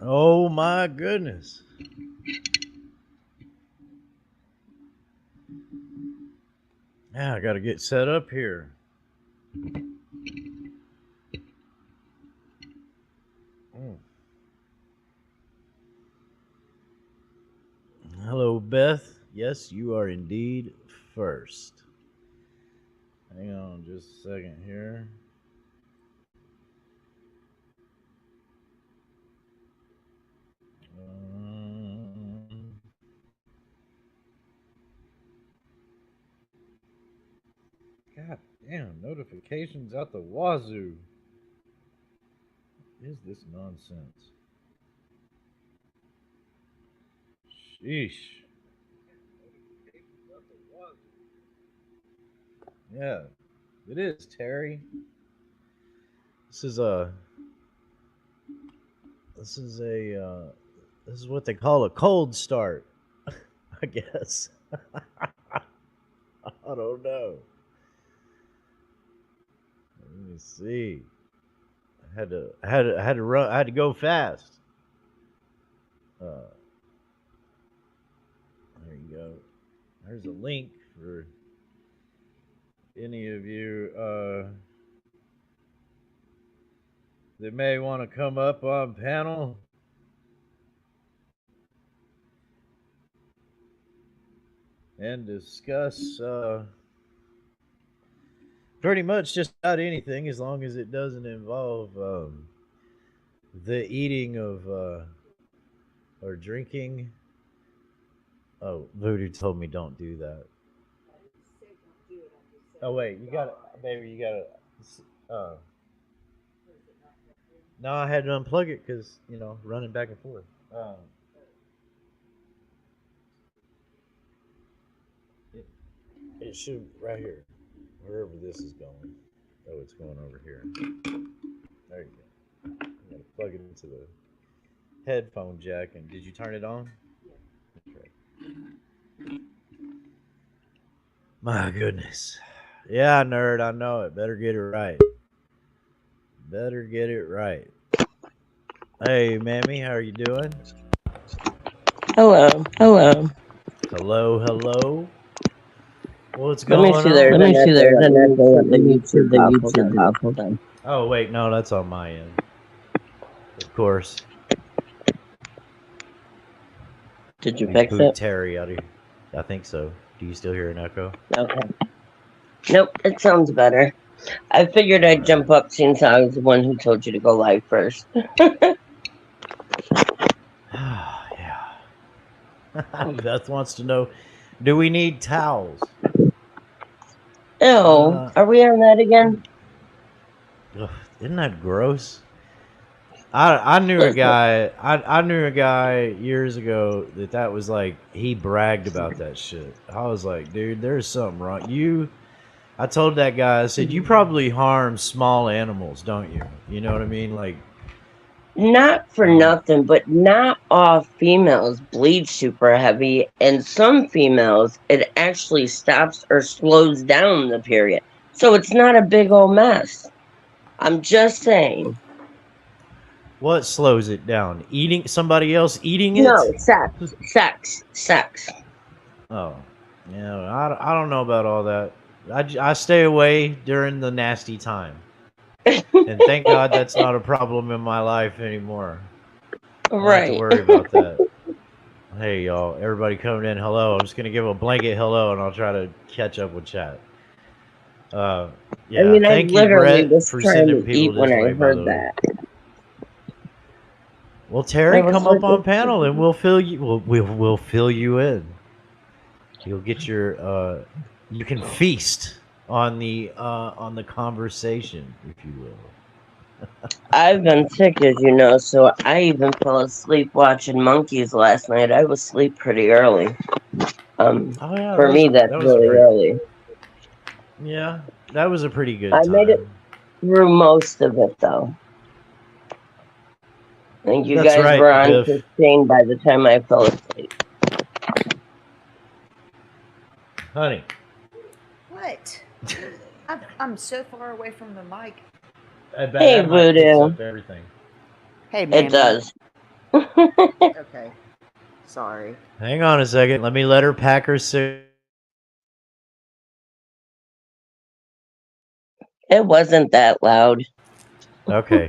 Oh my goodness. Yeah, I got to get set up here. Mm. Hello, Beth. Yes, you are indeed first. Hang on just a second here. Um, God damn, notifications out the wazoo. What is this nonsense? Sheesh. Yeah, it is, Terry. This is a this is a this is what they call a cold start, I guess. I don't know. Let me see. I had to run. I had to go fast. Uh, there you go. There's a link for any of you that may want to come up on panel and discuss pretty much just about anything, as long as it doesn't involve the eating of or drinking. Oh, Voodoo told me don't do that. Oh wait, you got to baby. You got to. No, I had to unplug it because running back and forth. It, it should right here, wherever this is going. Oh, it's going over here. There you go. I'm gonna plug it into the headphone jack. And did you turn it on? Okay. My goodness. Yeah, nerd. I know it. Better get it right. Better get it right. Hey, Mammy, how are you doing? Hello. Hello. Hello, hello. What's Let me going see. on? There's Let an me see. echo There's at an echo at the the YouTube off. Hold YouTube on. off. Hold on. Oh wait, no, that's on my end. Of course. Did Let you me fix boot it? Terry out of here. I think so. Do you still hear an echo? Okay. Nope. It sounds better. I figured All I'd right. jump up since I was the one who told you to go live first. Yeah. Beth wants to know, do we need towels? Ew. Are we on that again? Ugh, isn't that gross? I knew a Listen. guy. I knew a guy years ago that was like he bragged about that shit. I was like, dude, there's something wrong. I told that guy, I said, you probably harm small animals, don't you? You know what I mean? Like, Not for nothing, but not all females bleed super heavy, and some females it actually stops or slows down the period. So it's not a big old mess. I'm just saying. what slows it down? Eating somebody else eating No, it? sex. Oh, yeah. I don't know about all that. I stay away during the nasty time, and thank God that's not a problem in my life anymore. I don't have to Right. worry about that. Hey, y'all, everybody coming in. Hello. I'm just gonna give a blanket hello, and I'll try to catch up with chat. Uh, I yeah. mean, I Thank you, literally Brett, was for trying sending to people eat when this I way. By the heard way. that. Well, I Terry, was come up on like, panel, and we'll fill you. We'll fill you in. You'll get your. You can feast on the conversation, if you will. I've been sick, as you know, so I even fell asleep watching monkeys last night. I was asleep pretty early. Oh yeah, For me, that's that was a really pretty. early. Yeah, that was a pretty good I made it time. through most of it, though. I think you That's guys right, were on Biff. 15 by the time I fell asleep. Honey. What? I'm so far away from the mic. I bet Hey, that mic picks Voodoo. up everything. Hey, It Mammy. does. Okay. Sorry. Hang on a second. Let me let her pack her cigarette. It wasn't that loud. Okay.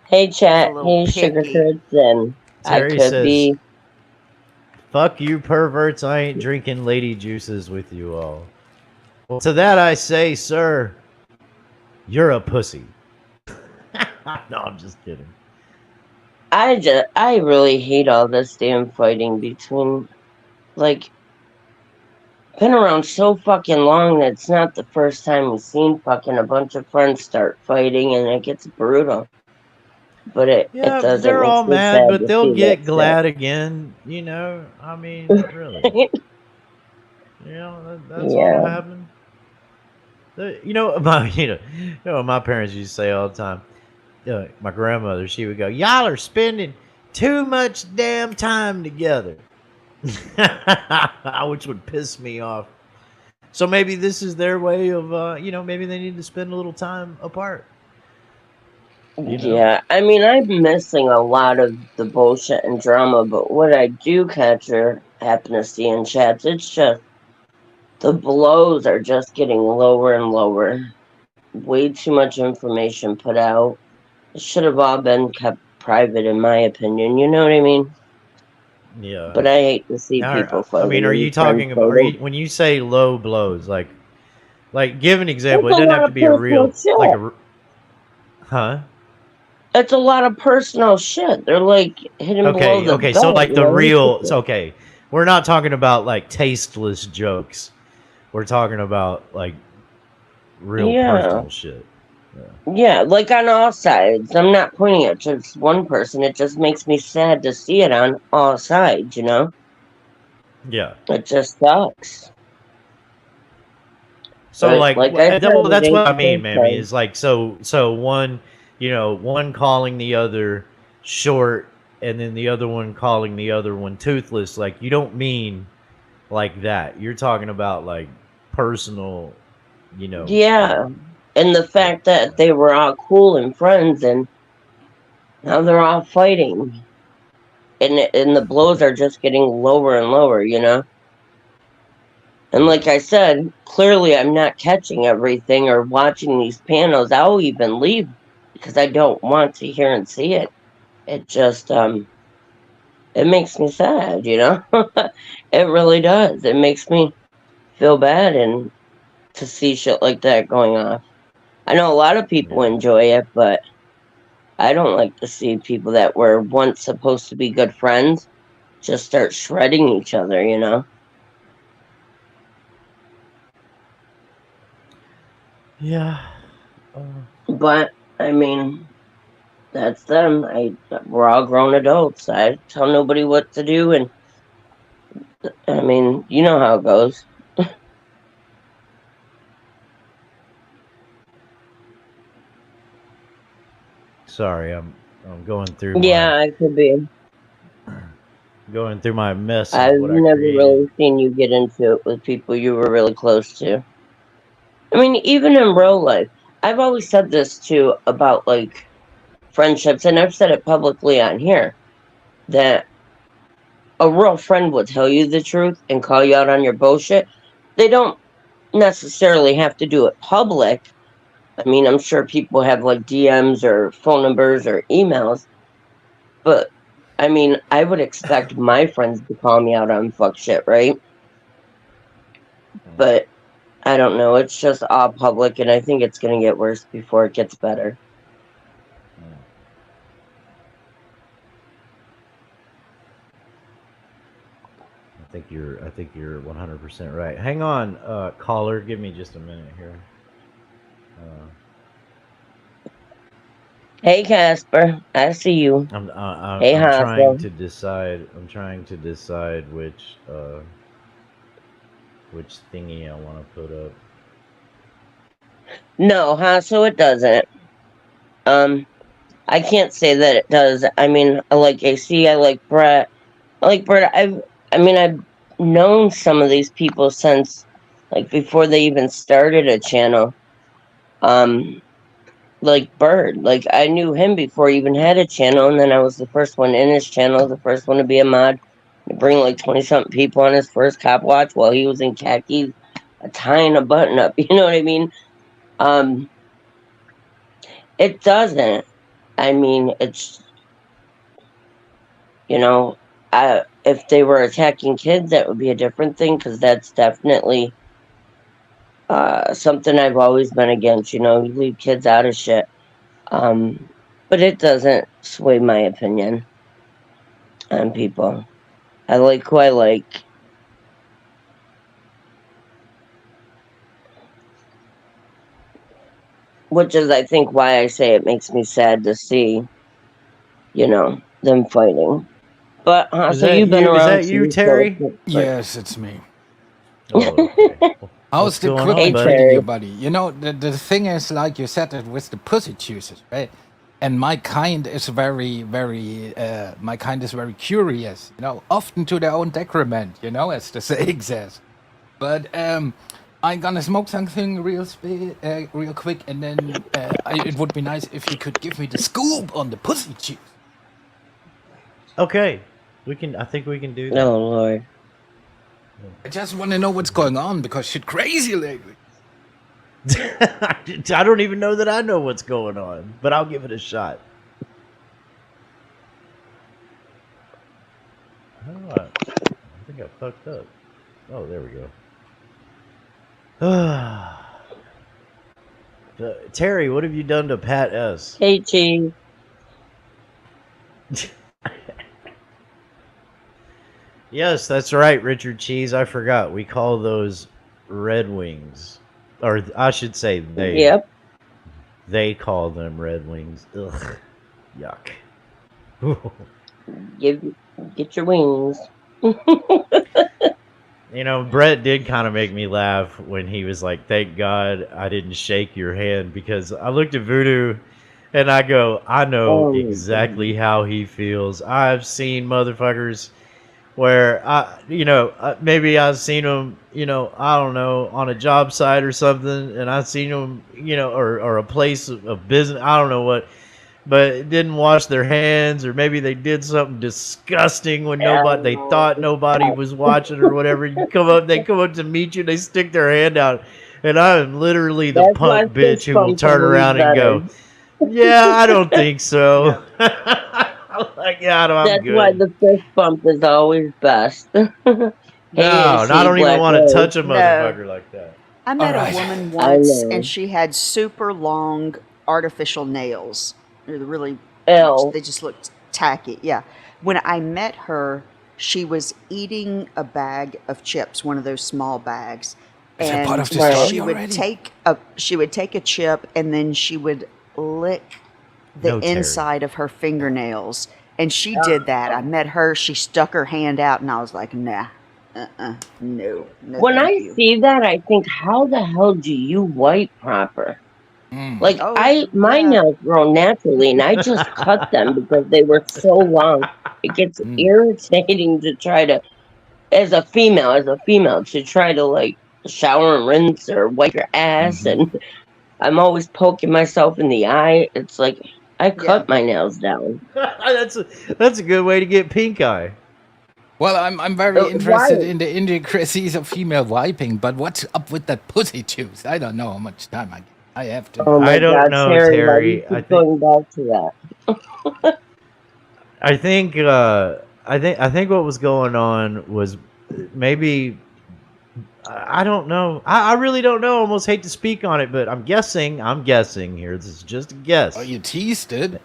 Hey, It's a chat. little Hey, sugar picky. curds. And I Terry could says, be. fuck you perverts. I ain't drinking lady juices with you all. Well, to that I say, sir, you're a pussy. No, I'm just kidding. I really hate all this damn fighting between, like, been around so fucking long that it's not the first time we've seen fucking a bunch of friends start fighting and it gets brutal. But it Yeah, doesn't they're make all me mad, sad but to they'll see get that glad again. You know, I mean, really. shit. You know, that's what'll Yeah. happen. You know, what my parents used to say all the time. My grandmother, she would go, "Y'all are spending too much damn time together," which would piss me off. So maybe this is their way of, maybe they need to spend a little time apart. You know? Yeah. I mean, I'm missing a lot of the bullshit and drama, but what I do catch or happen to see in chats, it's just the blows are just getting lower and lower. Way too much information put out. It should have all been kept private, in my opinion. You know what I mean? Yeah. But I hate to see Now, people I mean, fighting are and you friends talking about? fighting. When you say low blows, like give an example? It's It a doesn't have lot to of be a personal real, like shit. huh? It's a lot of personal shit. They're like hitting below Okay, the okay. So belt, like you the know? real. So okay, we're not talking about like tasteless jokes. We're talking about like real Yeah. personal shit. Yeah, like on all sides. I'm not pointing at just one person. It just makes me sad to see it on all sides, you know? Yeah. It just sucks. So But like, like I said, well, it that's ain't what I the mean, first Mammy. time. Is like so one, one calling the other short, and then the other one calling the other one toothless. Like you don't mean like that. You're talking about like personal, you know. Yeah. And the Yeah. fact that they were all cool and friends and now they're all fighting. And the blows are just getting lower and lower, you know? And Yeah. like I said, clearly I'm not catching everything or watching these panels. I'll even leave because I don't want to hear and see it. It just it makes me sad, you know? It really does. It makes me feel bad and to see shit like that going off. I know a lot of people Yeah. enjoy it, but I don't like to see people that were once supposed to be good friends just start shredding each other, you know? Yeah. But I mean, that's them. We're all grown adults. I tell nobody what to do, and I mean, you know how it goes. Sorry, I'm Yeah, I could be. going through my mess I've of what I never created. really seen you get into it with people you were really close to. I mean, even in real life, I've always said this too about like friendships, and I've said it publicly on here that a real friend will tell you the truth and call you out on your bullshit. They don't necessarily have to do it public. I mean, I'm sure people have like DMs or phone numbers or emails, but I mean, I would expect my friends to call me out on fuck shit, right? But I don't know. It's just all public, and I think it's going to get worse before it gets better. I think you're 100% right. Hang on, caller, give me just a minute here. Hey, Casper, I see you. Hey, I'm trying Hassel. to decide. I'm trying to decide which thingy I want to put up. No, Hassel, it doesn't. Um, I can't say that it does. I mean, I like AC. I like Brett. I like Brett. I mean, I've known some of these people since like before they even started a channel. Um, like Bird. Like I knew him before he even had a channel, and then I was the first one in his channel, the first one to be a mod, to bring like 20-something people on his first cop watch while he was in khakis, tying a button up. You know what I mean? Um, it doesn't. I mean, it's you know, if they were attacking kids, that would be a different thing because that's definitely something I've always been against. You know, you leave kids out of shit. Um, but it doesn't sway my opinion on people. I like who I like. Which is, I think, why I say it makes me sad to see, them fighting. But Is so that you've been you? Is around that you, too, so Terry? Yes, it's me. Oh, okay. How's What's the going cooking on, Hey, buddy? treating Terry. you, buddy? You know, the thing is, like you said, it with the pussy juices, right? And my kind is very, very, my kind is very curious, you know, often to their own decrement, you know, as the saying says. But I'm gonna smoke something real quick, and then it would be nice if you could give me the scoop on the pussy juice. Okay, we can. I think we can do that. Oh, Lord. I just want to know what's going on because shit crazy lately. I don't even know that I know what's going on, but I'll give it a shot. Oh, I think I fucked up. Oh, there we go. Terry, what have you done to Pat S? Hey, Cheese. Yes, that's right, Richard Cheese. I forgot. We call those Red Wings. Or I should say they. Yep. They call them Red Wings. Ugh. Yuck. Get your wings. You know, Brett did kind of make me laugh when he was like, thank God I didn't shake your hand, because I looked at Voodoo and I go, I know exactly how he feels. I've seen motherfuckers where maybe I've seen them, I don't know, on a job site or something, and I've seen them, or a place of business, I don't know what, but didn't wash their hands, or maybe they did something disgusting when they thought nobody was watching or whatever. They come up to meet you, they stick their hand out, and I am literally the That's why punk bitch who will fist turn bump around and better. go, yeah, I don't think so. I'm like, yeah, I'm That's good. why the fist bump is always best. No, I don't even want to touch a motherfucker like that. I met Alright. a woman I once, know. and she had super long artificial nails. They're really, Ew. they just looked tacky. Yeah. When I met her, she was eating a bag of chips, one of those small bags. Is that part of the Right. story she would already? take a chip, and then she would lick the No, Terry. inside of her fingernails. And she did that. I met her, she stuck her hand out, and I was like, nah. No. When thank I you. see that, I think, how the hell do you wipe proper? Like, Oh, my yeah. nails grow naturally, and I just cut them because they were so long. It gets irritating to try to, as a female, to try to, like, shower and rinse or wipe your ass, and I'm always poking myself in the eye. It's like, I cut my nails down. That's a good way to get pink eye. Well, I'm very Why? interested in the intricacies of female wiping, but what's up with that pussy juice? I don't know how much time I have to. Oh my I don't God, know, Terry, why do Terry. you keep going back to that? I think what was going on was maybe, I don't know. I really don't know. I almost hate to speak on it, but I'm guessing here. This is just a guess. Oh, you teased it.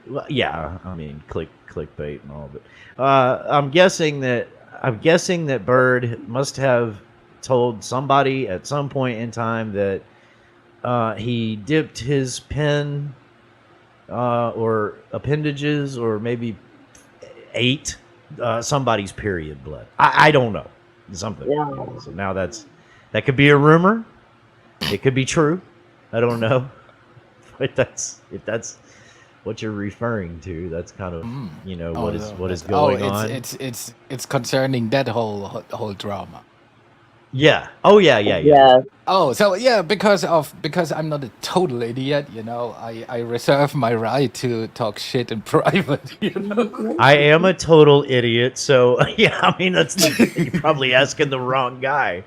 Well, yeah, I mean, clickbait and all, but I'm guessing that Bird must have told somebody at some point in time that he dipped his pen or appendages, or maybe ate somebody's period blood. I don't know, something. Yeah. So now that could be a rumor. It could be true. I don't know, but if that's what you're referring to, that's kind of what is going on. It's concerning that whole drama. Yeah. Oh yeah, yeah, yeah. Yeah. Oh, so yeah, because I'm not a total idiot, you know. I reserve my right to talk shit in private, you know. I am a total idiot, so yeah. I mean, you're probably asking the wrong guy.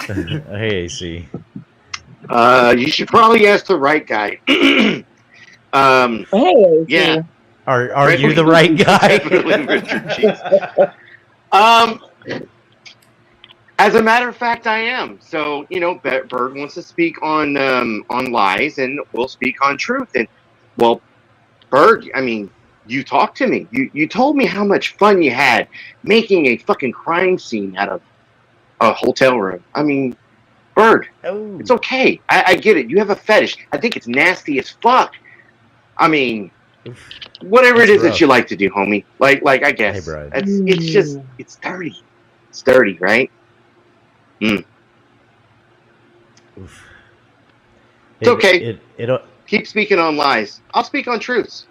Hey, AC. You should probably ask the right guy. Hey, Yeah, AC. Are you the right guy? definitely Richard Cheese. Um, as a matter of fact, I am. So Bird wants to speak on lies, and we'll speak on truth. And well, Bird, I mean, you talked to me. You told me how much fun you had making a fucking crime scene out of a hotel room. I mean, Bird, Oh, it's okay. I get it. You have a fetish. I think it's nasty as fuck. I mean, whatever it That's is that rough. you like to do, homie. Like I Hey, guess Brian. it's just it's dirty. It's dirty, right? Oof. It's okay. It Keep speaking on lies. I'll speak on truths.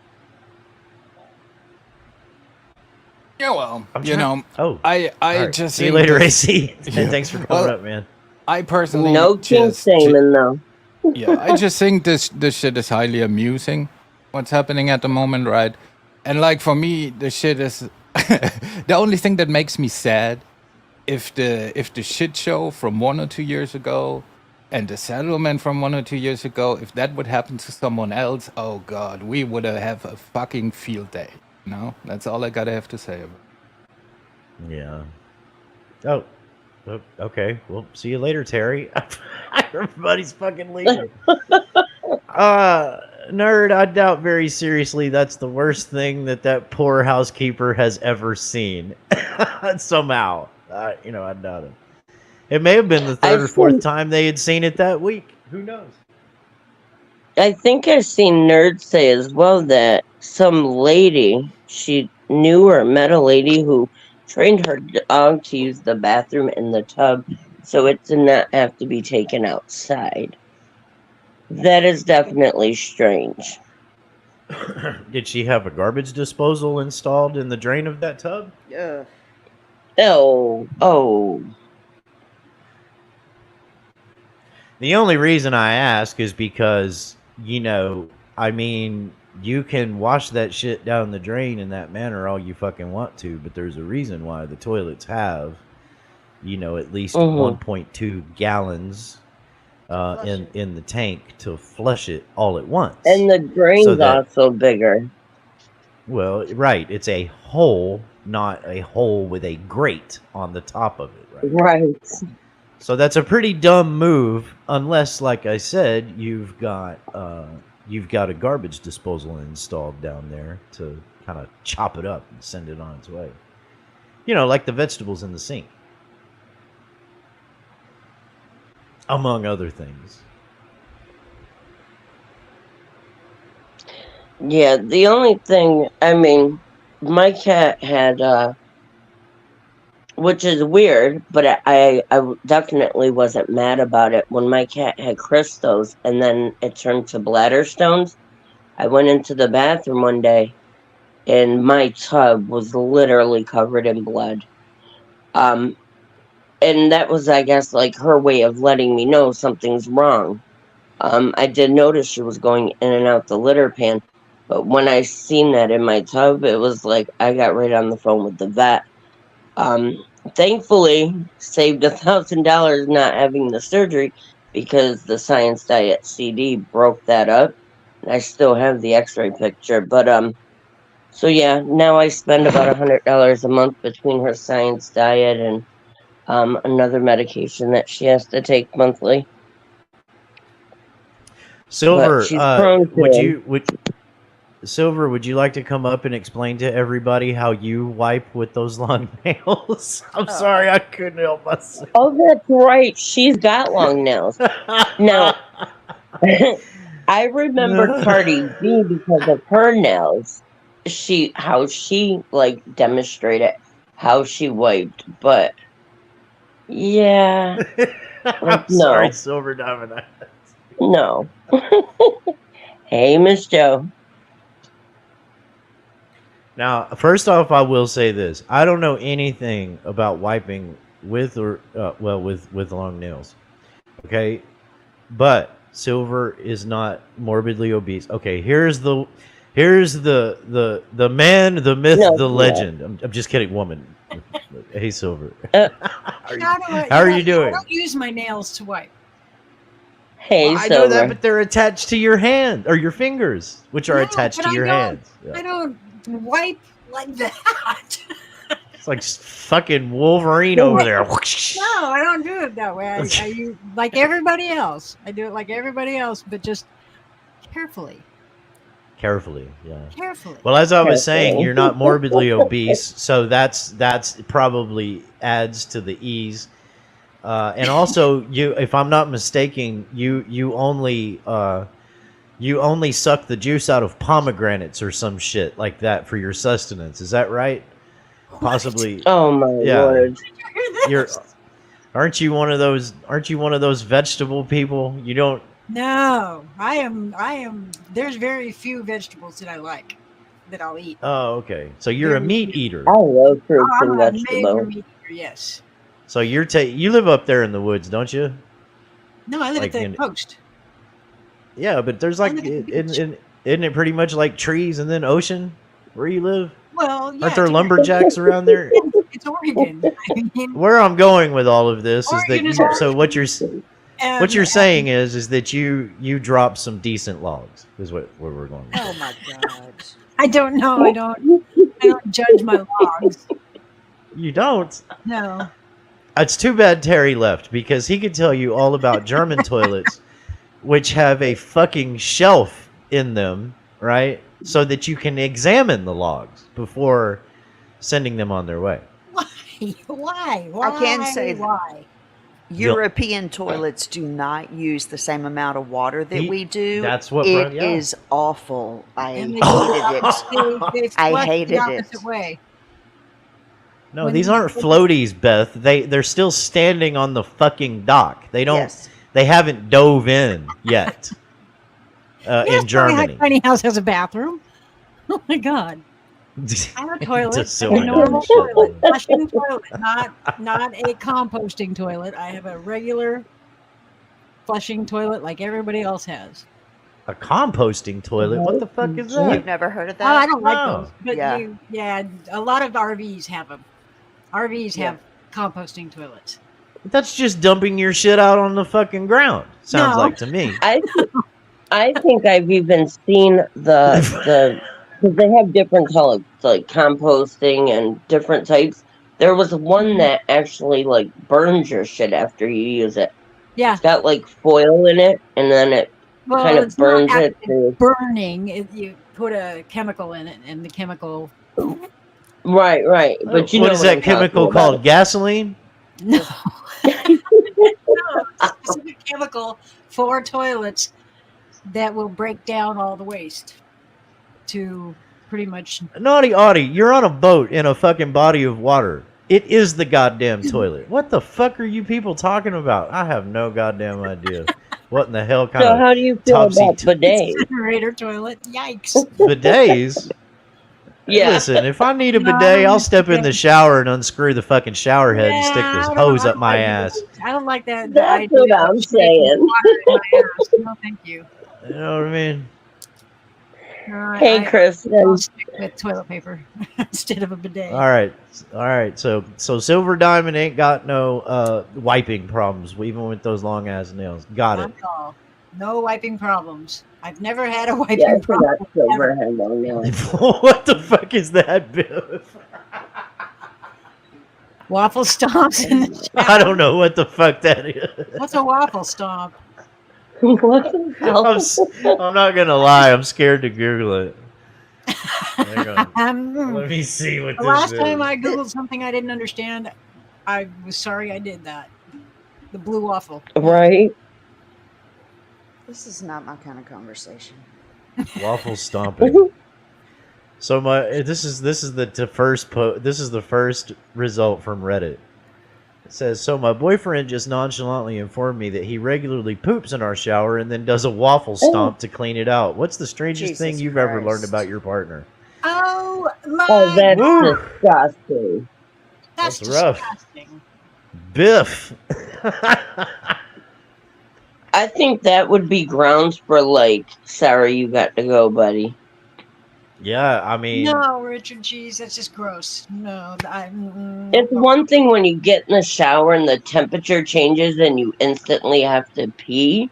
Yeah, well, I'm you trying- know, Oh, I all right. just See you think later, that- AC. Yeah. Thanks for coming Well, up, man. I personally No king just shaming though. yeah, I just think this shit is highly amusing. What's happening at the moment, right? And like for me, the shit is the only thing that makes me sad if the shit show from 1 or 2 years ago and the settlement from 1 or 2 years ago, if that would happen to someone else, oh god, we would have a fucking field day. You know, that's all I gotta have to say about it. Yeah. Oh. Okay. Well, see you later, Terry. Everybody's fucking leaving. Nerd, I doubt very seriously that's the worst thing that poor housekeeper has ever seen. Somehow. I doubt it. It may have been the third or fourth time they had seen it that week. Who knows? I think I've seen nerds say as well that some lady, she knew or met a lady who trained her dog to use the bathroom in the tub so it did not have to be taken outside. That is definitely strange. Did she have a garbage disposal installed in the drain of that tub? Yeah. Oh. The only reason I ask is because, I mean, you can wash that shit down the drain in that manner all you fucking want to, but there's a reason why the toilets have, at least 1.2 gallons in the tank to flush it all at once. And the drain's also bigger. Well, right. It's a hole, not a hole with a grate on the top of it, right? Right. So that's a pretty dumb move, unless, like I said, you've got a garbage disposal installed down there to kind of chop it up and send it on its way. Like the vegetables in the sink, among other things. Yeah, the only thing, I mean, my cat had, which is weird, but I definitely wasn't mad about it. When my cat had crystals and then it turned to bladder stones, I went into the bathroom one day and my tub was literally covered in blood. And that was, I guess, like her way of letting me know something's wrong. I did notice she was going in and out the litter pan, but when I seen that in my tub, it was like I got right on the phone with the vet. Thankfully, saved $1,000 not having the surgery because the Science Diet CD broke that up. And I still have the X-ray picture, but so yeah, now I spend about $100 a month between her Science Diet and another medication that she has to take monthly. Silver, she's prone to Silver, would you like to come up and explain to everybody how you wipe with those long nails? I'm sorry, I couldn't help myself. Oh, that's right. She's got long nails. Now, I remember Cardi B because of her nails. How she like demonstrated how she wiped, but yeah, I'm no. sorry, Silver Diamond. No. Hey, Miss Joe. Now, first off, I will say this. I don't know anything about wiping with or well with long nails. Okay, but Silver is not morbidly obese. Okay, here's the man, the myth, No, the yeah. legend. I'm just kidding, woman. Hey, Silver. Uh, How are you I doing? don't use my nails to wipe. Hey, I know that, Silver. but they're attached to your hand or your fingers, which are No, attached but to I your don't- hands. Yeah. I don't wipe like that. It's like fucking Wolverine over there. No, I don't do it that way. I use like everybody else. I do it like everybody else, but just carefully. Carefully, yeah. Carefully. Well, as I was saying, Carefully. you're not morbidly obese, so that's probably adds to the ease. And also, you, if I'm not mistaken, you only suck the juice out of pomegranates or some shit like that for your sustenance. Is that right? Possibly. Oh my Yeah. lord. You're. Aren't you one of those? Aren't you one of those vegetable people? You don't. No, I am. There's very few vegetables that I like that I'll eat. Oh, okay. So you're a meat eater. I love fruits I'm and a major vegetables. meat eater, yes. So you live up there in the woods, don't you? No, I live Like at the in- coast. Yeah, but there's like, live at the beach. isn't it pretty much like trees and then ocean where you live? Well, yeah. Aren't there it's lumberjacks around there? It's Oregon. I mean, Where I'm going with all of this is that Oregon is you, so Oregon. what you're and- saying is that you drop some decent logs is where we're going. With. Oh my god. I don't know. I don't judge my logs. You don't. No. It's too bad Terry left because he could tell you all about German toilets, which have a fucking shelf in them, right? So that you can examine the logs before sending them on their way. Why? I can say that- why. European toilets do not use the same amount of water that we do. That's what It yeah. is awful. I And hated it. They I flush hated the it. opposite way. No, when these you- aren't floaties, Beth. They're still standing on the fucking dock. They don't. Yes. They haven't dove in yet. Yes, In Germany. My tiny house has a bathroom. Oh my god. I have a toilet, Just a so I know normal shit. toilet, flushing toilet, not a composting toilet. I have a regular flushing toilet like everybody else has. A composting toilet? What the fuck is You've that? never heard of Oh, I that? don't like No. those, but Yeah. yeah, a lot of RVs have them. RVs Yeah. have composting toilets. That's just dumping your shit out on the fucking ground. Sounds No. like to me. I think I've even seen the because they have different toilets, like composting and different types. There was one that actually like burns your shit after you use it. Yeah, It's got like foil in it, and then it well, kind of it's burns not it. To, burning. You put a chemical in it, and the chemical. right. But you know What is what that I'm talking chemical about. called? Gasoline? No, no, it's a specific chemical for toilets that will break down all the waste to pretty much. Naughty Audie, you're on a boat in a fucking body of water. It is the goddamn toilet. What the fuck are you people talking about? I have no goddamn idea. What in the hell kind So of how do you feel about topsy- bidets? Generator toilet. Yikes. bidets? Yeah. Listen, if I need a No, bidet, I'll step in yeah. the shower and unscrew the fucking shower head and stick Yeah, this I don't- hose I up don't my like ass. it. I don't like that. That's idea what of I'm shaking saying. water in my ass. No, thank you. You know what I mean? Hey, Chris. I'll stick with toilet paper instead of a bidet. All right. So Silver Diamond ain't got no wiping problems, even with those long ass nails. Got it. Not at all. No wiping problems. I've never had a wiping Yeah, I problem. forgot Silver had long nails. What the fuck is that, Biff? Waffle stomps in the shower. I don't know what the fuck that is. What's a waffle stomp? What the hell? I'm not gonna lie. I'm scared to Google it. Hang on. Let The me see what this last is. time I googled something I didn't understand, I was sorry I did that. The blue waffle. Right? This is not my kind of conversation. Waffle stomping. So this is the first result from Reddit. It says, so my boyfriend just nonchalantly informed me that he regularly poops in our shower and then does a waffle stomp to clean it out. What's the strangest Jesus thing you've ever learned Christ. about your partner? Oh my! Oh, that's Woo. disgusting. that's that's rough. disgusting. Biff. I think that would be grounds for like, sorry, you got to go, buddy. Yeah, I mean, No, Richard Cheese, that's just gross. No, It's one thing when you get in the shower and the temperature changes and you instantly have to pee,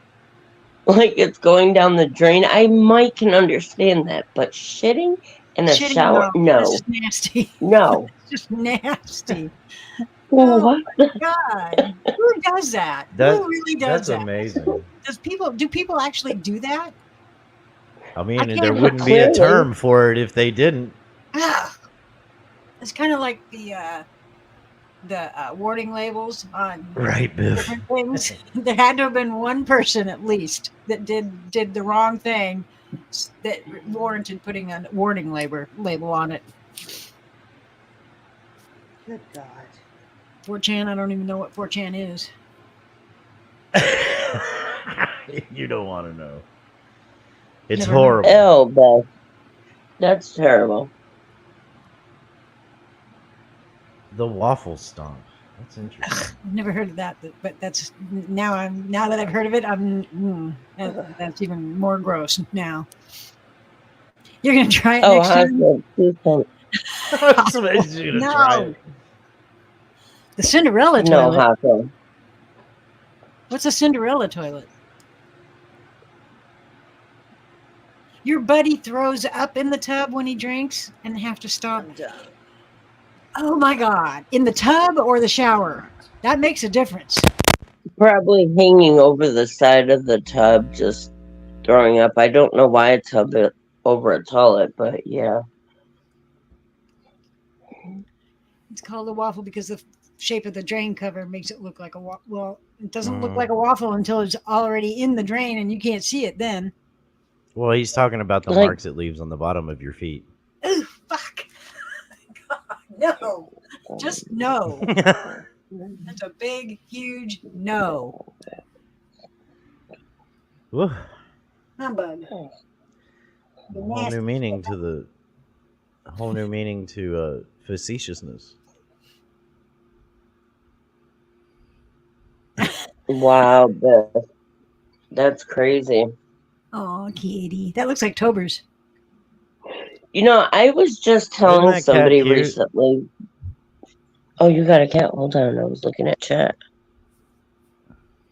like it's going down the drain. I might can understand that, but shitting in a shitting, shower, no, that's no, just nasty. no. It's just nasty. Well, Oh what? my God, who does that? that Who really does that's that? amazing. Do people actually do that? I I mean, can't there even- wouldn't be a Clearly. term for it if they didn't. Ah, it's kind of like the warning labels on Right, Biff. different things. There had to have been one person at least that did the wrong thing that warranted putting a warning label on it. Good God. 4chan, I don't even know what 4chan is. You don't want to know. It's Never heard. horrible. Oh, Beth. That's terrible. The waffle stomp. That's interesting. I've never heard of that, but that's now that I've heard of it, that's even more gross now. You're gonna try it Oh, next time? Hazel, please don't. That's what I do to try No. it. The Cinderella No, toilet. Hazel. What's a Cinderella toilet? Your buddy throws up in the tub when he drinks and have to stop. I'm done. Oh my God. In the tub or the shower? That makes a difference. Probably hanging over the side of the tub, just throwing up. I don't know why it's over a toilet, but yeah. It's called a waffle because the shape of the drain cover makes it look like a waffle. Well, it doesn't look like a waffle until it's already in the drain and you can't see it then. Well, he's talking about the Like- marks it leaves on the bottom of your feet. Ooh, fuck. God, no. Just no. That's a big, huge no. Woo. Humbug. A whole new meaning to facetiousness. Wow, Beth. That's crazy. Oh, kitty. That looks like Tober's. You know, I was just Isn't telling that cat somebody cute? recently. Oh, you got a cat? Hold on, I was looking at chat.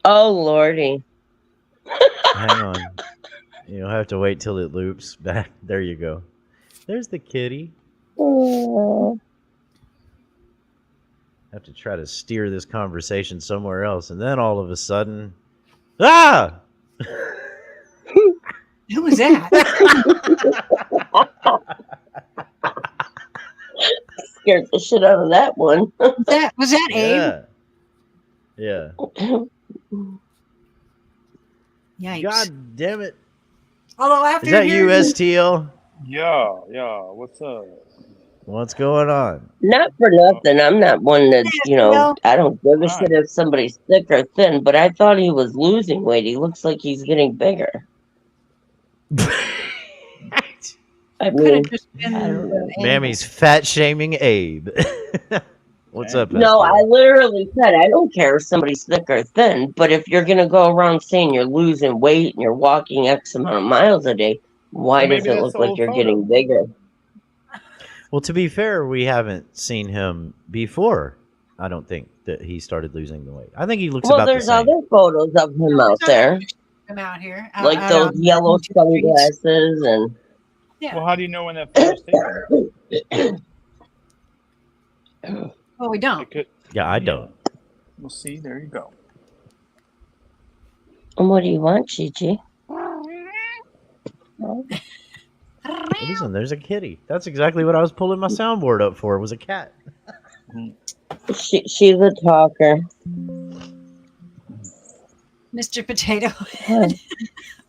Oh, Lordy. Hang on. You'll have to wait till it loops back. There you go. There's the kitty. Oh, Have to try to steer this conversation somewhere else, and then all of a sudden, ah! Who was that? scared the shit out of that one. Was that Abe? Yeah. Yikes. God damn it! Although after Is that hearing- you, STL? Yeah. What's up? What's going on? Not for nothing. I'm not one that, well- I don't give a Right. shit if somebody's thick or thin, but I thought he was losing weight. He looks like he's getting bigger. I could mean, have just been I don't know. the Mammy's fat shaming Abe. What's up, no, STL? I literally said, I don't care if somebody's thick or thin, but if you're going to go around saying you're losing weight and you're walking X amount of miles a day, why Well, maybe does it that's look the like old you're photo. getting bigger? Well, to be fair, we haven't seen him before. I don't think that he started losing the weight. I think he looks Well, about the there's same. other photos of him out there, Come out here. like out those on yellow the streets. sunglasses and... Yeah. Well, how do you know when that photo's taken? Well, we don't. It could. Yeah, I don't. We'll see. There you go. And what do you want, Chi-Chi? Listen, there's a kitty. That's exactly what I was pulling my soundboard up for. Was a cat. She's a talker. Mr. Potato Huh. Head.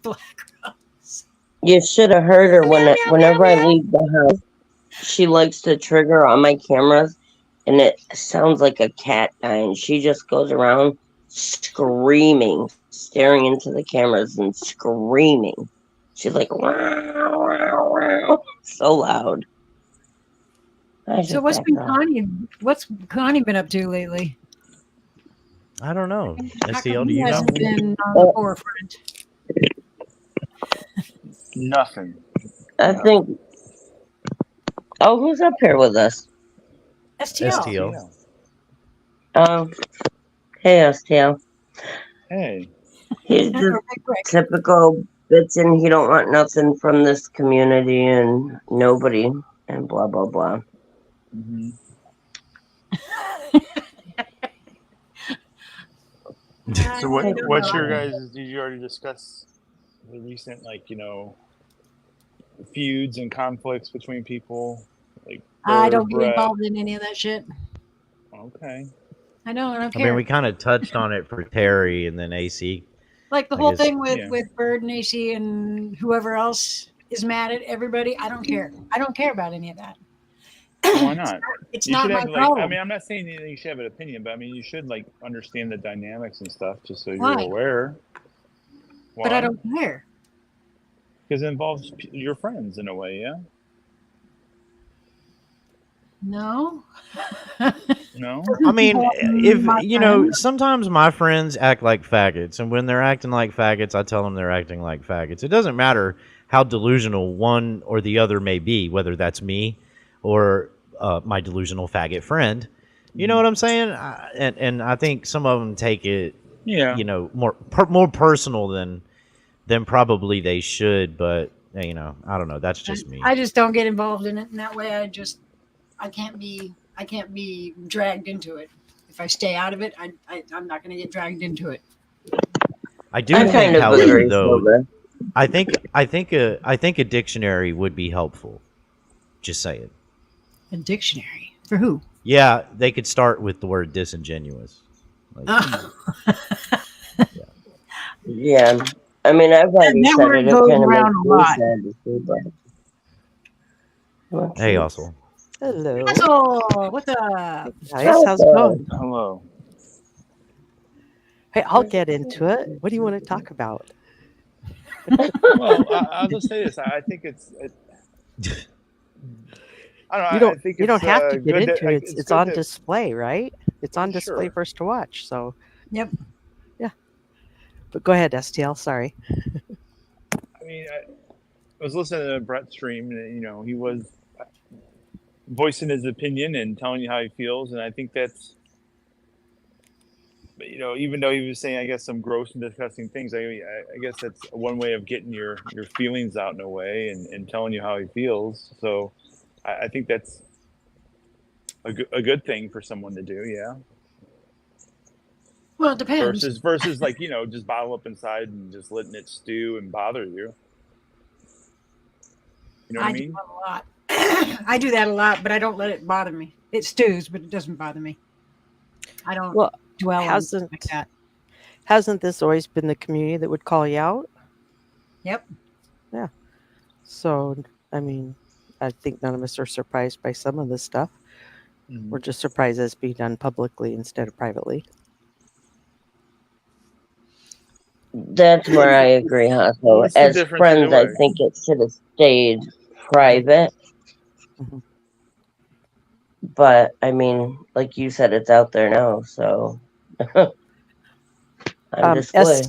Black Rose. You should have heard her whenever I leave the house. She likes to trigger on my cameras, and it sounds like a cat dying. She just goes around screaming, staring into the cameras and screaming. She's like, wow, wow, wow. So loud. I So just what's back been off. Connie been up to lately? I don't know. How come STL, do he you know? hasn't been on the forefront? Nothing. I think. Oh, who's up here with us? STL. STL. Yeah. Oh, hey, STL. Hey. He's Or the Big Rick. typical bitchin'. He don't want nothing from this community and nobody and blah blah blah. Mm-hmm. So I don't what's know. your guys? Did you already discuss the recent feuds and conflicts between people? Like I Bird, don't get Brett. involved in any of that shit. Okay. I know, I don't I mean, care. we kind of touched on it for Terry and then AC. Like the I whole guess- thing with Yeah. Bird and AC and whoever else is mad at everybody. I don't care. I don't care about any of that. Why not? It's You not should my have problem. I mean, I'm not saying you should have an opinion, but I mean, you should understand the dynamics and stuff, just so Why? you're aware. Why? But I don't care. Because it involves your friends in a way, yeah. No. No. I mean, if My you know, friends. sometimes my friends act like faggots, and when they're acting like faggots, I tell them they're acting like faggots. It doesn't matter how delusional one or the other may be, whether that's me or my delusional faggot friend. You know what I'm saying? And I think some of them take it, Yeah. you know, more personal than probably they should. But you know, I don't know. That's just me. I just don't get involved in it in that way. I can't be dragged into it. If I stay out of it, I'm not going to get dragged into it. I do I think, kind of however, agree, though, Silver. I think a dictionary would be helpful. Just saying. A dictionary for who? Yeah, they could start with the word disingenuous. Like, Yeah, I mean, I've already That said word it. It goes kind of around makes a me lot. sad to see, but. Well, hey, geez. also. Hello. Asshole, what's up? Guys, how's it going? Hello. Hey, I'll get into it. What do you want to talk about? Well, I'll just say this. I think it's. I don't know. You don't. I think You it's don't have to get good into it. It's good on to- display, right? It's on display Sure. for us to watch. So, Yep. yeah. But go ahead, STL. Sorry. I mean, I was listening to Brett's stream, and he was voicing his opinion and telling you how he feels, and I think that's, even though he was saying, I guess, some gross and disgusting things, I guess that's one way of getting your feelings out in a way and telling you how he feels. So, I think that's a good thing for someone to do, yeah. Well, it depends. Versus like just bottle up inside and just letting it stew and bother you. You know what I mean? do that a lot. I do that a lot, but I don't let it bother me. It stews, but it doesn't bother me. I don't Well, dwell on it like that. Hasn't this always been the community that would call you out? Yep. Yeah. So, I mean, I think none of us are surprised by some of this stuff. Mhm. We're just surprised that it's being done publicly instead of privately. That's where I agree, Hasso. What's the As difference friends, either I way? think it should have stayed private. Mhm. But I mean, like you said, it's out there now, so on display.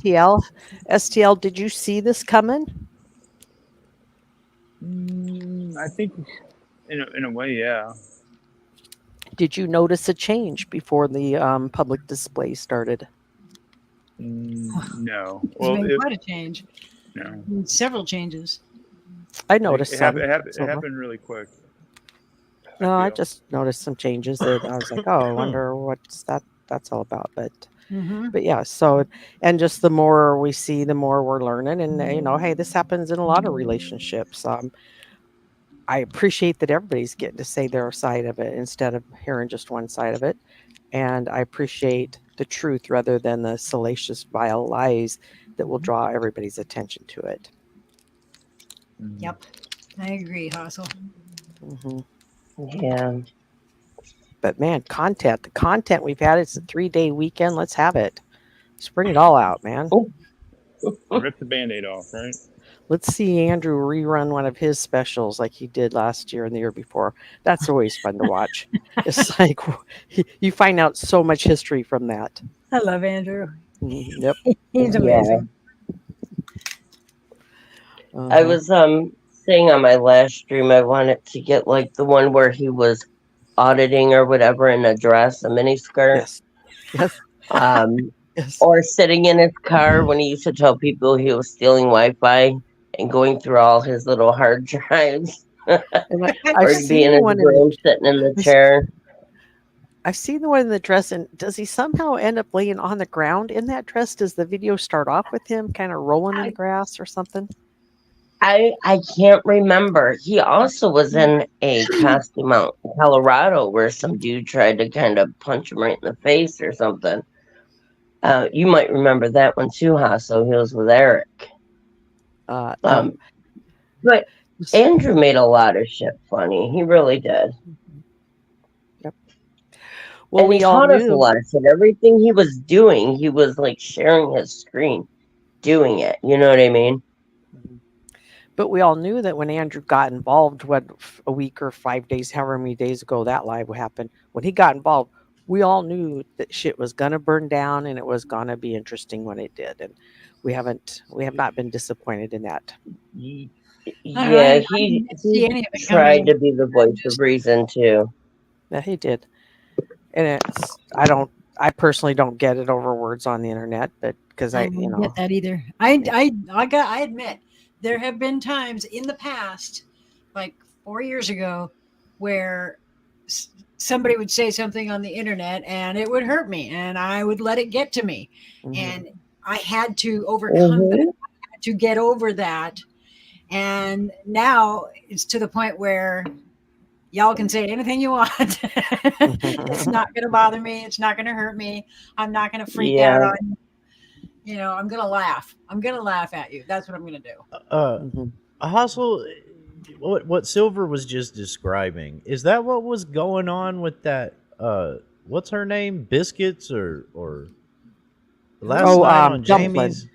STL, did you see this coming? I think in a way, yeah. Did you notice a change before the public display started? No. It's Well, been quite a change. no. Several changes. I noticed It some. happened really quick. No, I feel. just noticed some changes that I was like, oh, I wonder what's that's all about. Mm-hmm. But yeah, so and just the more we see, the more we're learning, and hey, this happens in a lot of relationships. I appreciate that everybody's getting to say their side of it instead of hearing just one side of it, and I appreciate the truth rather than the salacious, vile lies that will draw everybody's attention to it. Yep. I agree, Hassel. hmm Yeah. But man, the content we've had, it's a 3-day weekend. Let's have it. Let's bring it all out, man. Rip the Band-Aid off, right? Let's see Andrew rerun one of his specials like he did last year and the year before. That's always fun to watch. It's like you find out so much history from that. I love Andrew. Yep. He's Yeah. amazing. I was saying on my last stream I wanted to get like the one where he was auditing or whatever in a dress, a miniskirt. Yes. Yes. Yes. Or sitting in his car when he used to tell people he was stealing Wi-Fi and going through all his little hard drives. And Or he'd be in his room sitting in the chair. I've seen the one in the dress, and does he somehow end up laying on the ground in that dress? Does the video start off with him kind of rolling in the grass or something? I can't remember. He also was in a costume out in Colorado where some dude tried to kind of punch him right in the face or something. You might remember that one too, Hasso. He was with Eric. But Andrew made a lot of shit funny. He really did. Yep. Well, and he taught us a lot of shit. Everything he was doing, he was like sharing his screen, doing it. You know what I mean? But we all knew that when Andrew got involved, a week or 5 days, however many days ago that live happened, when he got involved, we all knew that shit was gonna burn down and it was gonna be interesting when it did, and we have not been disappointed in that. Yeah, he tried to be the voice of reason too. Yeah, he did, and I personally don't get it over words on the internet, but because I don't get that either. I admit there have been times in the past, like 4 years ago, where somebody would say something on the internet and it would hurt me and I would let it get to me. And I had to overcome that. I had to get over that. And now it's to the point where y'all can say anything you want. It's not going to bother me. It's not going to hurt me. I'm not going to freak out on you. You know, I'm going to laugh. I'm going to laugh at you. That's what I'm going to do. Hustle, what Silver was just describing, is that what was going on with that, what's her name? Biscuits or last night on Jamie's?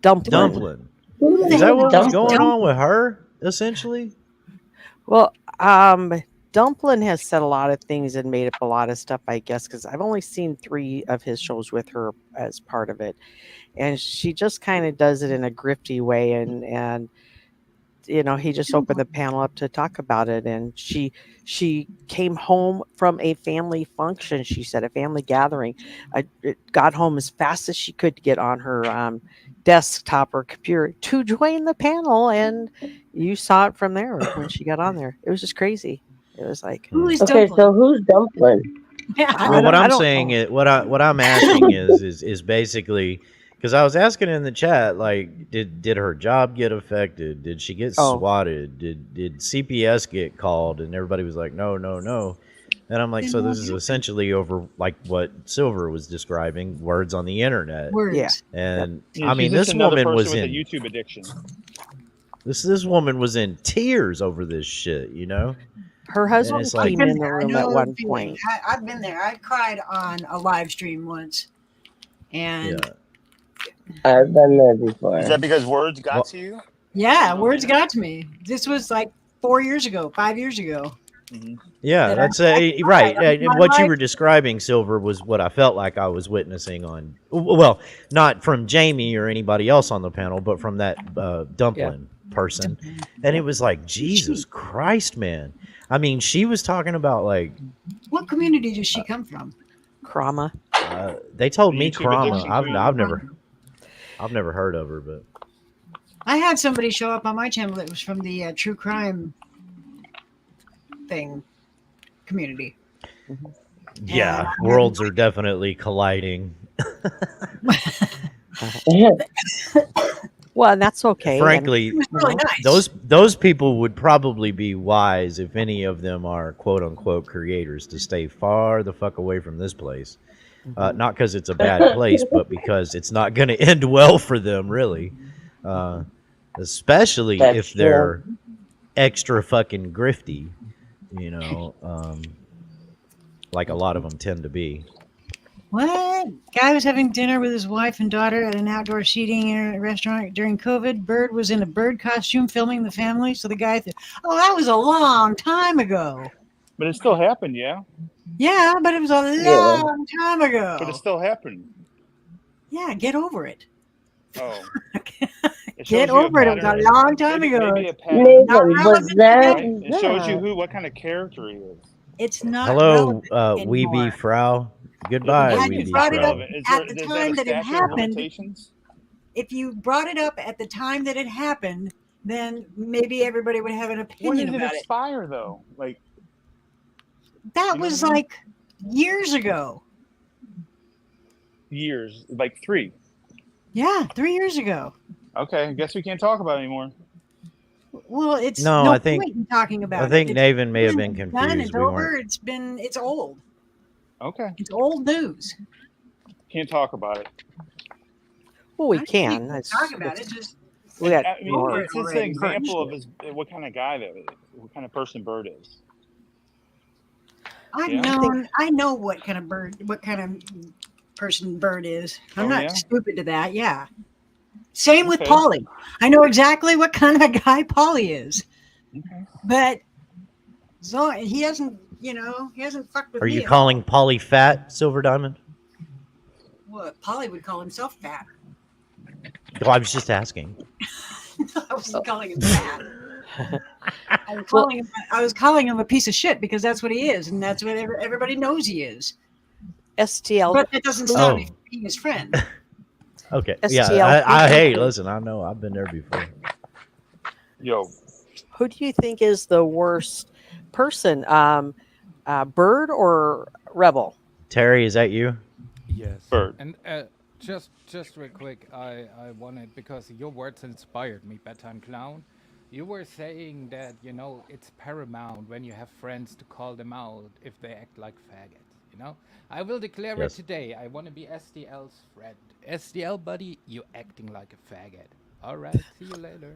Dumpling. Is that what was going on with her, essentially? Well, Dumpling has said a lot of things and made up a lot of stuff, I guess, because I've only seen 3 of his shows with her as part of it. And she just kind of does it in a grifty way. And you know, he just opened the panel up to talk about it. And she came home from a family function, she said, a family gathering. Got home as fast as she could to get on her desktop or computer to join the panel. And you saw it from there when she got on there. It was just crazy. It was like, okay, so who's Dumpling? Well, what I'm saying is, what I'm asking is basically, because I was asking in the chat, like, did her job get affected? Did she get swatted? Did CPS get called? And everybody was like, no. And I'm like, so this is essentially over like what Silver was describing, words on the internet. Words. Yeah. And I mean, this woman was in a YouTube addiction. This woman was in tears over this shit, you know. Her husband came in the room at one point. I've been there. I cried on a live stream once, and I've been there before. Is that because words got to you? Yeah, words got to me. This was like 4 years ago, 5 years ago. Yeah, that's right. And what you were describing, Silver, was what I felt like I was witnessing on. Well, not from Jamie or anybody else on the panel, but from that Dumpling person. And it was like, Jesus Christ, man. I mean, she was talking about like, what community does she come from? Krama. They told me Krama. I've never heard of her, but I had somebody show up on my channel that was from the true crime thing community. Yeah, worlds are definitely colliding. Well, and that's okay. Frankly, really nice. those people would probably be wise if any of them are quote unquote creators to stay far the fuck away from this place. Not because it's a bad place, but because it's not going to end well for them, really. Especially if they're extra fucking grifty, you know, like a lot of them tend to be. What? Guy was having dinner with his wife and daughter at an outdoor seating restaurant during COVID. Bird was in a bird costume filming the family. So the guy oh, that was a long time ago. But it still happened, yeah. Yeah, but it was a long time ago. But it still happened. Yeah, get over it. Oh. Get over it. It was a long time ago. Maybe a pattern. Nathan, was that? Right? It shows you what kind of character he is. It's not. Hello, Weeby Frau. Goodbye, Weeby brought it up Frau. at the time that it happened. If you brought it up at the time that it happened, then maybe everybody would have an opinion when did about it expire, though? Like that was like years ago. Years, like 3. Yeah, 3 years ago. Okay, I guess we can't talk about it anymore. Well, it's No, I think point in talking about I think it. Naven may have been It's confused. done. It's We over. weren't. It's old. Okay. It's old news. Can't talk about it. Well, we can. Talk about it. Just we got I mean, more. it's just an example of what kind of guy that is, what kind of person Bird is. I know what kind of person Bird is. I'm not stupid to that. Yeah. Same with Polly. I know exactly what kind of guy Polly is. Okay. But so he hasn't, he hasn't fucked with me. Are you calling Polly fat, Silver Diamond? What? Polly would call himself fat. Well, I was just asking. I wasn't calling him fat. I was calling him a piece of shit because that's what he is, and that's what everybody knows he is. STL. But that doesn't stop me from being his friend. Okay. STL. Yeah. Hey, listen. I know. I've been there before. Yo. Who do you think is the worst person? Bird or Rebel? Terry, is that you? Yes. Bird. And just real quick, I wanted, because your words inspired me, Bedtime Clown. You were saying that, it's paramount when you have friends to call them out if they act like faggots, I will declare it today. I want to be SDL's friend. SDL, buddy, you acting like a faggot. All right, see you later.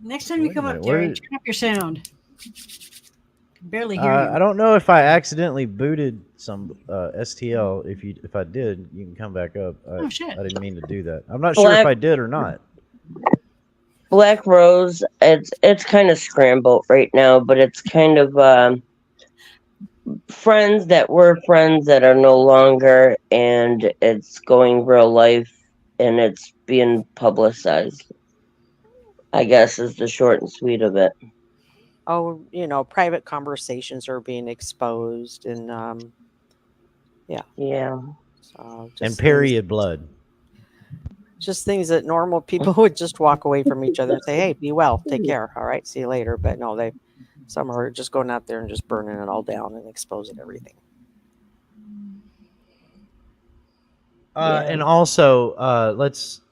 Next time you come up, Terry, turn up your sound. Can barely hear you. I don't know if I accidentally booted some STL. If I did, you can come back up. Shit. I didn't mean to do that. I'm not sure if I did or not. Black Rose, it's kind of scrambled right now, but it's kind of friends that were friends that are no longer, and it's going real life, and it's being publicized, I guess, is the short and sweet of it. Oh, private conversations are being exposed, and yeah. So and period blood. Just things that normal people would just walk away from each other and say, "Hey, be well, take care, all right, see you later." But no, some are just going out there and just burning it all down and exposing everything. And also, let's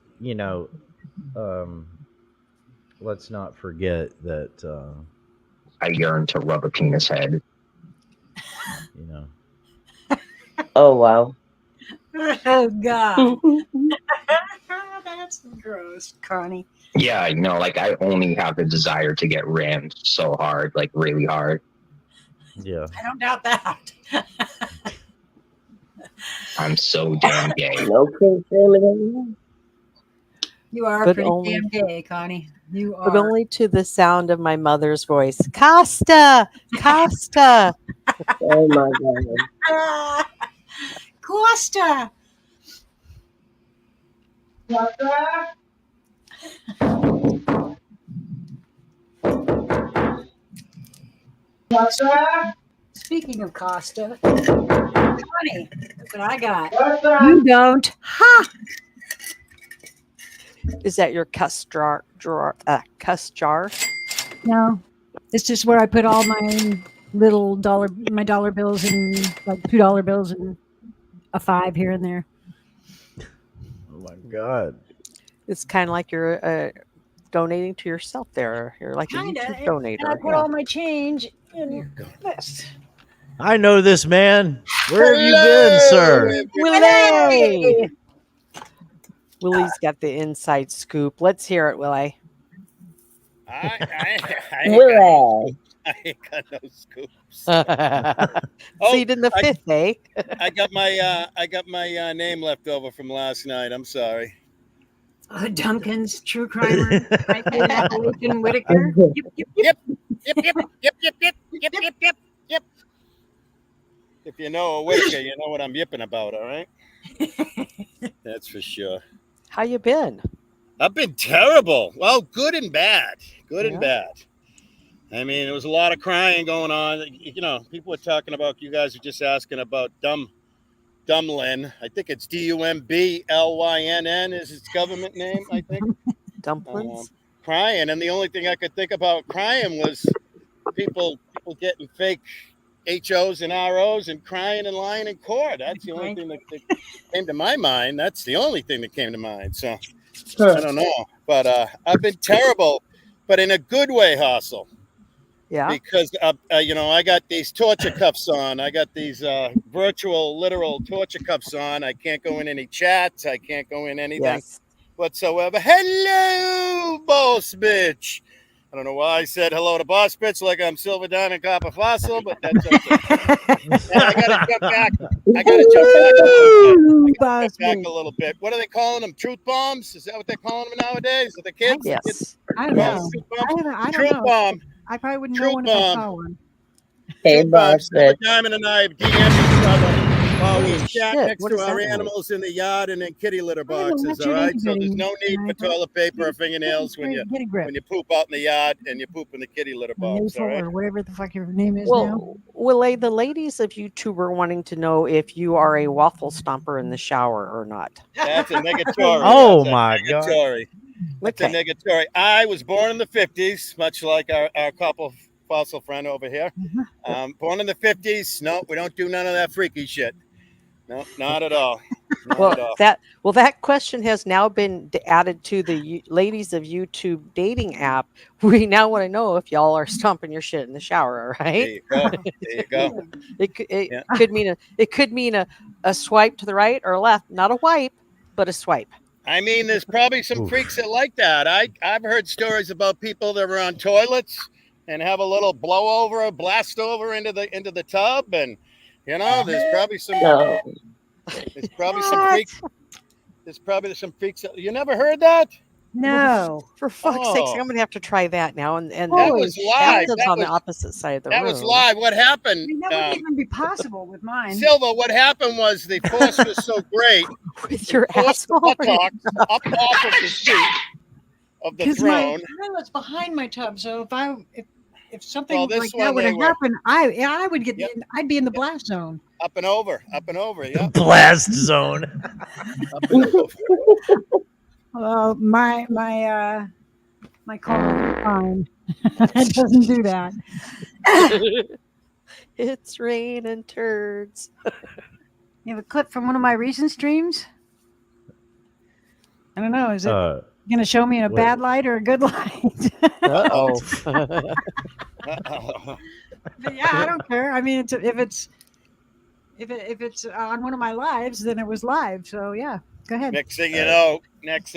not forget that I yearn to rub a penis head. Oh wow. Oh God. That's gross, Connie. Yeah, I only have the desire to get rammed so hard, like really hard. Yeah. I don't doubt that. I'm so damn gay. No contamination. You are But pretty only- damn gay, Connie. You are. But only to the sound of my mother's voice. Costa! Costa! Oh my God. Costa. Speaking of Costa, Connie, look what I got. You don't. Ha! Is that your cuss jar? Cuss jar? No, it's just where I put all my my dollar bills and like $2 bills and a 5 here and there. Oh my God. It's kind of like you're donating to yourself there. You're like a YouTube donator. And I put all my change in this. I know this man. Where have you been, sir? Willie! Willie's got the inside scoop. Let's hear it, Willie. Willie. I ain't got no scoops. Plead in the I- fifth, eh? I got my name left over from last night. I'm sorry. Duncan's true crimer, Franklin Appalachian Whitaker. Yep. If you know a Whitaker, you know what I'm yipping about. All right. That's for sure. How you been? I've been terrible. Well, good and bad. Good and Yeah. bad. I mean, there was a lot of crying going on. You know, people were talking about, you guys were just asking about Dumlin. I think it's Dumblynn is its government name, I think. Dumplings? Crying. And the only thing I could think about crying was people getting fake HOs and ROs and crying and lying in court. That's the only thing that came to my mind. That's the only thing that came to mind. So I don't know. But I've been terrible, but in a good way, Hustle. Yeah. Because, you know, I got these torture cuffs on. I got these virtual, literal torture cuffs on. I can't go in any chats. I can't go in anything whatsoever. Hello, boss bitch. I don't know why I said hello to boss bitch like I'm Silver Diamond Copper Fossil, but that's okay. And I got to jump back. A little bit. What are they calling them? Truth bombs? Is that what they're calling them nowadays? Are the kids? Yes. I don't know. I Truth don't know. bomb. I probably wouldn't Truth know one if I bomb. saw one. Hey, Truth boss bomb. Silver bitch. Diamond and I DM'd each other while we Holy sat shit, next what to does our that mean? animals in the yard and in kitty litter I don't know boxes. what All you're right, so there's incubating, no need for Michael. toilet paper or fingernails when you Get a grip. poop out in the yard and you poop in the kitty litter box. All right. Or whatever the fuck your name is now. Well, the ladies of YouTube are wanting to know if you are a waffle stomper in the shower or not. That's a negatory. Oh That's a my God. negatory. That's a Okay. negatory. I was born in the 50s, much like our couple fossil friend over here. Born in the 50s. No, we don't do none of that freaky shit. No, not at all. Not at all. That question has now been added to the ladies of YouTube dating app. We now want to know if y'all are stomping your shit in the shower, all right? There you go. It could mean a swipe to the right or left, not a wipe, but a swipe. I mean, there's probably some freaks that like that. I've heard stories about people that were on toilets and have a little blowover, blast over into the tub, and you know, there's probably some freaks. There's probably some freaks. You never heard that? No. For fuck's sakes, I'm gonna have to try that now. And that was live. That on the opposite side of the room. That was live. What happened? That wouldn't even be possible with mine. Silva, what happened was the force was so great. With your asshole buttocks up off of the seat of the throne. My toilet's behind my tub, so if something like this that one would have they were- happened, I would get I'd be in the blast zone. Up and over. Yeah. Blast zone. Up and over. My car is fine. It doesn't do that. It's raining turds. You have a clip from one of my recent streams? I don't know. Is it going to show me in a bad light or a good light? Uh-oh. But yeah, I don't care. I mean, if it's on one of my lives, then it was live. So yeah, go ahead. Next thing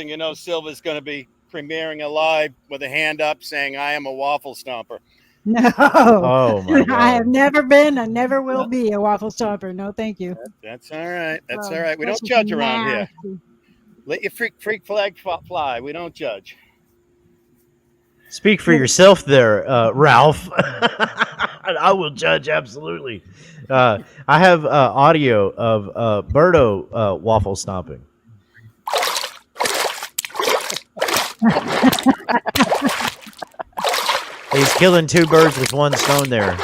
you know, Silva's going to be premiering a live with a hand up saying, "I am a waffle stomper." No. Oh my God. I have never been and never will be a waffle stomper. No, thank you. That's all right. That's all right. We don't judge around here. Let your freak flag fly. We don't judge. Speak for yourself there, Ralph. I will judge, absolutely. I have audio of Berto waffle stomping. He's killing two birds with one stone there.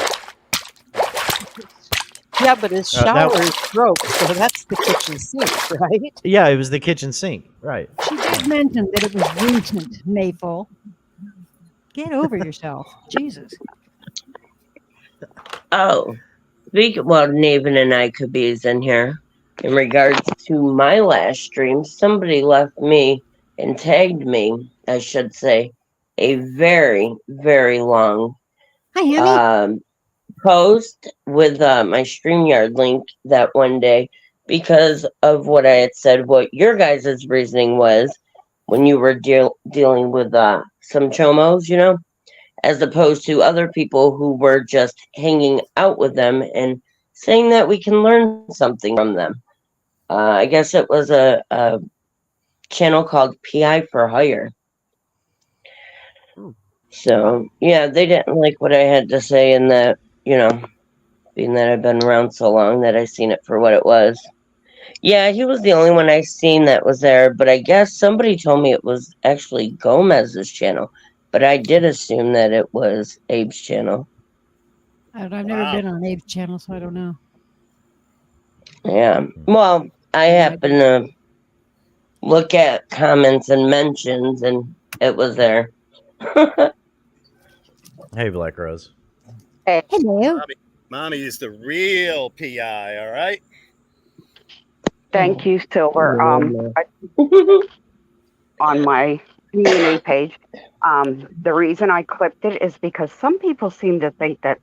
Yeah, but his shower is broke, so that's the kitchen sink, right? Yeah, it was the kitchen sink, right. She did mention that it was recent, Mayful. Get over yourself. Jesus. Oh, Naven and I could be in here. In regards to my last stream, somebody left me and tagged me, I should say, a very, very long post with my StreamYard link that one day because of what I had said, what your guys' reasoning was when you were dealing with some chomos, you know? as opposed to other people who were just hanging out with them and saying that we can learn something from them. I guess it was a channel called PI for Hire. So, yeah, they didn't like what I had to say, and that, being that I've been around so long that I seen it for what it was. Yeah, he was the only one I seen that was there, but I guess somebody told me it was actually Gomez's channel, but I did assume that it was Abe's channel. I've never been on Abe's channel, so I don't know. Yeah. Well, I happen to look at comments and mentions, and it was there. Hey, Black Rose. Hey. Hello. Mommy is the real PI, all right? Thank you, Silver. On my community page, the reason I clipped it is because some people seem to think that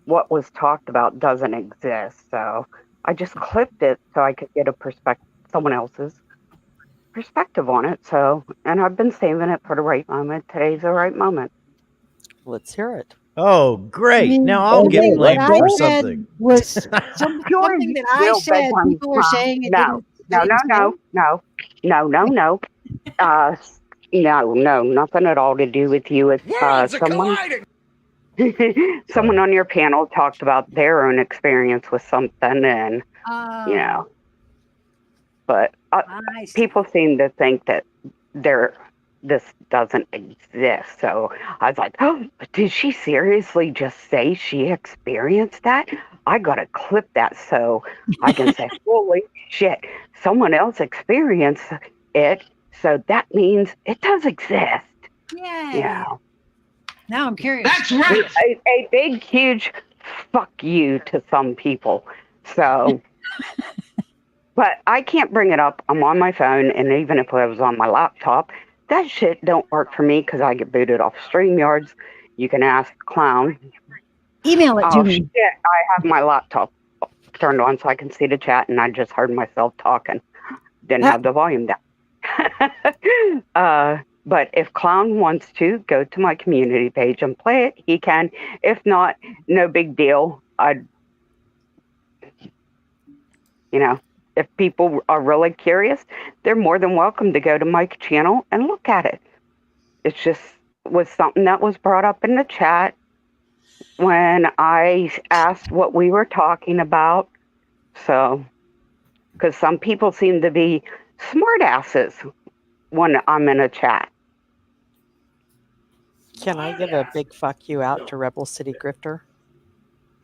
what was talked about doesn't exist. So I just clipped it so I could get someone else's perspective on it. So, and I've been saving it for the right moment. Today's the right moment. Let's hear it. Oh, great! Now I'll get blamed for something. Was something that I said. People are saying it didn't. No. No, nothing at all to do with you. It's someone on your panel talked about their own experience with something, and but people seem to think that this doesn't exist. So I was like, oh, did she seriously just say she experienced that? I gotta clip that so I can say, holy shit, someone else experienced it. So that means it does exist. Yay. Yeah. Now I'm curious. That's right. A big, huge fuck you to some people. So, but I can't bring it up. I'm on my phone, and even if I was on my laptop, that shit don't work for me because I get booted off StreamYards. You can ask Clown. Email it to me. Shit, I have my laptop turned on so I can see the chat, and I just heard myself talking. Didn't have the volume down. But if Clown wants to go to my community page and play it, he can. If not, no big deal. If people are really curious, they're more than welcome to go to my channel and look at it. It's just was something that was brought up in the chat when I asked what we were talking about. So, because some people seem to be smartasses when I'm in a chat. Can I give a big fuck you out to Rebel City Grifter?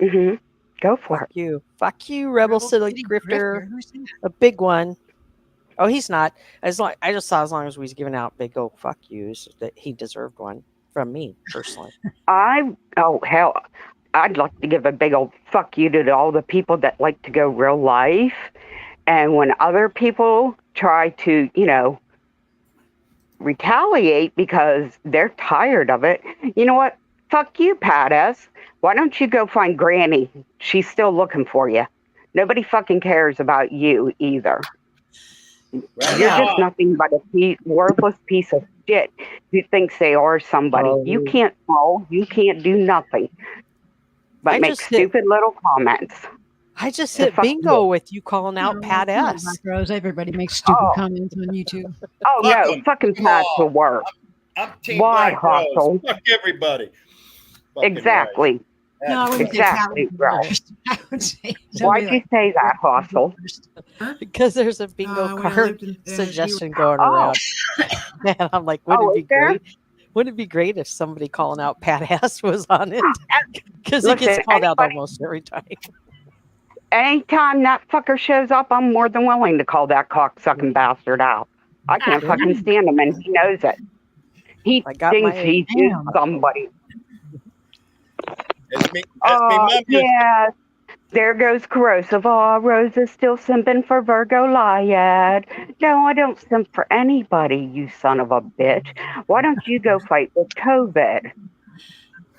Mm-hmm. Go for it. Fuck you, Rebel City Grifter. A big one. Oh, he's not. I just saw as long as we was giving out big old fuck yous that he deserved one from me personally. I'd like to give a big old fuck you to all the people that like to go real life. And when other people try to, retaliate because they're tired of it, you know what? Fuck you, Pat. Why don't you go find Granny? She's still looking for you. Nobody fucking cares about you either. Right. You're just nothing but a worthless piece of shit who thinks they are somebody. You can't fall. You can't do nothing but make stupid little comments. I just hit bingo with you calling out Pat S. Rose, everybody makes stupid comments on YouTube. Oh, no. Fucking Pat's the worst. I'm Team Why, Black Rose? Hustle? Fuck everybody. Exactly. Right. No, I wouldn't exactly right. I would say Why'd you say that, Hustle? Because there's a bingo card suggestion going around. And I'm like, wouldn't it be great? Wouldn't it be great if somebody calling out Pat S was on it? Because he gets called out almost every time. Anytime that fucker shows up, I'm more than willing to call that cocksucking bastard out. I can't fucking stand him, and he knows it. He thinks he's somebody. Yes. There goes corrosive. Oh, Rose is still simping for Virgo Lyad. No, I don't simp for anybody, you son of a bitch. Why don't you go fight with COVID?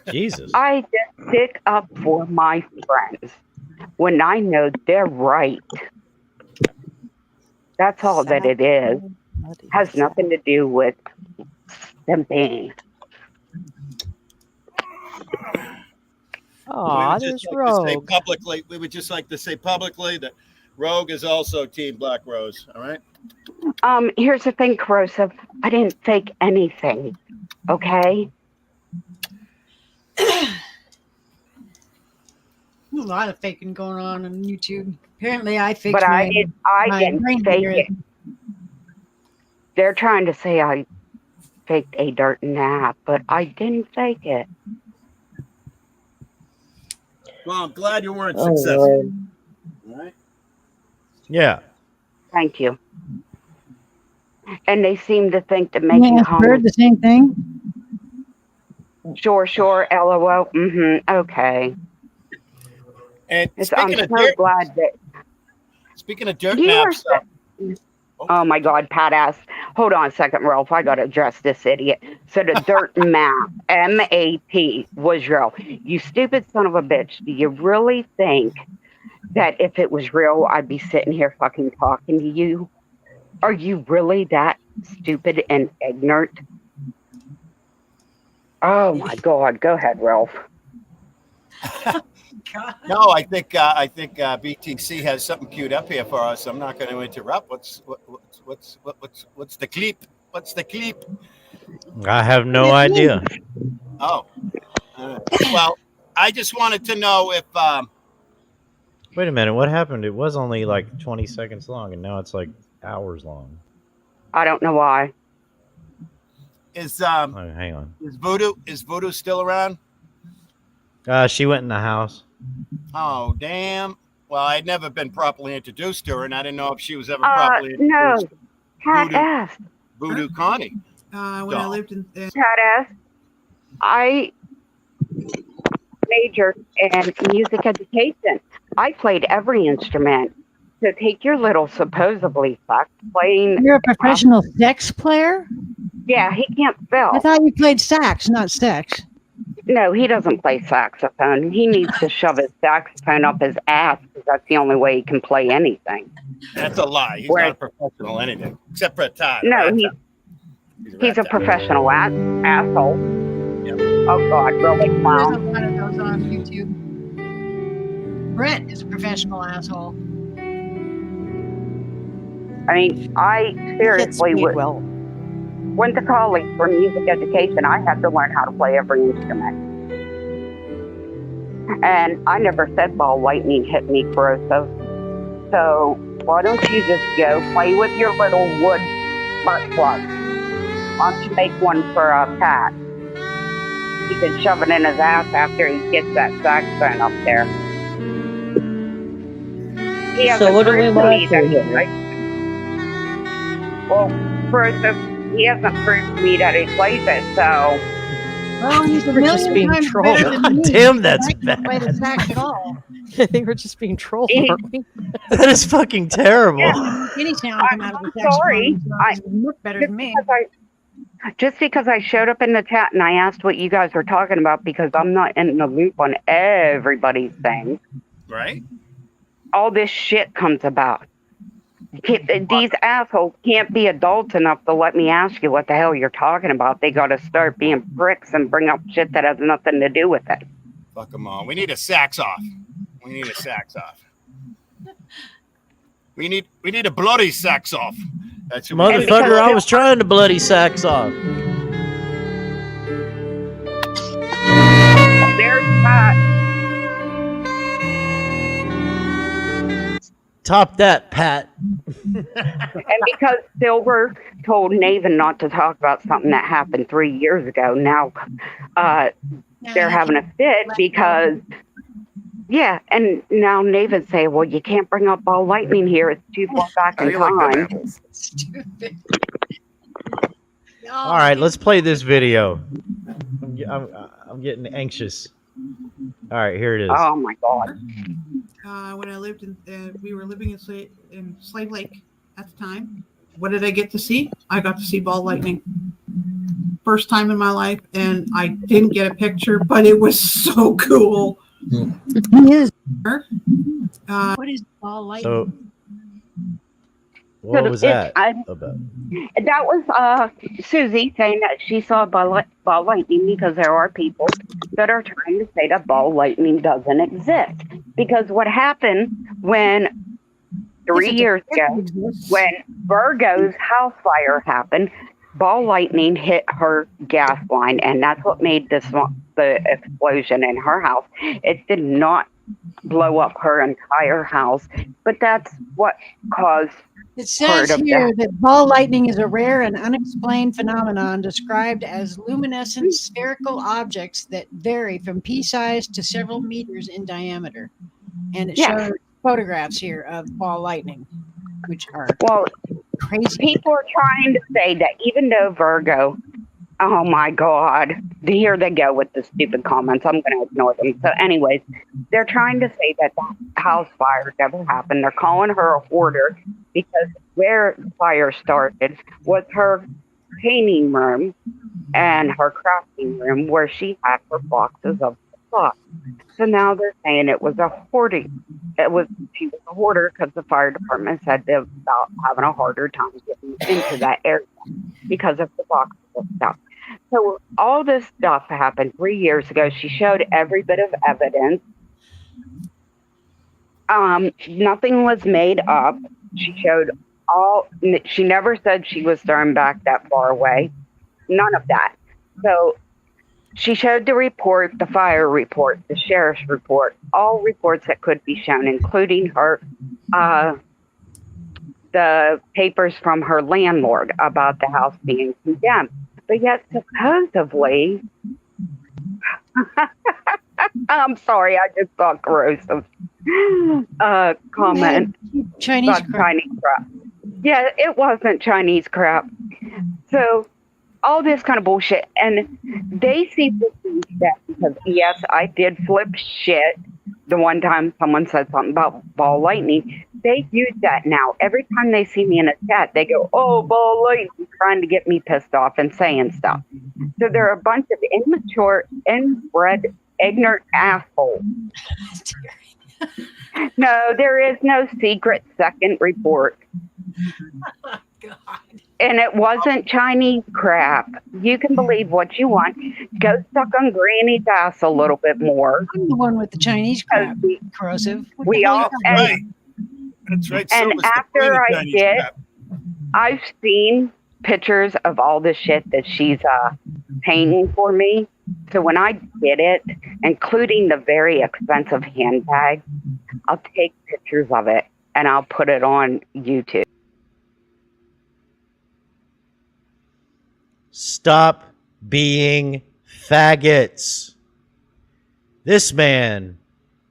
Jesus. I just stick up for my friends when I know they're right. That's all that it is. Has nothing to do with simping. Aw, there's Rogue. We would just like to say publicly that Rogue is also Team Black Rose. All right. Here's the thing, Corrosive. I didn't fake anything. Okay. A lot of faking going on YouTube. Apparently, I faked. But I didn't fake it. They're trying to say I faked a dirt nap, but I didn't fake it. Well, I'm glad you weren't successful. All right. Yeah. Thank you. And they seem to think that making comments. The same thing. Sure, LOL. Okay. And I'm so glad that. Speaking of dirt naps. Oh my God, Pat ass. Hold on a second, Ralph. I got to address this idiot. So the dirt map, MAP, was real. You stupid son of a bitch. Do you really think that if it was real, I'd be sitting here fucking talking to you? Are you really that stupid and ignorant? Oh my God. Go ahead, Ralph. No, I think BTC has something queued up here for us. I'm not going to interrupt. What's the clip? What's the clip? I have no idea. Oh, well, I just wanted to know if. Wait a minute. What happened? It was only like 20 seconds long, and now it's like hours long. I don't know why. Hang on. Is Voodoo still around? She went in the house. Oh, damn. Well, I'd never been properly introduced to her, and I didn't know if she was ever properly introduced. No. Pat asked. Voodoo Connie. When I lived in... Pat asked. I majored in music education. I played every instrument. So take your little supposedly fuck playing... You're a professional sex player? Yeah, he can't spell. I thought you played sax, not sex. No, he doesn't play saxophone. He needs to shove his saxophone up his ass because that's the only way he can play anything. That's a lie. He's not a professional anything, except for a tie. No, he's a professional asshole. Yep. Oh, God, really, clown. There's a lot of those on YouTube. Brett is a professional asshole. I mean, I seriously went to college for music education. I had to learn how to play every instrument. And I never said ball lightning hit me, Corrosive. So why don't you just go play with your little wood butt plug? Why don't you make one for Pat? He can shove it in his ass after he gets that saxophone up there. So what do we want to do? Well, Corrosive, he hasn't proved to me that he plays it, so... Well, he's a million times better than me. Damn, that's I can't play the bad. sax at all. I think we're just being trolled, aren't we? That is fucking terrible. Yeah, any sound come out of the saxophone. Sorry. Look better than me. Just because I showed up in the chat and I asked what you guys were talking about because I'm not in the loop on everybody's thing. Right. All this shit comes about. These assholes can't be adults enough to let me ask you what the hell you're talking about. They got to start being pricks and bring up shit that has nothing to do with it. Fuck them all. We need a sax off. We need a sax off. We need a bloody sax off. That's what Motherfucker, I was trying to bloody sax off. There's that. Top that, Pat. And because Silver told Nathan not to talk about something that happened 3 years ago, now they're having a fit because, yeah, and now Nathan's saying, well, you can't bring up ball lightning here. It's too far back in time. Stupid. All right, let's play this video. I'm getting anxious. All right, here it is. Oh, my God. When I lived we were living in Slave Lake at the time. What did I get to see? I got to see ball lightning. First time in my life, and I didn't get a picture, but it was so cool. He is. What is ball lightning? So What was that about? That was Susie saying that she saw ball lightning because there are people that are trying to say that ball lightning doesn't exist. Because what happened when 3 years ago, when Virgo's house fire happened, ball lightning hit her gas line, and that's what made the explosion in her house. It did not blow up her entire house, but that's what caused. It says here that ball lightning is a rare and unexplained phenomenon described as luminescent spherical objects that vary from pea size to several meters in diameter. And it shows photographs here of ball lightning, which are crazy. People are trying to say that even though Virgo, oh my God, here they go with the stupid comments. I'm going to ignore them. So anyways, they're trying to say that the house fire never happened. They're calling her a hoarder because where the fire started was her painting room and her crafting room where she had her boxes of stuff. So now they're saying it was a hoarding. She was a hoarder because the fire department said they were having a harder time getting into that area because of the boxes of stuff. So all this stuff happened 3 years ago. She showed every bit of evidence. Nothing was made up. She showed she never said she was thrown back that far away. None of that. So she showed the report, the fire report, the sheriff's report, all reports that could be shown, including her, the papers from her landlord about the house being condemned. But yet, supposedly, I'm sorry, I just saw corrosive comment. Chinese crap. Yeah, it wasn't Chinese crap. So, all this kind of bullshit. And they seem to think that because, yes, I did flip shit the one time someone said something about ball lightning. They use that now. Every time they see me in a chat, they go, oh, ball lightning, trying to get me pissed off and saying stuff. So they're a bunch of immature, inbred, ignorant assholes. No, there is no secret second report. Oh, God. And it wasn't Chinese crap. You can believe what you want. Go suck on Granny's ass a little bit more. I'm the one with the Chinese crap. Corrosive. We all. That's right. And after I did, I've seen pictures of all the shit that she's painting for me. So when I did it, including the very expensive handbag, I'll take pictures of it and I'll put it on YouTube. Stop being faggots. This man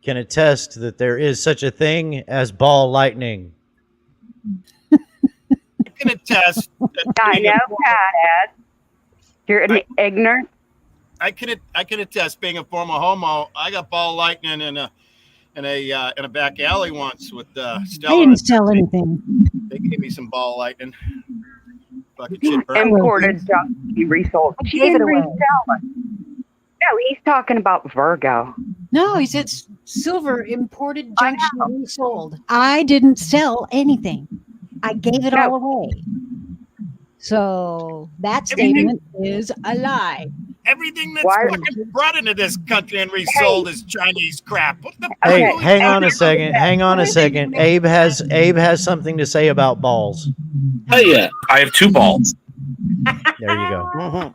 can attest that there is such a thing as ball lightning. I can attest. I know, Pat. You're ignorant. I can attest. Being a former homo, I got ball lightning in a back alley once with Stella. I didn't sell anything. They gave me some ball lightning. Fucking shit burned. Imported junk he resold. She didn't resell it. No, he's talking about Virgo. No, he said silver imported junk she resold. I didn't sell anything. I gave it all away. So that statement is a lie. Everything that's fucking brought into this country and resold is Chinese crap. What the Hey, hang on a second. Hang on a second. Abe has something to say about balls. Oh yeah, I have 2 balls. There you go.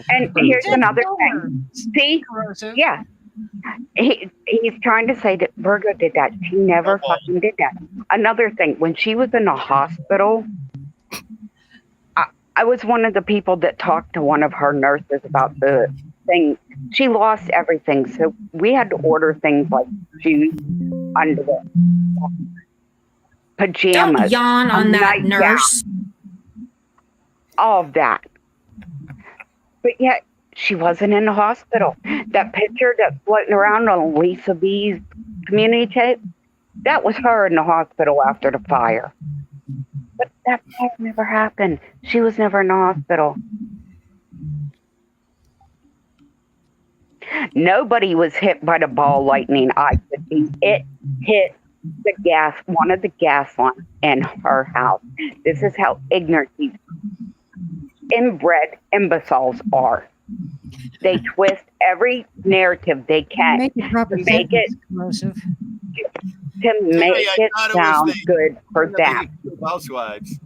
And here's another thing. See? Yeah. He's trying to say that Virgo did that. She never fucking did that. Another thing, when she was in the hospital, I was one of the people that talked to one of her nurses about the thing. She lost everything, so we had to order things like shoes, underwear, pajamas. Don't yawn on that, nurse. All of that. But yet, she wasn't in the hospital. That picture that's floating around on Lisa B's community tape, that was her in the hospital after the fire. But that never happened. She was never in the hospital. Nobody was hit by the ball lightning I could see. It hit one of the gas lines in her house. This is how ignorant these inbred imbeciles are. They twist every narrative they can Make it proper to make it explosive. sound good for them. Housewives.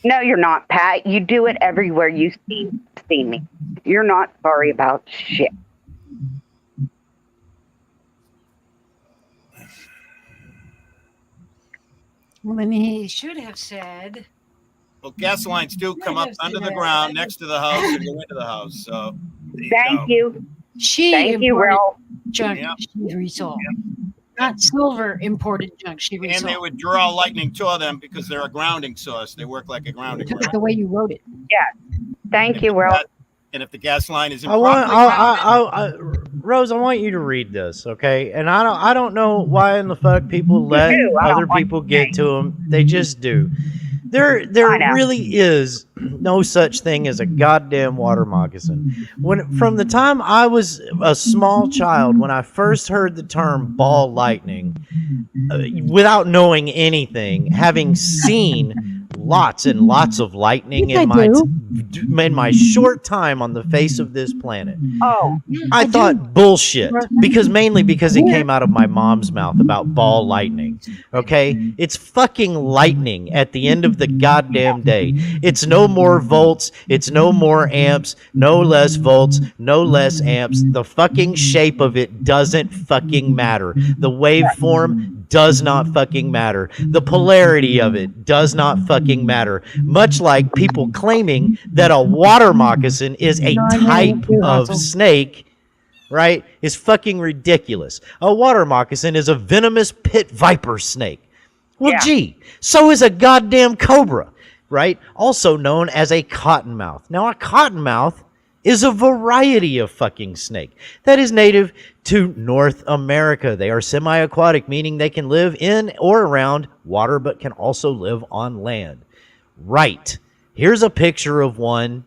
No, you're not, Pat. You do it everywhere you see me. You're not sorry about shit. Well, then he should have said. Well, gas lines do come up under the ground next to the house and go into the house. So Thank you. She Ralph. junk she resold. Not silver imported junk she resold. And they would draw lightning to them because they're a grounding source. They work like a grounding. That's the way you wrote it. Yeah. Thank you, Ralph. And if the gas line is Rose, I want you to read this, okay? And I don't know why in the fuck people let other people get to them. They just do. There really is no such thing as a goddamn water moccasin. From the time I was a small child, when I first heard the term ball lightning, without knowing anything, having seen lots and lots of lightning in my short time on the face of this planet. I thought bullshit mainly because it came out of my mom's mouth about ball lightning. Okay, it's fucking lightning at the end of the goddamn day. It's no more volts, it's no more amps, no less volts, no less amps. The fucking shape of it doesn't fucking matter. The waveform does not fucking matter. The polarity of it does not fucking matter. Much like people claiming that a water moccasin is a type of snake, right, is fucking ridiculous. A water moccasin is a venomous pit viper snake. Well, gee, so is a goddamn cobra, right? Also known as a cottonmouth. Now, a cottonmouth is a variety of fucking snake that is native to North America. They are semi-aquatic, meaning they can live in or around water, but can also live on land. Right. Here's a picture of one.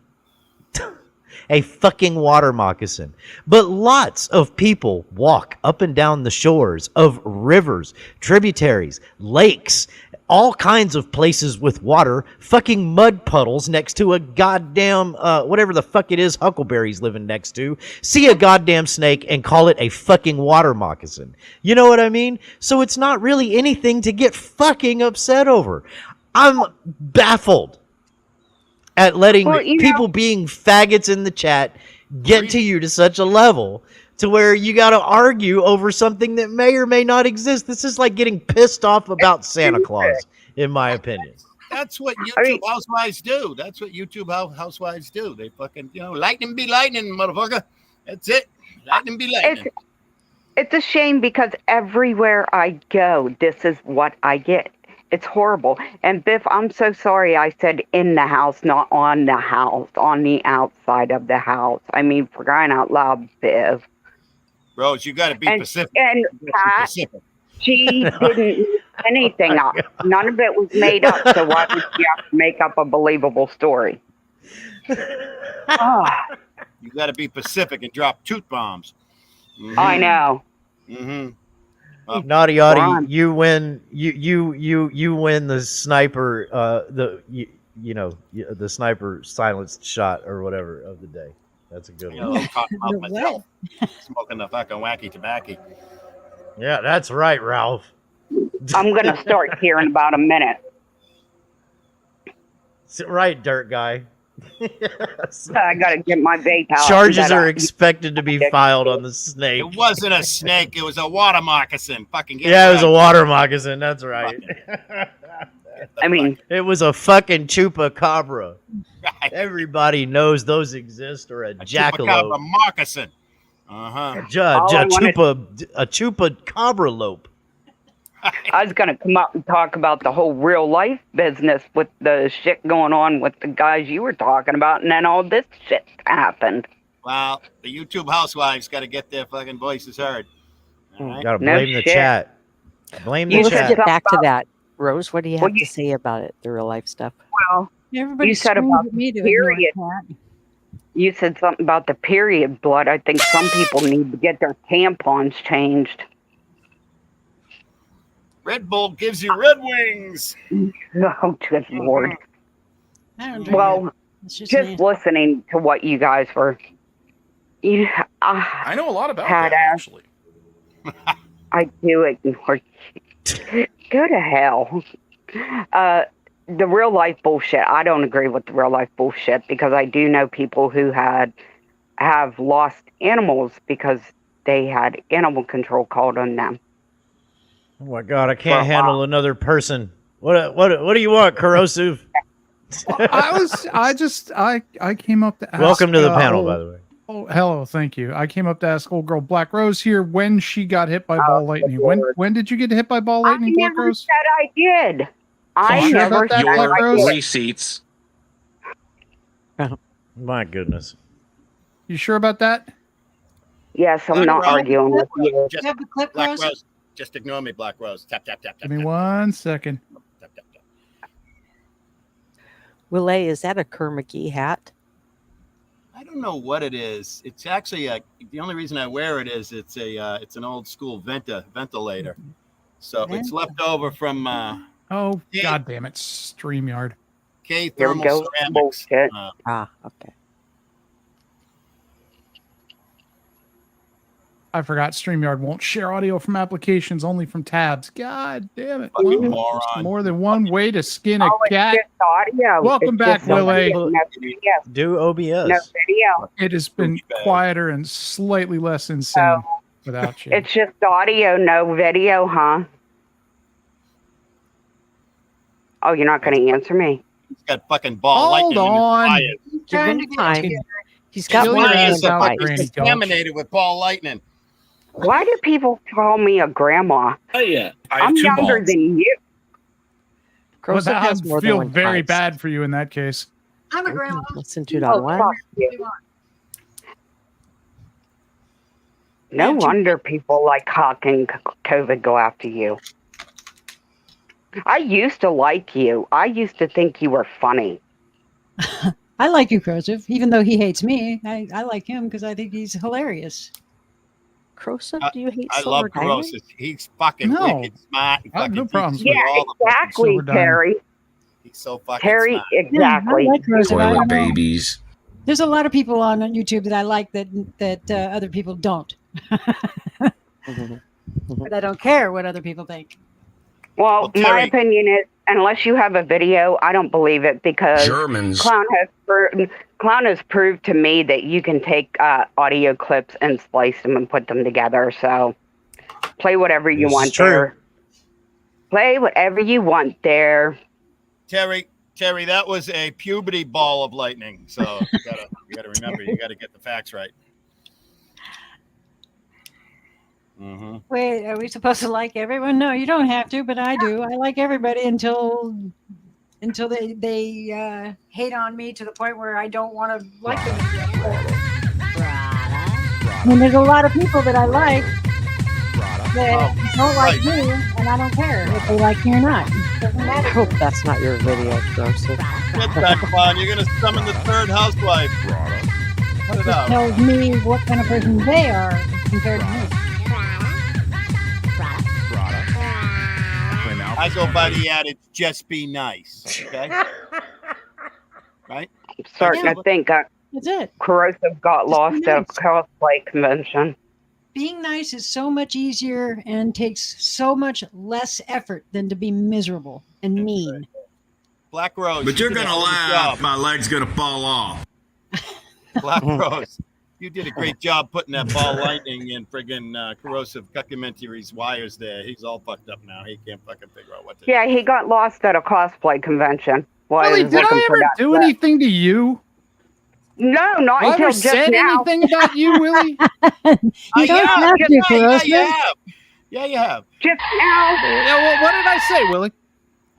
A fucking water moccasin. But lots of people walk up and down the shores of rivers, tributaries, lakes, all kinds of places with water, fucking mud puddles next to a goddamn, whatever the fuck it is Huckleberry's living next to, see a goddamn snake and call it a fucking water moccasin. You know what I mean? So it's not really anything to get fucking upset over. I'm baffled at letting people being faggots in the chat get to you to such a level to where you got to argue over something that may or may not exist. This is like getting pissed off about Santa Claus, in my opinion. That's what YouTube housewives do. That's what YouTube housewives do. They fucking, lightning be lightning, motherfucker. That's it. Lightning be lightning. It's a shame because everywhere I go, this is what I get. It's horrible. And Biff, I'm so sorry I said in the house, not on the house, on the outside of the house. I mean, for crying out loud, Biff. Rose, you got to be Pacific. And Pat, she didn't make anything up. None of it was made up. So why would she have to make up a believable story? You got to be Pacific and drop toot bombs. Mm-hmm. I know. Mm-hmm. Naughty Audie, you win. You win the sniper. The sniper silenced shot or whatever of the day. That's a good one. Myself, smoking the fucking wacky tobacco. Yeah, that's right, Ralph. I'm gonna start here in about a minute. Right, dirt guy. Yes. I gotta get my vape out. Charges are expected to be filed on the snake. It wasn't a snake. It was a water moccasin. Fucking it was a water moccasin. That's right. I mean, it was a fucking chupacabra. Right. Everybody knows those exist, or a jackalope. Chupacabra moccasin. A chupacabra lope. I was going to come up and talk about the whole real life business with the shit going on with the guys you were talking about, and then all this shit happened. Well, the YouTube housewives got to get their fucking voices heard. Right? Got to blame the chat. Blame the chat. Let's get back to that. Rose, what do you have to say about it, the real life stuff? Well, everybody you said about me to period. You said something about the period blood. I think some people need to get their tampons changed. Red Bull gives you red wings. Oh, good Lord. I don't drink Well, it. It's just nasty. listening to what you guys were. I know a lot about that, actually. I do ignore you. Go to hell. The real life bullshit. I don't agree with the real life bullshit because I do know people who have lost animals because they had animal control called on them. Oh my God, I can't handle another person. What do you want, corrosive? I came up to ask, Welcome to the panel, by the way. Oh, hello, thank you. I came up to ask old girl Black Rose here when she got hit by ball lightning. When did you get hit by ball lightning, Black Rose? I never said I did. I sure never about that, said Black I Rose? did. Receipts. My goodness. You sure about that? Yes, I'm not arguing with you. Just, have the clip, Black Rose? Rose. Just ignore me, Black Rose. Tap, tap, tap, tap. Give me 1 second. Willie, is that a Kerr-McGee hat? I don't know what it is. It's actually the only reason I wear it is it's an old school ventilator. So it's left over from Oh, God damn it, StreamYard. K Here we Thermal go. Ceramics. Okay. I forgot StreamYard won't share audio from applications, only from tabs. God damn it. Fucking Well, there's moron. more than one way to skin a Oh, it's cat. just audio. Welcome It's back, just audio, Willie. no video. Do OBS. No video. It has been quieter and slightly less insane without you. It's just audio, no video, huh? Oh, you're not going to answer me? He's got fucking ball Hold lightning on. in his Give him to get time. together. He's got His one eye hand is in Granny fucking Gulch. contaminated with ball lightning. Why do people call me a grandma? Oh, yeah. I have I'm two younger balls. than you. Well, Crowson I has more than feel one very type. bad for you in that case. I'm a grandma. Listen Oh, 2.1. fuck you. No wonder people like Hawk and COVID go after you. I used to like you. I used to think you were funny. I like you, Corrosive, even though he hates me. I like him because I think he's hilarious. Crowson, do you hate I Silver love Diamond? Corrosive. He's fucking No. wicked smart. And I have fucking no problems teaches me Yeah, all the fucking exactly, Silver Diamond. Terry. He's so fucking Terry, smart. exactly. Yeah, I like Corrosive. I Toilet don't know. babies. There's a lot of people on YouTube that I like that other people don't. But I don't care what other people think. Well, my Terry. opinion is, unless you have a video, I don't believe it because Germans. Clown has proved to me that you can take audio clips and splice them and put them together. So play whatever you This is want true. there. Play whatever you want there. Terry, that was a puberty ball of lightning. So you gotta remember, you gotta get the facts right. Mm-hmm. Wait, are we supposed to like everyone? No, you don't have to, but I do. I like everybody until they hate on me to the point where I don't want to like them anymore. I mean, there's a lot of people that I like that don't like me, and I don't care if they like me or not. It doesn't I matter. hope that's not your video, Crowson. Get that, Clown. You're gonna summon the third housewife. Cut it It out. tells me what kind of person they are compared to me. I go by the adage, just be nice. Okay? Right? I'm starting to think That's it. Corrosive got Just lost at a nice. cosplay convention. Being nice is so much easier and takes so much less effort than to be miserable and mean. Black Rose. But you're you did a gonna hell of a laugh. job. My leg's gonna fall off. Black Rose. You did a great job putting that ball lightning in friggin' Corrosive Cucumentary's wires there. He's all fucked up now. He can't fucking figure out what to do. Yeah, he got lost at a cosplay convention. While Willie, he was did I looking for ever that do dress. anything to you? No, not Have I until ever just said now. anything about you, Willie? You don't have to, you Corrosive. have. Yeah, you have. Just now. Yeah, well, what did I say, Willie?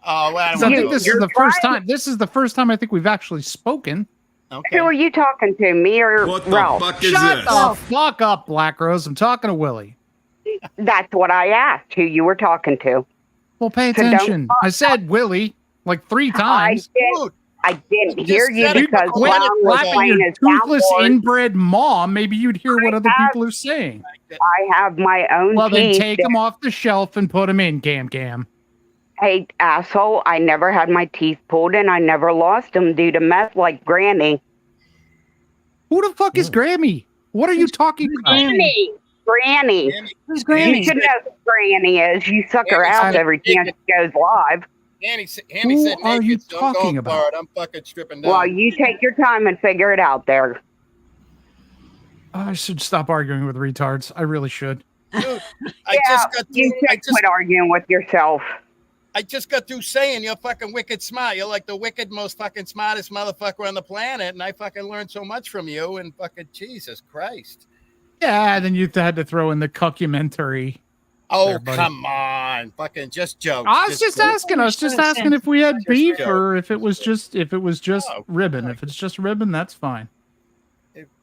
Oh, well, I 'Cause don't I want think to this is the first time. This is the first time I think we've actually spoken. Okay. Who are you talking to, me or What the Ralph? fuck is Shut this? the fuck up, Black Rose. I'm talking to Willie. That's what I asked, who you were talking to. Well, pay So don't attention. I said Willie like 3 I times. did. I didn't hear you You'd because quit Clown was slapping playing your his toothless soundboard. inbred mom. Maybe you'd hear what other people are saying. I have my own Well, then teeth. take them off the shelf and put them in, Gam. Hey, asshole, I never had my teeth pulled and I never lost them due to meth like Granny. Who the fuck is Grammy? What are you talking about? Granny. Who's Granny? You should know who Granny is. You suck her ass every chance it goes live. Annie said, Who are you naked, so I'm talking going about? for it. I'm fucking stripping down. Well, you take your time and figure it out there. I should stop arguing with retards. I really should. Dude, You should quit arguing with yourself. I just got through saying you're fucking wicked smart. You're like the wicked, most fucking smartest motherfucker on the planet, and I fucking learned so much from you. And fucking Jesus Christ! Yeah, then you had to throw in the cuckumentary. Oh there, buddy. come on, fucking just jokes. I was just asking. I was just asking if we had beef joke. or if it was just ribbon. If it's just ribbon, that's fine.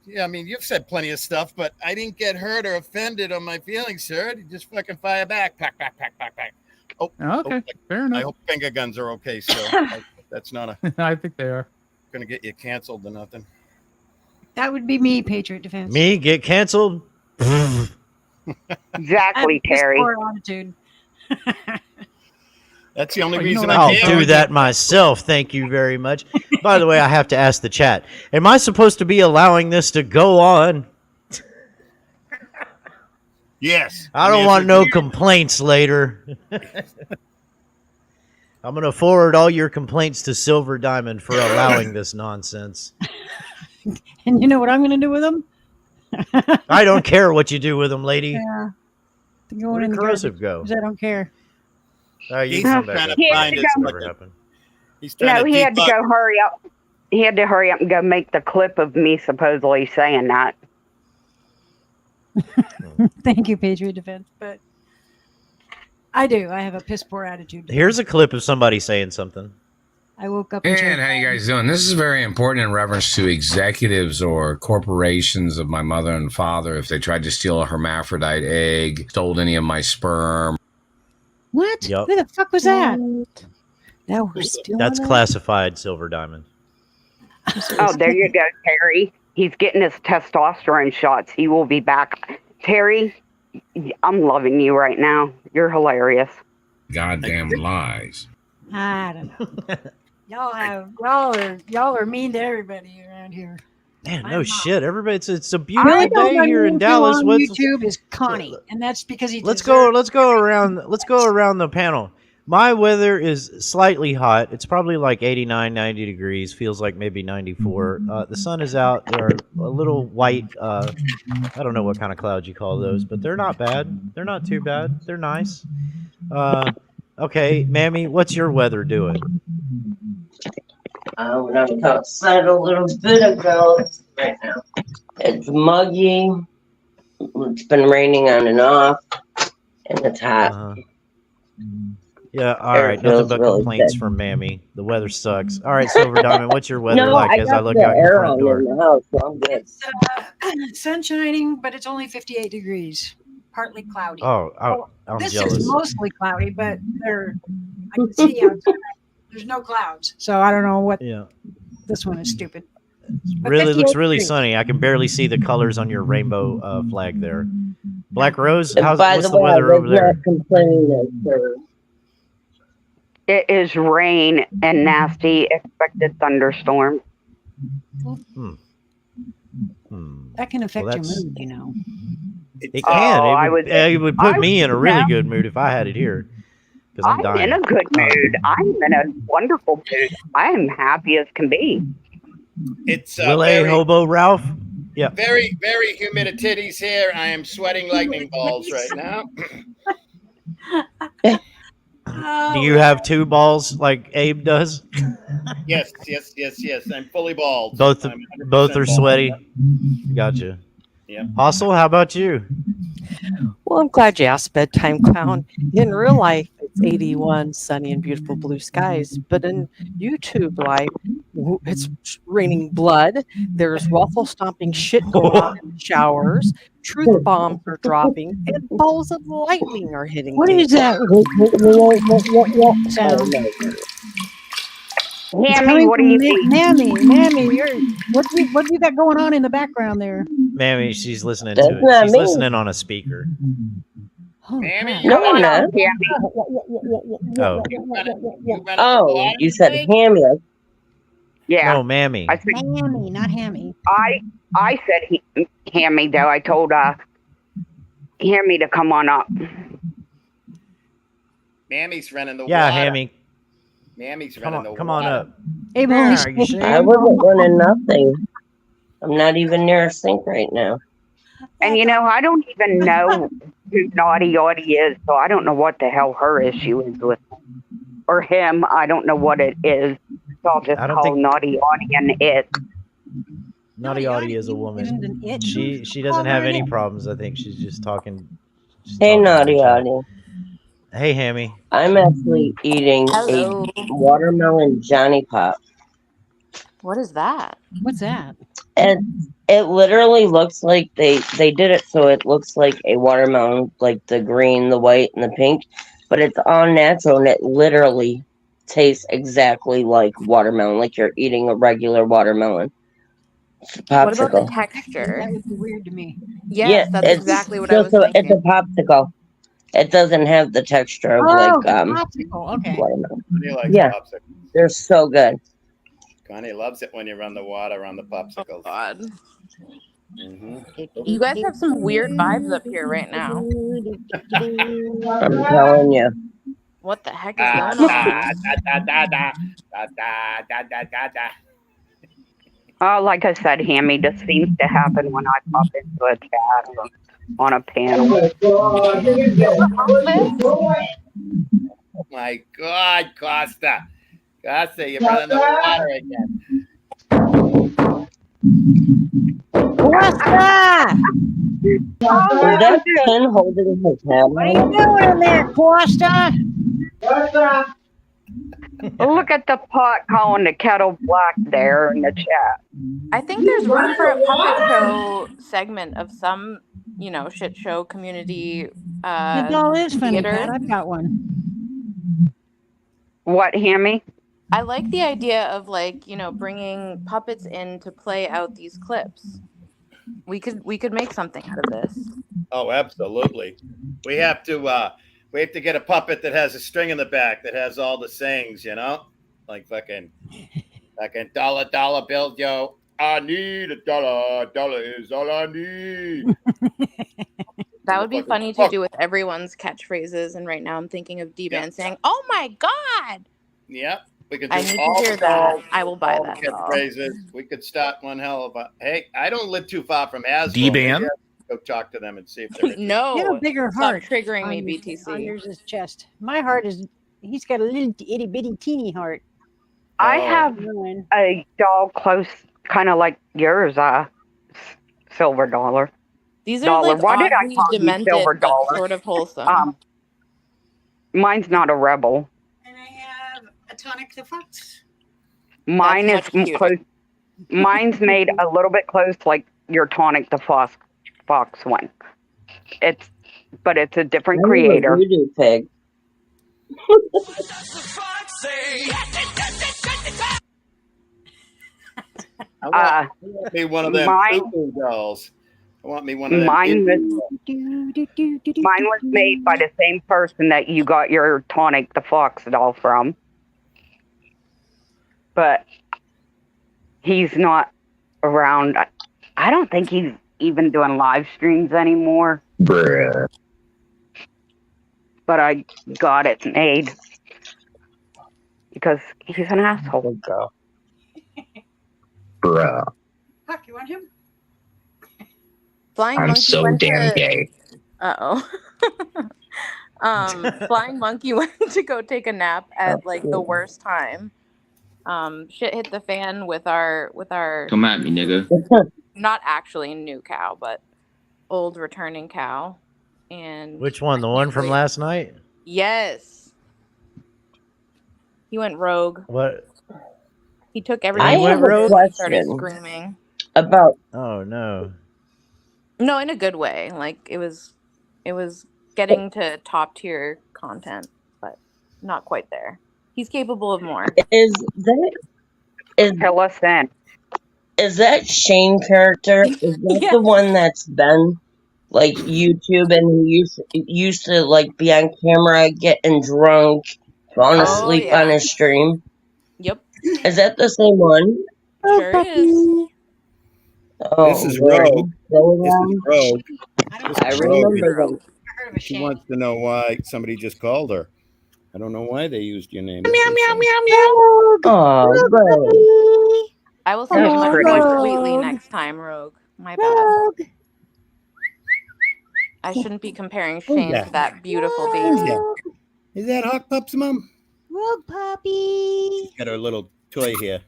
Yeah, I mean, you've said plenty of stuff, but I didn't get hurt or offended on my feelings, sir. You just fucking fire back. Pack. Oh, okay, fair enough. I hope finger guns are okay still. That's not I think they are. Gonna get you canceled or nothing. That would be me, Patriot Defense. Me get canceled? Exactly, Terry. Poor attitude. That's the only reason I I'll can't. do that myself. Thank you very much. By the way, I have to ask the chat. Am I supposed to be allowing this to go on? Yes. I don't want no complaints later. I'm going to forward all your complaints to Silver Diamond for allowing this nonsense. And you know what I'm going to do with them? I don't care what you do with them, lady. Yeah. They're going Where in did the Corrosive garbage, go? 'cause I don't care. You can come back. He had to go- Never happened. No, he had to go hurry up. He had to hurry up and go make the clip of me supposedly saying that. Thank you, Patriot Defense. But I do. I have a piss poor attitude. Here's a clip of somebody saying something. I woke up and And how you guys doing? This is very important in reference to executives or corporations of my mother and father. If they tried to steal a hermaphrodite egg, stole any of my sperm. What? Yep. Who the fuck was that? Now we're still. That's classified, Silver Diamond. Oh, there you go, Terry. He's getting his testosterone shots. He will be back. Terry, I'm loving you right now. You're hilarious. Goddamn lies. I don't know. y'all are mean to everybody around here. Man, no shit. Everybody, it's a The beautiful only day one here in Dallas. on What's, YouTube is Connie, and that's because he. let's go around the panel. My weather is slightly hot. It's probably like 89, 90 degrees. Feels like maybe 94. The sun is out. There are a little white, I don't know what kind of clouds you call those, but they're not bad. They're not too bad. They're nice. Okay, Mammy, what's your weather doing? When I was outside a little bit ago, right now, it's muggy. It's been raining on and off, and it's hot. Yeah, all right. Nothing but complaints from Mammy. The weather sucks. All right, Silver Diamond, what's your weather like as I look out your front door? In the house, so I'm good. It's sun shining, but it's only 58 degrees, partly cloudy. Oh, I'm this jealous. is mostly cloudy, but I can see outside. There's no clouds, so I don't know what. Yeah. This one is stupid. But Really looks 58 really degrees. sunny. I can barely see the colors on your rainbow flag there. Black Rose, And by what's the the way, weather over there? It is rain and nasty expected thunderstorm. That can affect your that's- mood, you know. It can. Oh, it would put me in a really good mood if I had it here. Because I'm dying. in a good mood. I'm in a wonderful mood. I am happy as can be. It's Will A. Hobo Ralph? Yeah. very, very humid titties here. I am sweating lightning balls right now. Do you have two balls like Abe does? Yes. I'm fully bald. Both I'm 100% both are bald. sweaty. Gotcha. Yeah. Hostel, how about you? Well, I'm glad you asked, Bedtime Clown. In real life, it's 81, sunny and beautiful blue skies. But in YouTube life, it's raining blood. There's waffle stomping shit going on in the showers. Truth bombs are dropping. And balls of lightning are hitting. What is that sound? It's Hammy, coming what do from you need? Mammy, what you got going on in the background there? Mammy, she's listening That's to it. not She's me. listening on a speaker. Holy crap. No, I'm not. Oh. Oh, you said Hammy. Yeah. No, Mammy. I said, Mammy, not Hammy. I said Hammy, though. I told Hammy to come on up. Mammy's running the Yeah, water. Hammy. Mammy's Come running on, the come water. on up. Hey, Where Holy are you, Spirit. I Shane? wasn't running nothing. I'm not even near a sink right now. And you know, I don't even know who Naughty Audie is, so I don't know what the hell her issue is with or him. I don't know what it is. So I'll just I don't call think Naughty Audie an it. Naughty Audie is a Isn't woman. an it? She doesn't have any problems. I think she's just talking. She's Hey, talking Naughty in chat. Audie. Hey, Hammy. I'm actually eating Hello. a watermelon Johnny Pop. What is that? What's that? And it literally looks like they did it so it looks like a watermelon, like the green, the white, and the pink, but it's all natural and it literally tastes exactly like watermelon, like you're eating a regular watermelon. It's a What about the popsicle. texture? That would be weird to me. Yes, that's it's exactly what I was so it's a thinking. popsicle. It doesn't have the texture of Oh, like popsicle. Okay. watermelon. Connie likes Yeah, popsicles. they're so good. Connie loves it when you run the water on the popsicles. Oh, God. Mm-hmm. You guys have some weird vibes up here right now. I'm telling you. What the heck is going on? Like I said, Hammy, this seems to happen when I pop into a chat or on a panel. My God, Costa. Costa, you're running the water again. Costa! Is that Ken holding his head? What are you doing in there, Costa? Look at the pot calling the kettle black there in the chat. I think there's room for a puppet show segment of some, shit show community The doll is funny, theater. Pat. I've got one. What, Hammy? I like the idea of bringing puppets in to play out these clips. We could make something out of this. Oh, absolutely. We have to get a puppet that has a string in the back that has all the sayings, like fucking dollar bill, yo. I need a dollar is all I need. That would be funny to do with everyone's catchphrases. And right now I'm thinking of D-Band saying, "Oh my God." Yep. We could do I need all to hear the that. dolls, I will buy all that the doll. catchphrases. We could start one hell of a. Hey, I don't live too far from Hasbro. D-Band? Maybe I go talk to them and see if they're interested. No, You have a bigger stop heart. triggering me, on BTC. On yours chest. My heart is. He's got a little itty bitty teeny heart. I have a doll close, kind of like yours, Silver Dollar. These are Dollar. like Why did I oddly call you demented, Silver but Dollar? sort of wholesome. Mine's not a rebel. And I have a Tonic the Fox. Mine is That's much cuter. close. Mine's made a little bit close, like your Tonic the Fox one. But it's a different creator. Voodoo pig. I want me one of them cuckoo dolls. I want me one of them. Mine was made by the same person that you got your Tonic the Fox doll from. But he's not around. I don't think he's even doing live streams anymore. Bruh. But I got it made because he's an asshole. Bruh. Huck, you want him? Flying I'm Monkey so went damn to... gay. Flying Monkey went to go take a nap at the worst time. Shit hit the fan with our Come at me, nigga. not actually new cow, but old returning cow. And Which one? The one from last night? yes, he went rogue. What? He took everything. I have a Started question screaming. about. Oh no. No, in a good way. Like it was getting to top tier content, but not quite there. He's capable of more. Is that is Fill us in. is that Shane character? Is that Yes. the one that's been like YouTube and he used to like be on camera getting drunk, falling Oh asleep on yeah. his stream? Yep. Is that the same one? Sure is. Oh, This is very Rogue. so This is Rogue. I This is Rogue. remember them. She wants to know why somebody just called her. I don't know why they used your name. Meow, meow, meow, meow. Oh, Rogue. I will say it much pretty. more sweetly next time, Rogue. My bad. I shouldn't be comparing Shane to that beautiful baby. Is that Hawk Pup's mom? Rogue puppy. She's got her little toy here.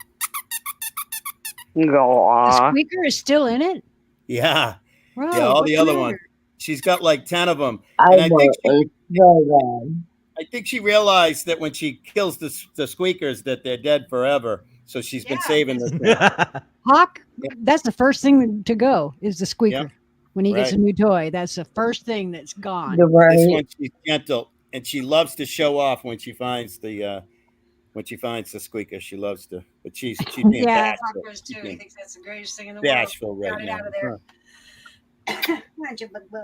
The Aw. squeaker is still in it. Yeah. Rogue, Yeah, all what's the the other matter? ones. She's got like 10 of them. I And I think want one. I think she realized that when she kills the squeakers that they're dead forever. So she's been saving this thing. Hawk, that's the first thing to go is the squeaker. Yep. When he gets Right. a new toy, that's the first thing that's gone. You're right. This one she's gentle, and she loves to show off when she finds the squeaker. She loves to, but she's being Yeah, Hawk bashful. does She's too. He being thinks that's the greatest thing in the bashful world. right Got it now. out of there. Huh. Come on, you bug bug.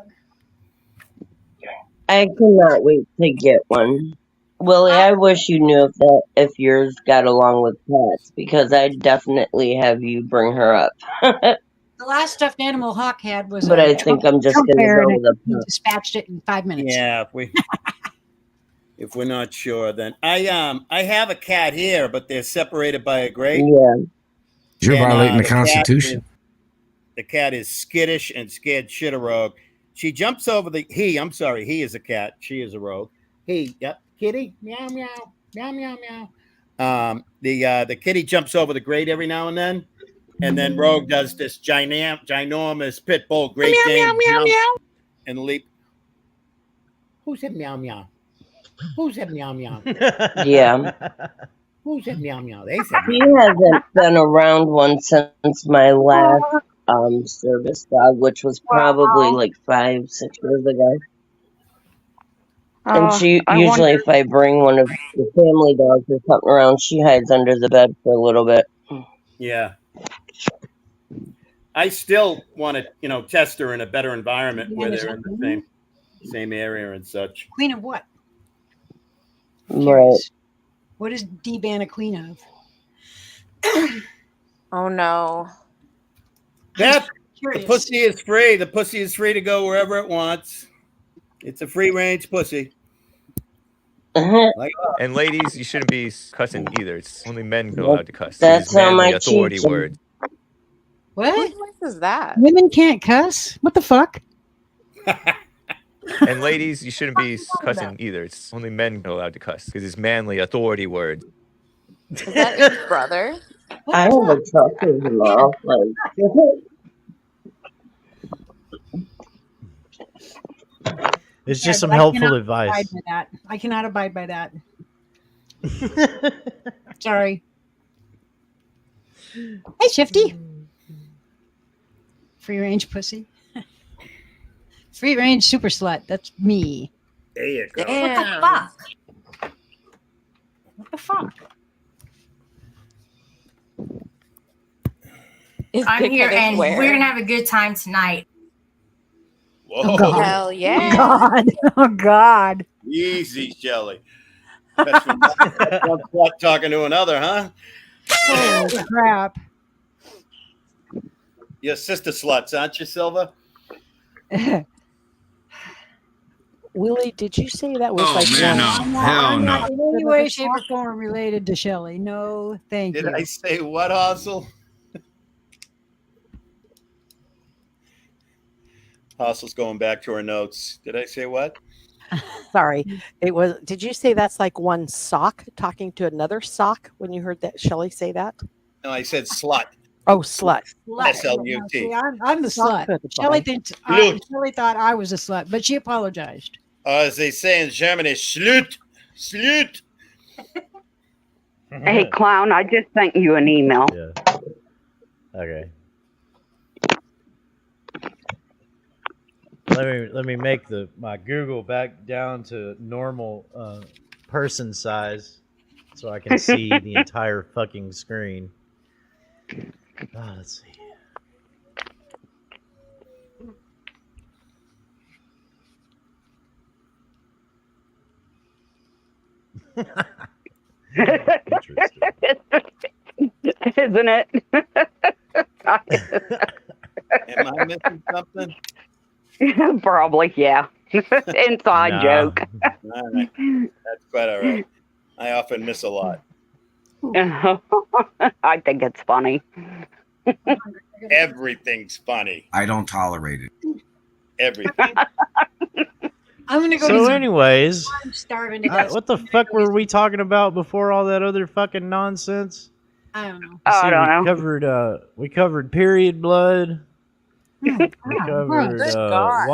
I cannot wait to get one. Willie, I wish you knew if yours got along with cats, because I'd definitely have you bring her up. The last stuffed animal Hawk had was But a I think I'm just Trump gonna bear, go and with a he pup. dispatched it in 5 minutes. Yeah, if we're not sure, then I have a cat here, but they're separated by a grate. Yeah. You're And, violating the cat Constitution. The cat is skittish and scared shit of Rogue. She jumps over he is a cat. She is a Rogue. Yep, kitty, meow, meow, meow, meow, meow. The kitty jumps over the grate every now and then Rogue does this ginormous pit bull Great Meow, Dane meow, meow, jump meow. and leap. Who said meow, meow? Who said meow, meow? Yeah. Who said meow, meow? They said He meow. hasn't been around one since my last service dog, which was probably like 5-6 years ago. And she I usually, wonder. if I bring one of the family dogs or something around, she hides under the bed for a little bit. Yeah. I still want to, test her in a better environment where they're in the same area and such. Queen of what? Right. What is D-Ban a queen of? Oh no. That the Curious. pussy is free. The pussy is free to go wherever it wants. It's a free range pussy. And ladies, you shouldn't be cussing either. It's only men who are allowed to cuss. That's It's manly how my authority cheeks are. word. What? Whose voice is that? Women can't cuss? What the fuck? And ladies, you shouldn't be cussing either. It's only men who are allowed to cuss because it's manly authority word. Is that his brother? I have a trust in him off. It's just Yeah, some but I helpful cannot advice. abide by that. I cannot abide by that. Sorry. Hey, Shifty. Free range pussy. Free range super slut. That's me. There you go. Damn. What the fuck? Is I'm Big here, Heather and swear? we're gonna have a good time tonight. Whoa. God. Hell yeah. God. Oh, God. Easy, Shelly. That's from one slut talking to another, huh? Holy crap. Your sister sluts, aren't you, Silva? Willie, did you say that was Oh, like man, no. one? Hell I'm no. not in any way, shape, or form related to Shelley. No, thank Did you. I say what, Hassel? Hassel's going back to her notes. Did I say what? Sorry, it was. Did you say that's like one sock talking to another sock when you heard that Shelley say that? No, I said slut. Oh, slut. S-L-U-T. See, I'm the Sock slut. could Shelley, fine. Shelley thought I was a slut, but she apologized. As they say in Germany, slut. Slut. Hey, clown, I just sent you an email. Yeah. Okay. Let me make my Google back down to normal person size so I can see the entire fucking screen. Let's see. Isn't it? Am I missing something? Probably, yeah. Inside Nah. joke. All right. That's quite all right. I often miss a lot. I think it's funny. Everything's funny. I don't tolerate it. Everything. I'm gonna go. So, to some- anyways, I'm starving to death. what the fuck were we talking about before all that other fucking nonsense? I don't know. I don't know. We covered period blood. We covered Good God.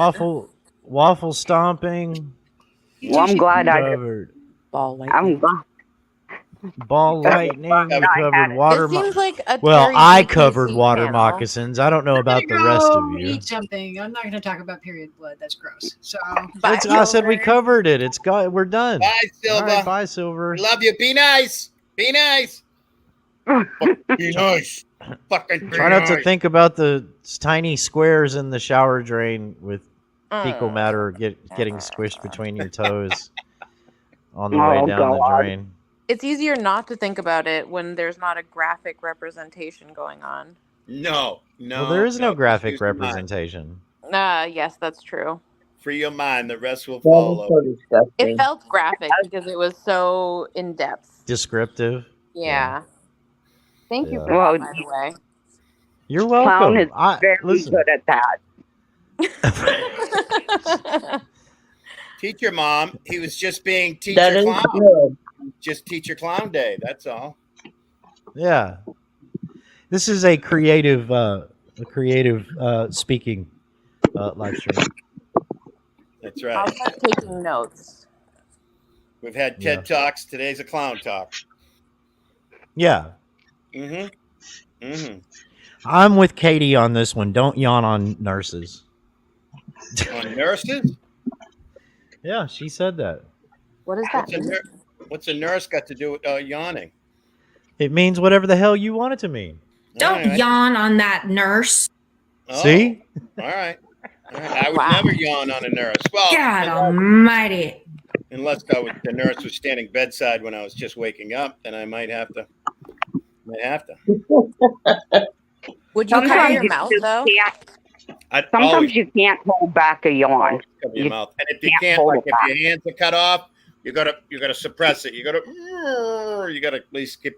waffle stomping. Well, I'm glad I covered Ball lightning. I'm glad. ball lightning. We covered water. This seems like a Well, Terry I BKC covered water panel. moccasins. I don't know about the rest of you. Eat something. I'm not going to talk about period blood. That's gross. So Bye, I said we Silver. covered it. We're done. Bye, Silver. All right, bye, Silver. We love you. Be nice. Be nice. Be nice. Fucking be Try not to nice. think about the tiny squares in the shower drain with fecal matter getting squished between your toes on the way down the drain. It's easier not to think about it when there's not a graphic representation going on. No. Well, there is no graphic use your mind. representation. Yes, that's true. Free your mind. The rest will That is follow. so disgusting. It felt graphic because it was so in depth. Descriptive. Yeah. Thank you Yeah. for Well, that, by the way. You're Clown welcome. is very listen. good at that. Teacher mom, he was just being That teacher is clown. good. Just teacher clown day. That's all. Yeah. This is a creative speaking live stream. That's I'll right. start taking notes. We've had TED Talks. Today's a clown talk. Yeah. Mm-hmm. Mm-hmm. I'm with Katie on this one. Don't yawn on nurses. On nurses? Yeah, she said that. What is that? What's a nurse got to do with yawning? It means whatever the hell you want it to mean. Don't yawn on that nurse. See? All right. I would never yawn on a nurse. Well, God almighty. Unless the nurse was standing bedside when I was just waking up, then I might have to. Would you cover your mouth though? Sometimes you can't hold back a yawn. Cover your mouth, and if you can't, hold like it if your hands are cut off, you gotta suppress it. You gotta at least keep.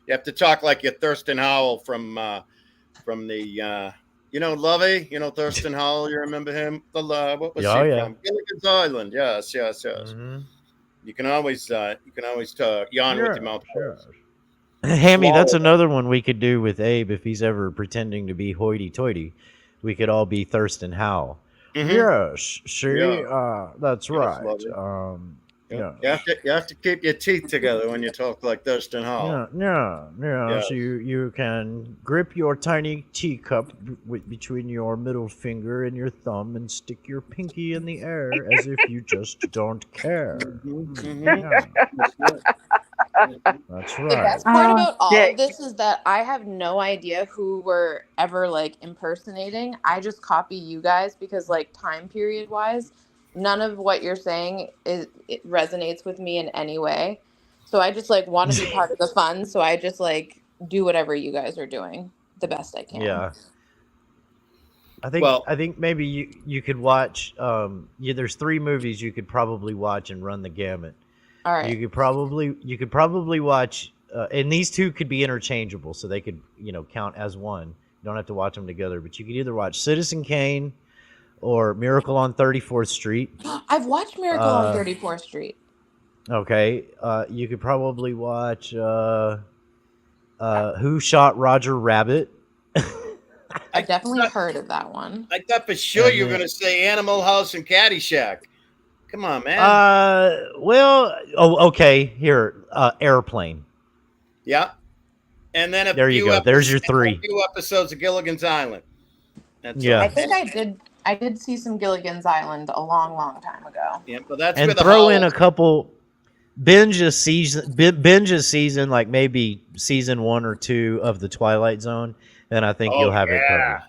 You have to talk like you're Thurston Howell from the Lovey, Thurston Howell. You remember him? What was he from? Gilligan's Island. Yes. Mm-hmm. You can always yawn with your mouth closed. Hammy, that's another one we could do with Abe if he's ever pretending to be hoity-toity. We could all be Thurston Howell. Mhm. Yes, see, Yeah. that's Yes, right. love it. Yeah. You have to keep your teeth together when you talk like Thurston Howell. Yeah. Yeah. So you can grip your tiny teacup between your middle finger and your thumb and stick your pinky in the air as if you just don't care. Yeah. That's The right. best part about all of this is that I have no idea who we're ever impersonating. I just copy you guys because time period wise, none of what you're saying it resonates with me in any way. So I just want to be part of the fun. So I just do whatever you guys are doing the best I can. Yeah. I think maybe you could watch there's 3 movies you could probably watch and run the gamut. All right. You could probably watch and these 2 could be interchangeable so they could, count as one. You don't have to watch them together, but you could either watch Citizen Kane or Miracle on 34th Street. I've watched Miracle on 34th Street. Okay. You could probably watch Who Shot Roger Rabbit? I've definitely heard of that one. I thought for sure you were going to say Animal House and Caddyshack. Come on, man. Okay. Here, Airplane. Yeah. And then There you go. There's your 3. A few episodes of Gilligan's Island. That's Yeah. all. I think I did see some Gilligan's Island a long, long time ago. Yeah, but that's And where the throw Howell- in a couple binge a season, like maybe season 1 or 2 of the Twilight Zone, and I think Oh you'll have it yeah. covered.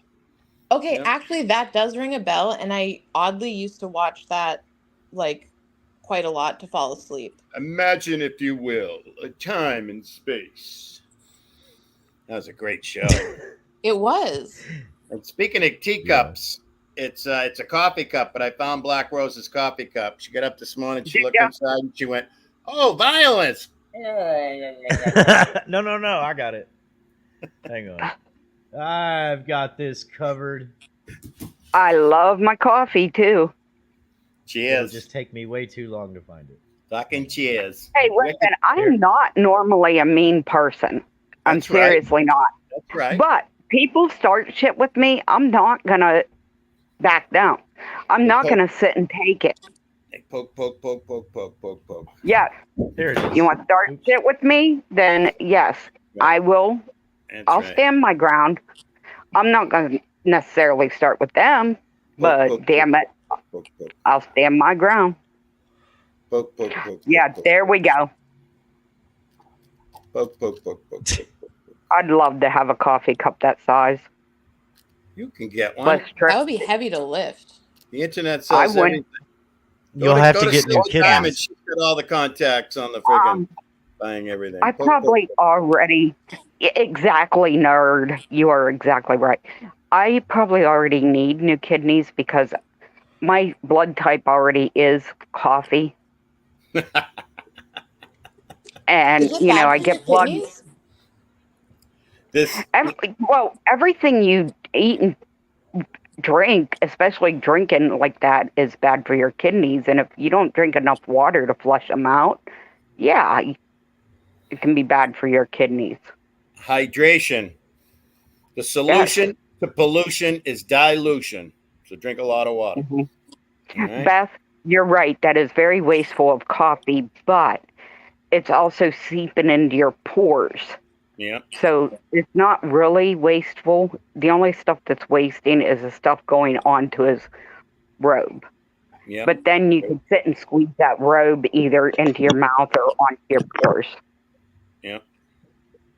Okay, actually, that does ring a bell, and I oddly used to watch that like quite a lot to fall asleep. Imagine, if you will, a time and space. That was a great show. It was. And speaking of teacups, it's a coffee cup, but I found Black Rose's coffee cup. She got up this morning, she looked inside, and she went, "Oh, violence!" No, I got it. Hang on. I've got this covered. I love my coffee too. Cheers. It'll just take me way too long to find it. Fucking cheers. Hey, listen, I'm not normally a mean person. I'm That's right. seriously not. That's right. But people start shit with me, I'm not gonna back down. I'm not gonna sit and take it. Hey, poke, poke, poke, poke, poke, poke, poke. Yes. There it is. You want to start shit with me? Then yes, I will. I'll right. stand my ground. I'm not gonna necessarily start with them, but damn it, I'll stand my ground. Poke, poke, poke. Yeah, there we go. Poke, poke, poke, poke. I'd love to have a coffee cup that size. You can get one. That would be heavy to lift. The internet sells I would. everything. You'll have to go get new Slow Time and kidneys. she's got all the contacts on the friggin' buying everything. I probably already exactly nerd. You are exactly right. I probably already need new kidneys because my blood type already is coffee. And Is it you know, bad I for get your blood. kidneys? Everything you eat and drink, especially drinking like that, is bad for your kidneys. And if you don't drink enough water to flush them out, yeah, it can be bad for your kidneys. Hydration. The solution to pollution is dilution. So drink a lot of water. All right? Beth, you're right. That is very wasteful of coffee, but it's also seeping into your pores. Yeah. So it's not really wasteful. The only stuff that's wasting is the stuff going onto his robe. Yeah. But then you can sit and squeeze that robe either into your mouth or onto your pores. Yeah.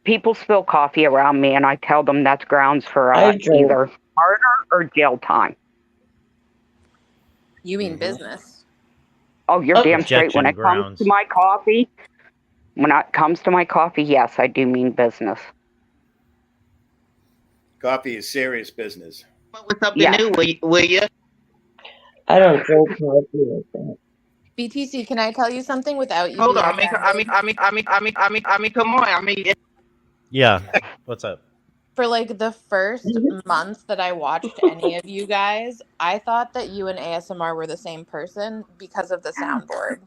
People spill coffee around me, and I tell them that's grounds for either murder or jail time. You mean business? Oh, you're damn straight. When Objection it comes grounds. to my coffee, yes, I do mean business. Coffee is serious business. What's up new? Will you? I don't drink coffee like that. BTC, can I tell you something without you? Hold being on. offended? Come on. Yeah. What's up? For like the first month that I watched any of you guys, I thought that you and ASMR were the same person because of the soundboard.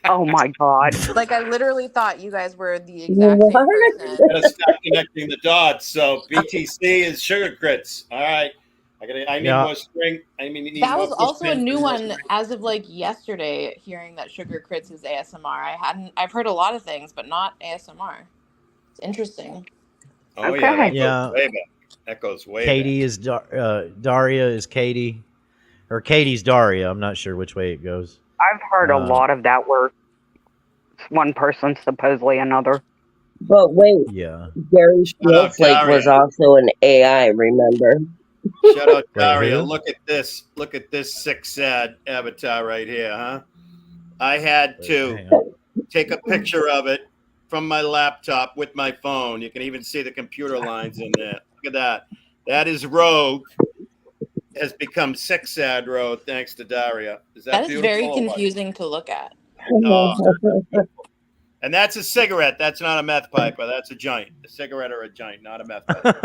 Oh my God. Like I literally thought you guys were the exact same person. Gotta start connecting the dots. So BTC is Sugar Crits. All right. I need more string. Need That more was also a spin new for one this. as of like yesterday, hearing that Sugar Crits is ASMR. I've heard a lot of things, but not ASMR. It's interesting. Oh yeah, that Yeah. goes way back. That goes way Katie is Daria is Katie, or Katie's Daria. I'm not sure which way it goes. I've heard a lot of that where one person's supposedly another. But wait, Yeah. Gary out, Snowflake was Daria. also an AI, remember? Shout out Daria. who? Look at this. Look at this sick sad avatar right here, huh? I had to take a picture of it from my laptop with my phone. You can even see the computer lines in there. Look at that. That is Rogue. Has become sick sad Rogue thanks to Daria. Is That is beautiful very or what? confusing to look at. And that's a cigarette. That's not a meth pipe. That's a joint. A cigarette or a joint, not a meth pipe.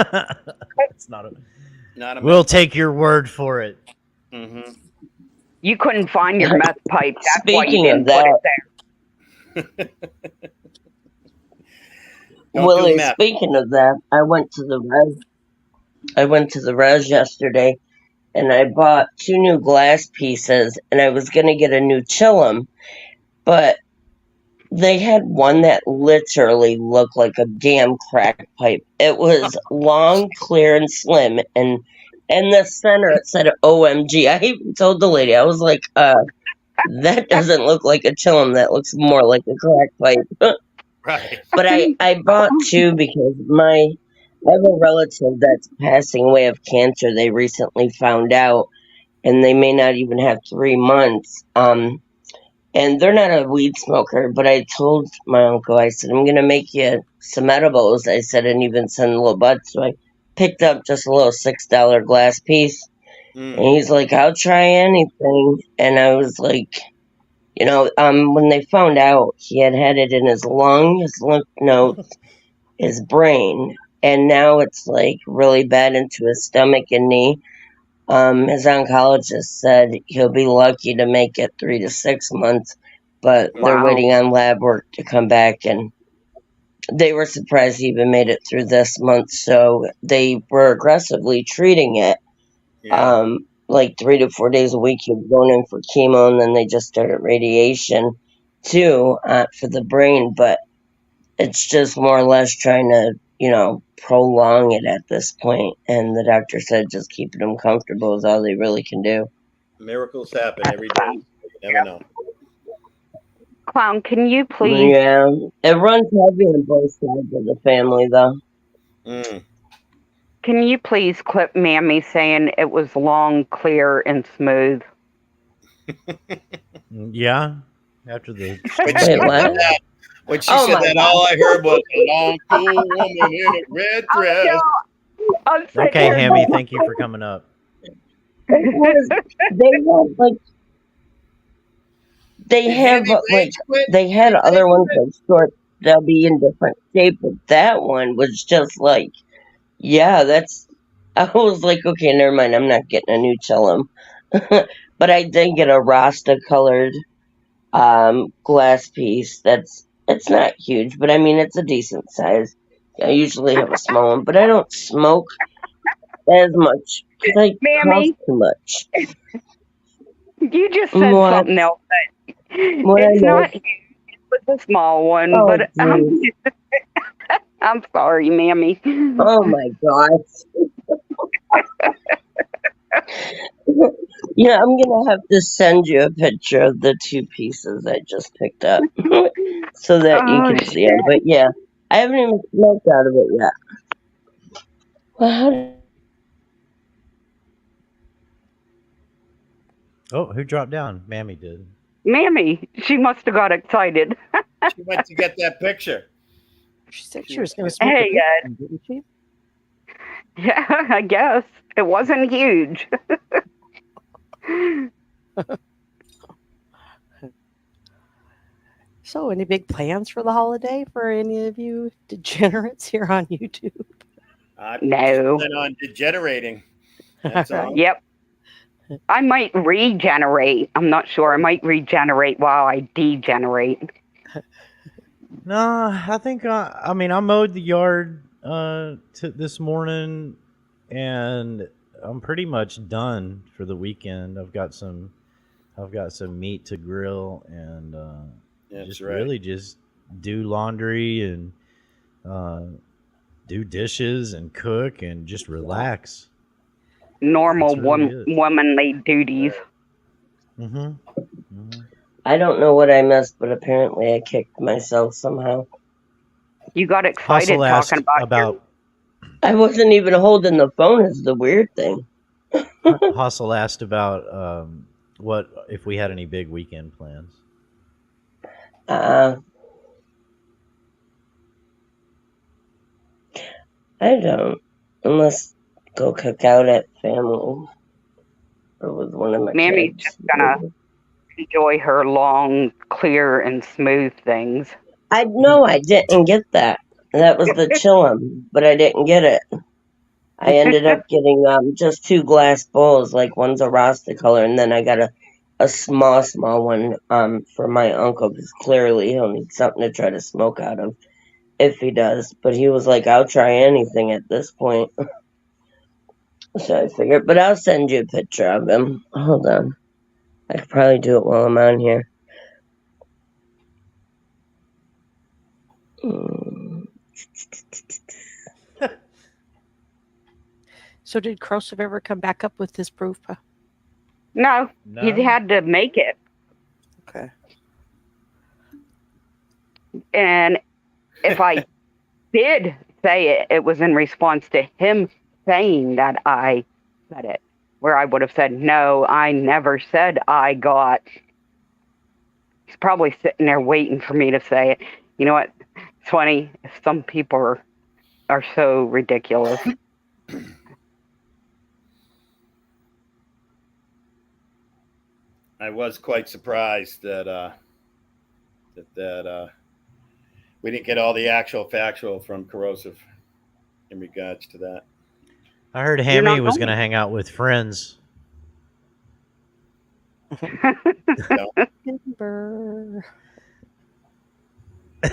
It's not a. Not a We'll take your word for it. Mm-hmm. You couldn't find your meth pipe. That's why you Speaking didn't of put it that, there. Don't Willie, do meth. speaking of that, I went to the res yesterday, and I bought 2 new glass pieces, and I was gonna get a new chillum, but they had one that literally looked like a damn crack pipe. It was long, clear, and slim, and in the center it said OMG. I even told the lady, I was like, That doesn't look like a chillum. That looks more like a crack pipe. Right. But I bought two because I have a relative that's passing away of cancer. They recently found out, and they may not even have 3 months. And they're not a weed smoker, but I told my uncle, I said, I'm gonna make you some edibles. I said, and even send a little bud. So I picked up just a little $6 glass piece, and he's like, I'll try anything. And I was like, when they found out, he had it in his lung, his lymph nodes, his brain, and now it's like really bad into his stomach and knee. His oncologist said he'll be lucky to make it 3 to 6 months, but they're Wow. waiting on lab work to come back, and they were surprised he even made it through this month. So they were aggressively treating it. Like 3 to 4 days a week, he was going in for chemo, and then they just started radiation too for the brain. But it's just more or less trying to, prolong it at this point. And the doctor said just keeping him comfortable is all they really can do. Miracles happen every day. You never know. Clown, can you please? Yeah, it runs heavy on both sides of the family, though. Can you please clip Mammy saying it was long, clear, and smooth? Yeah. After the Wait, what? When she said that, all I heard was a long, cool woman in a red dress. Okay, Hammy, thank you for coming up. They had other ones like short, stubby, in different shape, but that one was just like, yeah, I was like, okay, never mind, I'm not getting a new chillum. But I did get a Rasta colored glass piece. It's not huge, but I mean it's a decent size. I usually have a small one, but I don't smoke as much because I Mammy, cough too much. You just said What? something else. What I It's know? not huge. It was a small one, Oh, but geez. I'm sorry, Mammy. Oh my gosh. Yeah, I'm gonna have to send you a picture of the two pieces I just picked up so that you Oh, can see them. But yeah, I haven't even smoked out of it yet. Well, how did Oh, who dropped down? Mammy did. Mammy, she must have got excited. She went to get that picture. She said she was going to smoke Hey, a big one, didn't she? Yeah, I guess it wasn't huge. So, any big plans for the holiday for any of you degenerates here on YouTube? No. Plan on degenerating. That's all. Yep. I might regenerate. I'm not sure. I might regenerate while I degenerate. No, I think I mowed the yard this morning, and I'm pretty much done for the weekend. I've got some meat to grill, and That's really just do laundry and do dishes and cook and just relax. Normal That's really it. womanly duties. I don't know what I missed, but apparently I kicked myself somehow. You got excited Hustle asked talking about I wasn't even holding the phone is the weird thing. Hustle asked about what if we had any big weekend plans. I don't, unless go cook out at family or with one of my Mammy's kids. just gonna enjoy her long, clear, and smooth things. I didn't get that. That was the chillum, but I didn't get it. I ended up getting just 2 glass bowls, like one's a Rasta color, and then I got a small one for my uncle, because clearly he'll need something to try to smoke out of if he does. But he was like, I'll try anything at this point. So I figured, but I'll send you a picture of him. Hold on. I could probably do it while I'm on here. So, did Krosov ever come back up with his proof? No, he had to make it. And if I did say it, it was in response to him saying that I said it, where I would have said, no, I never said I got. He's probably sitting there waiting for me to say it. You know what? It's funny. Some people are so ridiculous. I was quite surprised that we didn't get all the actual factual from Corrosive in regards to that. I heard Hammy was going to hang out with friends. Timber. I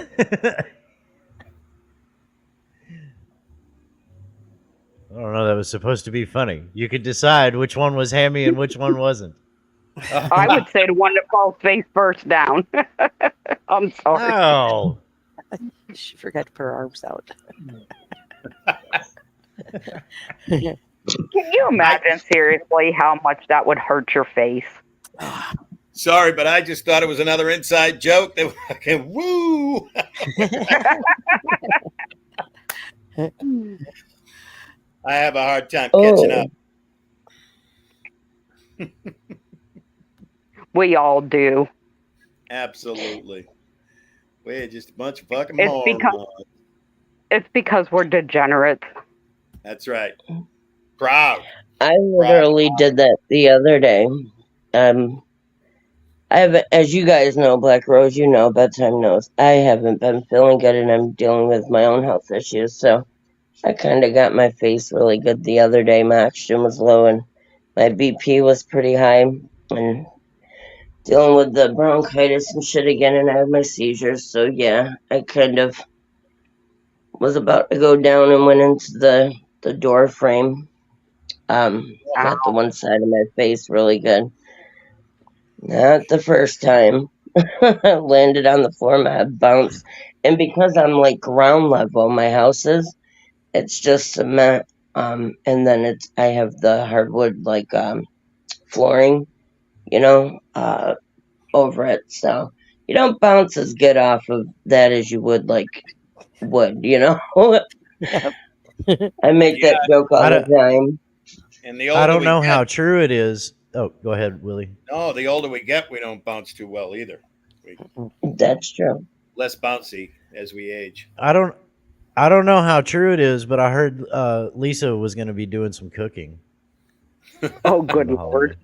don't know. That was supposed to be funny. You could decide which one was Hammy and which one wasn't. I would say the one that falls face first down. I'm sorry. Oh. She forgot to put her arms out. Can you imagine seriously how much that would hurt your face? Sorry, but I just thought it was another inside joke. They were fucking woo. I have a hard time catching up. We all do. Absolutely. We're just a bunch of fucking It's morons. because we're degenerates. That's right. Proud. I literally did that the other day. I haven't, as you guys know, Black Rose, you know, bedtime knows, I haven't been feeling good and I'm dealing with my own health issues. So I kind of got my face really good the other day. My oxygen was low and my BP was pretty high. And dealing with the bronchitis and shit again, and I have my seizures. So yeah, I kind of was about to go down and went into the door frame. Got the one side of my face really good. Not the first time. Landed on the floor, my head bounced. And because I'm like ground level, my house is, it's just cement. And then I have the hardwood like flooring, you know, over it. So you don't bounce as good off of that as you would like wood, you know? I make that joke all the time. And the I older don't know we how get, true it is. Oh, go ahead, Willie. no, the older we get, we don't bounce too well either. That's true. Less bouncy as we age. I don't know how true it is, but I heard Lisa was going to be doing some cooking. Oh, good Lord.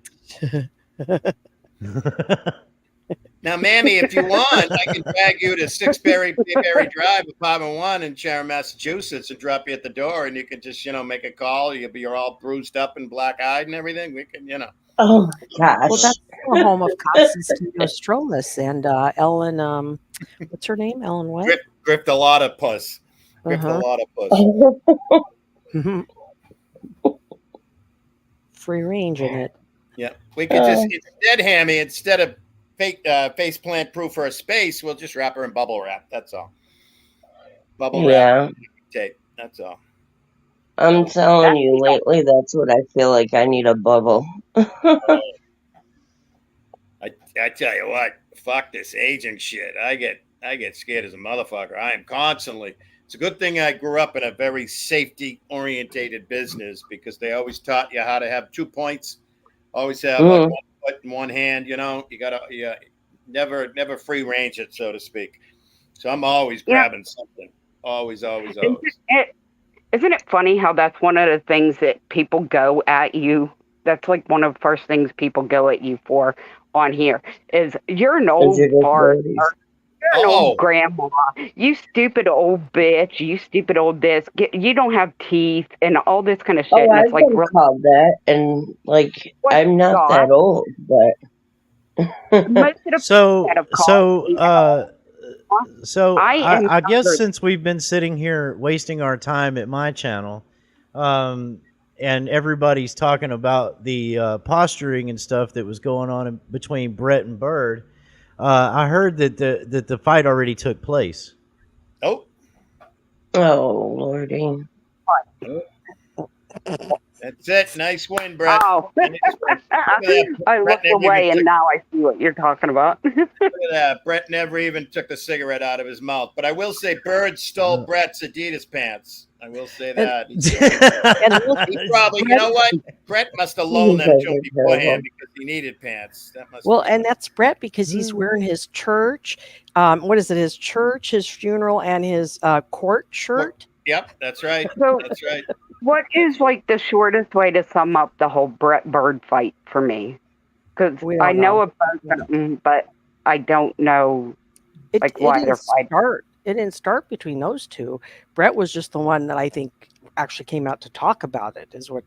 Now, Mammy, if you want, I can drag you to 6 Berry Drive, Apartment 1 in Sharon, Massachusetts, and drop you at the door, and you can just, make a call. You're all bruised up and black-eyed and everything. We can, Oh, my gosh. Well, that's the home of Constantino Strolis and Ellen, what's her name? Ellen what? Grift a lot of puss. Grift a lot of puss. Free range in it. Yeah. We could just, instead, Hammy, instead of face plant proof her a space, we'll just wrap her in bubble wrap. That's all. Bubble wrap tape. That's all. I'm telling you, lately that's what I feel like. I need a bubble. I tell you what, fuck this aging shit. I get scared as a motherfucker. I am constantly. It's a good thing I grew up in a very safety orientated business because they always taught you how to have 2 points. Always have like 1 foot in one hand. You gotta never free range it, so to speak. So I'm always grabbing something. Always. Isn't it funny how that's one of the things that people go at you? That's like one of the first things people go at you for on here is you're an old fart. You're an old grandma. You stupid old bitch. You stupid old this. You don't have teeth and all this kind of shit. Oh, and I've it's like been called that, and like I'm not that old, but So I guess since we've been sitting here wasting our time at my channel, and everybody's talking about the posturing and stuff that was going on between Brett and Bird, I heard that the fight already took place. Oh, Lordy. That's it. Nice win, Brett. Oh, Nice win. Look at that. I Brett looked never away even and now I see what you're talking about. Look at that. Brett never even took the cigarette out of his mouth. But I will say Bird stole Brett's Adidas pants. I will say that. He probably, you know what? Brett must have loaned them to him beforehand because he needed pants. That must Well, and that's Brett because he's wearing his church. What is it? His church, his funeral, and his court shirt. Yep, that's right. So, That's right. what is like the shortest way to sum up the whole Brett Bird fight for me? Because I know about something, but I don't know why they're fighting. It didn't start between those two. Brett was just the one that I think actually came out to talk about it. Is what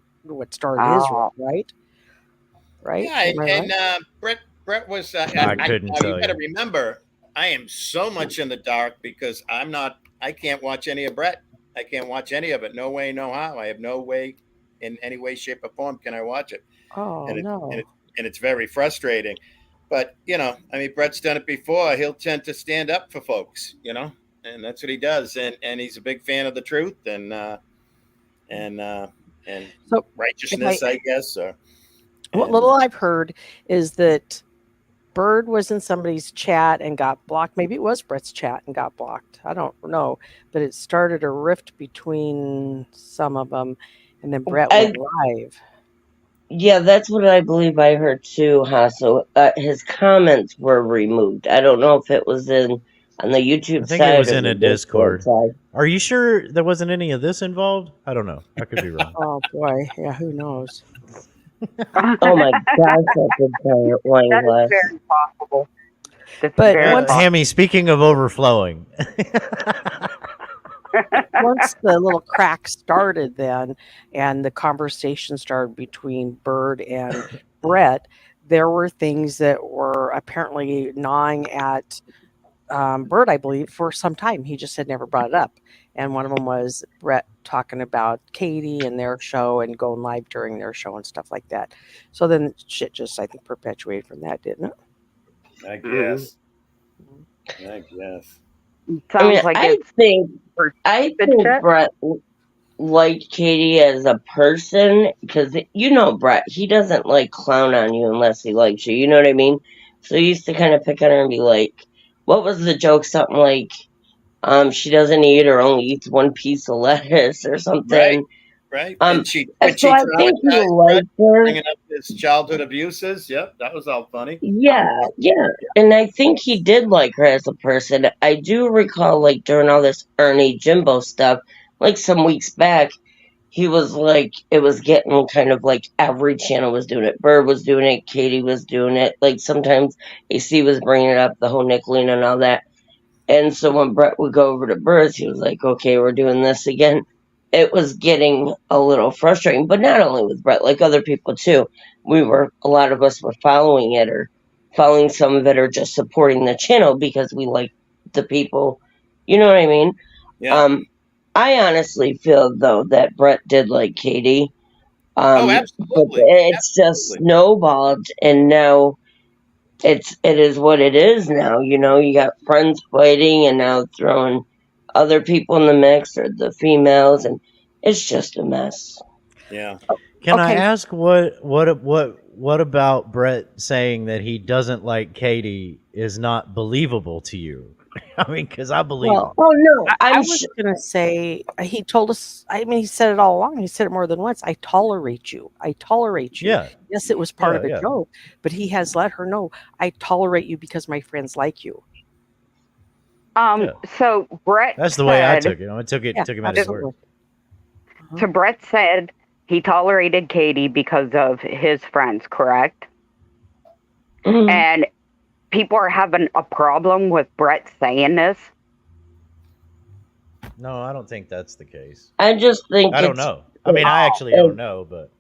started his run, right? Right? Yeah, Am I and right? Brett was. I couldn't tell you got to you. remember, I am so much in the dark because I can't watch any of Brett. I can't watch any of it. No way, no how. I have no way, in any way, shape, or form, can I watch it. Oh, no. And it's very frustrating. But, Brett's done it before. He'll tend to stand up for folks, and that's what he does. And he's a big fan of the truth and So, righteousness, I guess. What little I've heard is that Bird was in somebody's chat and got blocked. Maybe it was Brett's chat and got blocked. I don't know. But it started a rift between some of them. And then Brett went live. Yeah, that's what I believe I heard too, Hasso. His comments were removed. I don't know if it was on the YouTube I think side it was or in the a Discord. side. Are you sure there wasn't any of this involved? I don't know. I could be wrong. Oh boy, yeah, who knows? Oh my gosh, that's a giant wine That glass. is very possible. But once, Hammy, speaking of overflowing. once the little crack started then and the conversation started between Bird and Brett, there were things that were apparently gnawing at Bird, I believe, for some time. He just had never brought it up. And one of them was Brett talking about Katie and their show and going live during their show and stuff like that. So then shit just, I think, perpetuated from that, didn't it? I guess. I guess. I think Brett liked Katie as a person because Brett, he doesn't like clown on you unless he likes you. You know what I mean? So he used to kind of pick on her and be like, what was the joke? Something like, she doesn't eat or only eats one piece of lettuce or something. Right. And she so I think he liked her. Bringing up his childhood abuses. Yep, that was all funny. Yeah. And I think he did like her as a person. I do recall, like, during all this Ernie Jimbo stuff, like some weeks back, he was like, it was getting kind of like every channel was doing it. Bird was doing it. Katie was doing it. Like sometimes AC was bringing it up, the whole Nicolina and all that. And so when Brett would go over to Bird's, he was like, okay, we're doing this again. It was getting a little frustrating, but not only with Brett, like other people too. A lot of us were following it or following some of it or just supporting the channel because we like the people. You know what I mean? Yeah. I honestly feel though that Brett did like Katie. Absolutely. But it's just snowballed and now it is what it is now. You got friends fighting and now throwing other people in the mix or the females, and it's just a mess. Yeah. Can I ask what about Brett saying that he doesn't like Katie is not believable to you? I mean, because I believe. Well, no, I was going to say he told us. I mean, he said it all along. He said it more than once. I tolerate you. I tolerate you. Yeah. Yes, it was part of a joke, but he has let her know I tolerate you because my friends like you. So Brett. That's the way I took it. I took him at his word. So Brett said he tolerated Katie because of his friends, correct? Mm-hmm. And people are having a problem with Brett saying this. No, I don't think that's the case. I just think I don't know. I mean, I actually don't know, but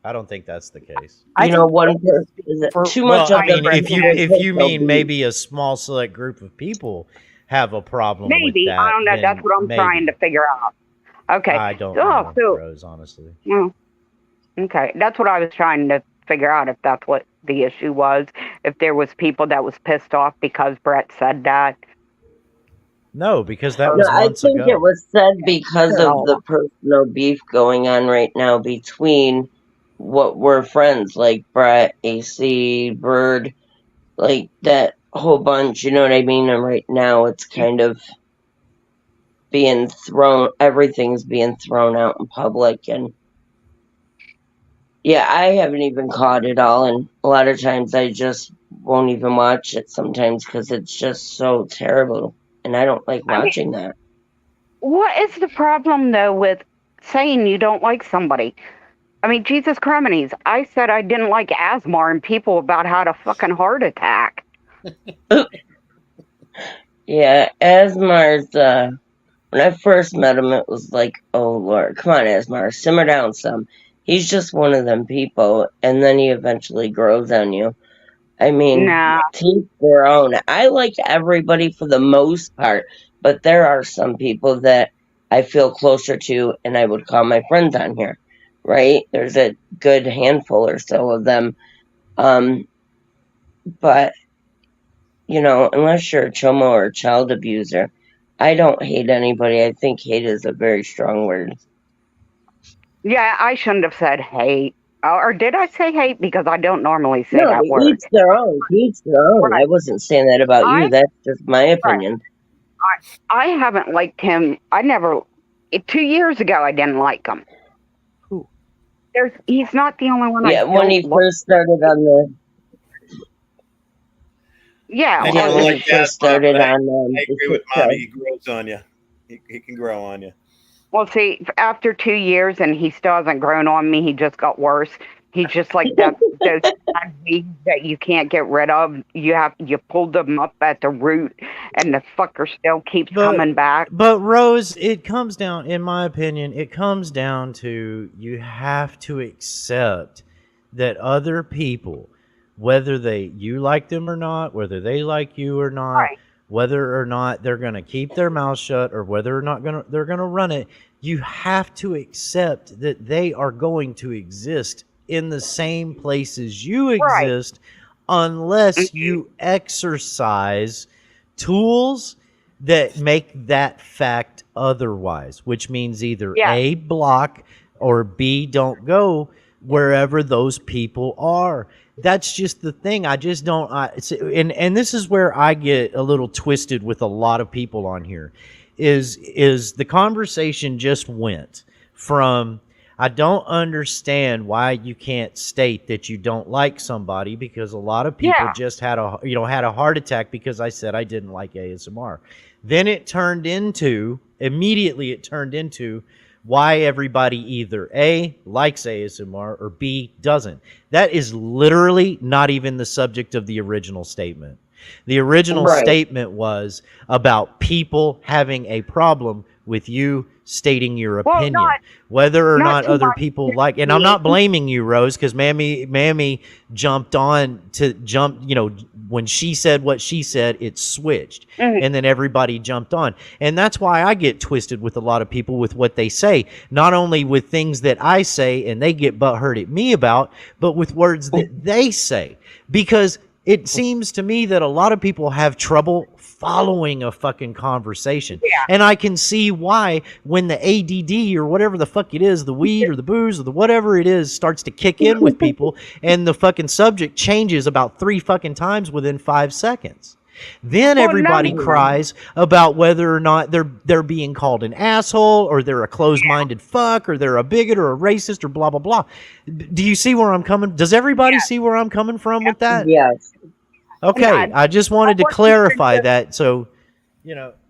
I don't think that's the case. One person too much. I mean, if you mean maybe a small select group of people have a problem with that, I don't know. That's what I'm trying to figure out. Okay. I don't know, Rose, honestly. Okay. That's what I was trying to figure out, if that's what the issue was. If there was people that was pissed off because Brett said that. No, because that No, was I months think it ago. was said because of No. the personal beef going on right now between what were friends like Brett, AC, Bird, like that whole bunch. You know what I mean? And right now it's kind of being thrown. Everything's being thrown out in public, and yeah, I haven't even caught it all. And a lot of times I just won't even watch it sometimes because it's just so terrible, and I don't like I mean, watching that. what is the problem though with saying you don't like somebody? I mean, Jesus Criminies, I said I didn't like Asmar and people about had a fucking heart attack. Yeah, Asmar's, when I first met him, it was like, oh Lord, come on, Asmar, simmer down some. He's just one of them people, and then he eventually grows on you. I mean, Nah. teach their own. I like everybody for the most part, but there are some people that I feel closer to, and I would call my friends on here, right? There's a good handful or so of them. But, you know, unless you're a chomo or a child abuser, I don't hate anybody. I think hate is a very strong word. Yeah, I shouldn't have said hate. Or did I say hate? Because I don't normally say No, that to word. each their own. To each their own. I wasn't saying that about you. That's just my opinion. I haven't liked him. I never. 2 years ago, I didn't like him. He's not the only one. Yeah, I when he don't look. first started on the Yeah, I yeah, don't when like he that, first started but I on agree the with show. Mommy. He grows on you. He can grow on you. Well, see, after 2 years and he still hasn't grown on me, he just got worse. He's just like that. Those bad weeds that you can't get rid of. You pulled them up at the root, and the fucker still keeps coming back. But Rose, it comes down, in my opinion, it comes down to you have to accept that other people, whether you like them or not, whether they like you or not, whether or not they're going to keep their mouth shut or whether or not they're going to run it, you have to accept that they are going to exist in the same places you exist unless you exercise tools that make that fact otherwise, which means either A, block, or B, don't go wherever those people are. That's just the thing. I just don't. And this is where I get a little twisted with a lot of people on here. Is the conversation just went from I don't understand why you can't state that you don't like somebody because a lot of people just had a heart attack because I said I didn't like ASMR. Then immediately it turned into why everybody either A, likes ASMR or B, doesn't. That is literally not even the subject of the original statement. The original statement was about people having a problem with you stating your opinion, whether or not other people like. And I'm not blaming you, Rose, because Mammy jumped on to when she said what she said, it switched, and then everybody jumped on, and that's why I get twisted with a lot of people with what they say, not only with things that I say and they get butthurt at me about, but with words that they say, because it seems to me that a lot of people have trouble following a fucking conversation. And I can see why when the ADD or whatever the fuck it is, the weed or the booze or the whatever it is starts to kick in with people and the fucking subject changes about 3 fucking times within 5 seconds. Then everybody cries about whether or not they're being called an asshole or they're a closed-minded fuck or they're a bigot or a racist or blah, blah, blah. Do you see where I'm coming? Does everybody see where I'm coming from with that? Yes. Okay, I just wanted to clarify that. So,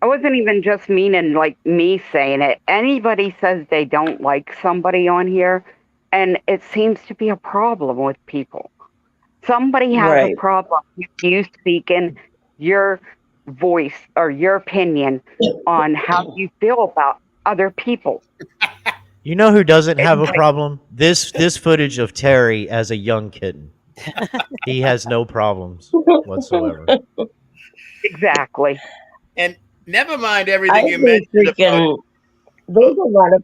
I wasn't even just meaning like me saying it. Anybody says they don't like somebody on here, and it seems to be a problem with people. Somebody has a problem with you speaking your voice or your opinion on how you feel about other people. You know who doesn't have a problem? This footage of Terry as a young kitten. He has no problems whatsoever. Exactly. And never mind everything you mentioned about. There's a lot of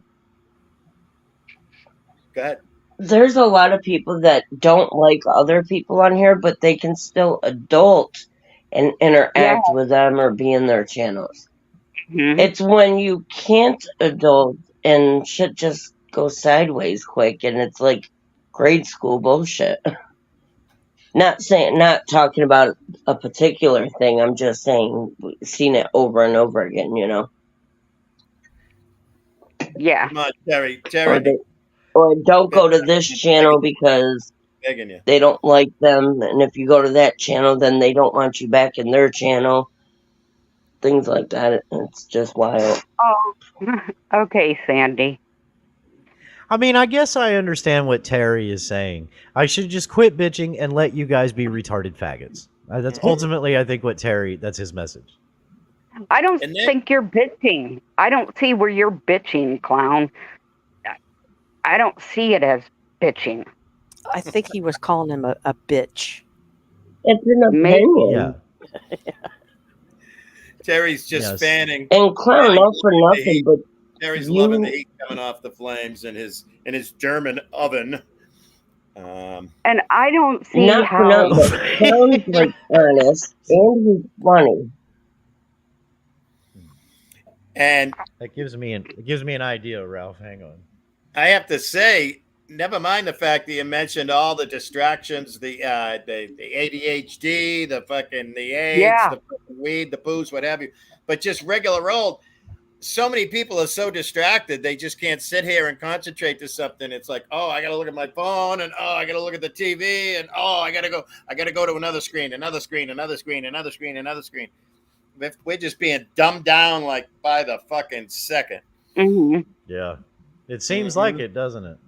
Go ahead. there's a lot of people that don't like other people on here, but they can still adult and interact with them or be in their channels. It's when you can't adult and shit just goes sideways quick, and it's like grade school bullshit. Not talking about a particular thing. I'm just saying, seen it over and over again. Yeah. Come on, Terry. Or don't go to this channel because Begging you. they don't like them, and if you go to that channel, then they don't want you back in their channel. Things like that. It's just wild. Oh, okay, Sandy. I mean, I guess I understand what Terry is saying. I should just quit bitching and let you guys be retarded faggots. That's ultimately, I think, what Terry, that's his message. I don't think you're bitching. I don't see where you're bitching, clown. I don't see it as bitching. I think he was calling him a bitch. It's an opinion. Yeah. Terry's just fanning. And clown, not for nothing, but Terry's loving the heat coming off the flames in his German oven. And I don't see not how. for nothing, but clown's like honest and he's funny. And that gives me an idea, Ralph. Hang on. I have to say, never mind the fact that you mentioned all the distractions, the ADHD, the AIDS, the weed, the booze, what have you, but just regular old. So many people are so distracted they just can't sit here and concentrate to something. It's like, oh, I got to look at my phone, and oh, I got to look at the TV, and oh, I got to go to another screen, another screen, another screen, another screen, another screen. We're just being dumbed down like by the fucking second. Mm-hmm. Yeah, it seems like it, doesn't it?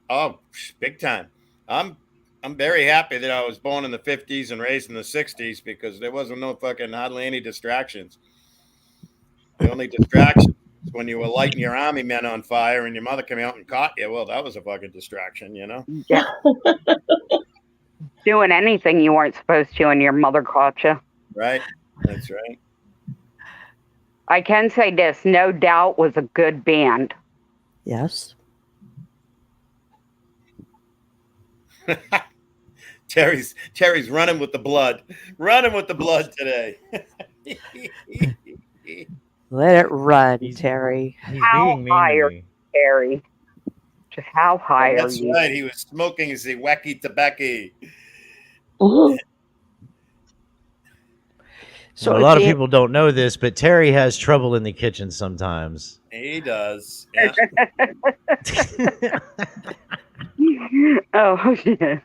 Oh, big time. I'm very happy that I was born in the 50s and raised in the 60s because there wasn't hardly any distractions. The only distraction was when you were lighting your army men on fire and your mother came out and caught you. Well, that was a fucking distraction, Yeah. Doing anything you weren't supposed to and your mother caught you. Right. That's right. I can say this, No Doubt was a good band. Yes. Terry's running with the blood. Running with the blood today. Let it run, Terry. How high are you, Terry? Just how high are you? That's right. He was smoking the wacky tobacco. So a lot of people don't know this, but Terry has trouble in the kitchen sometimes. He does. Yeah. Oh, yeah.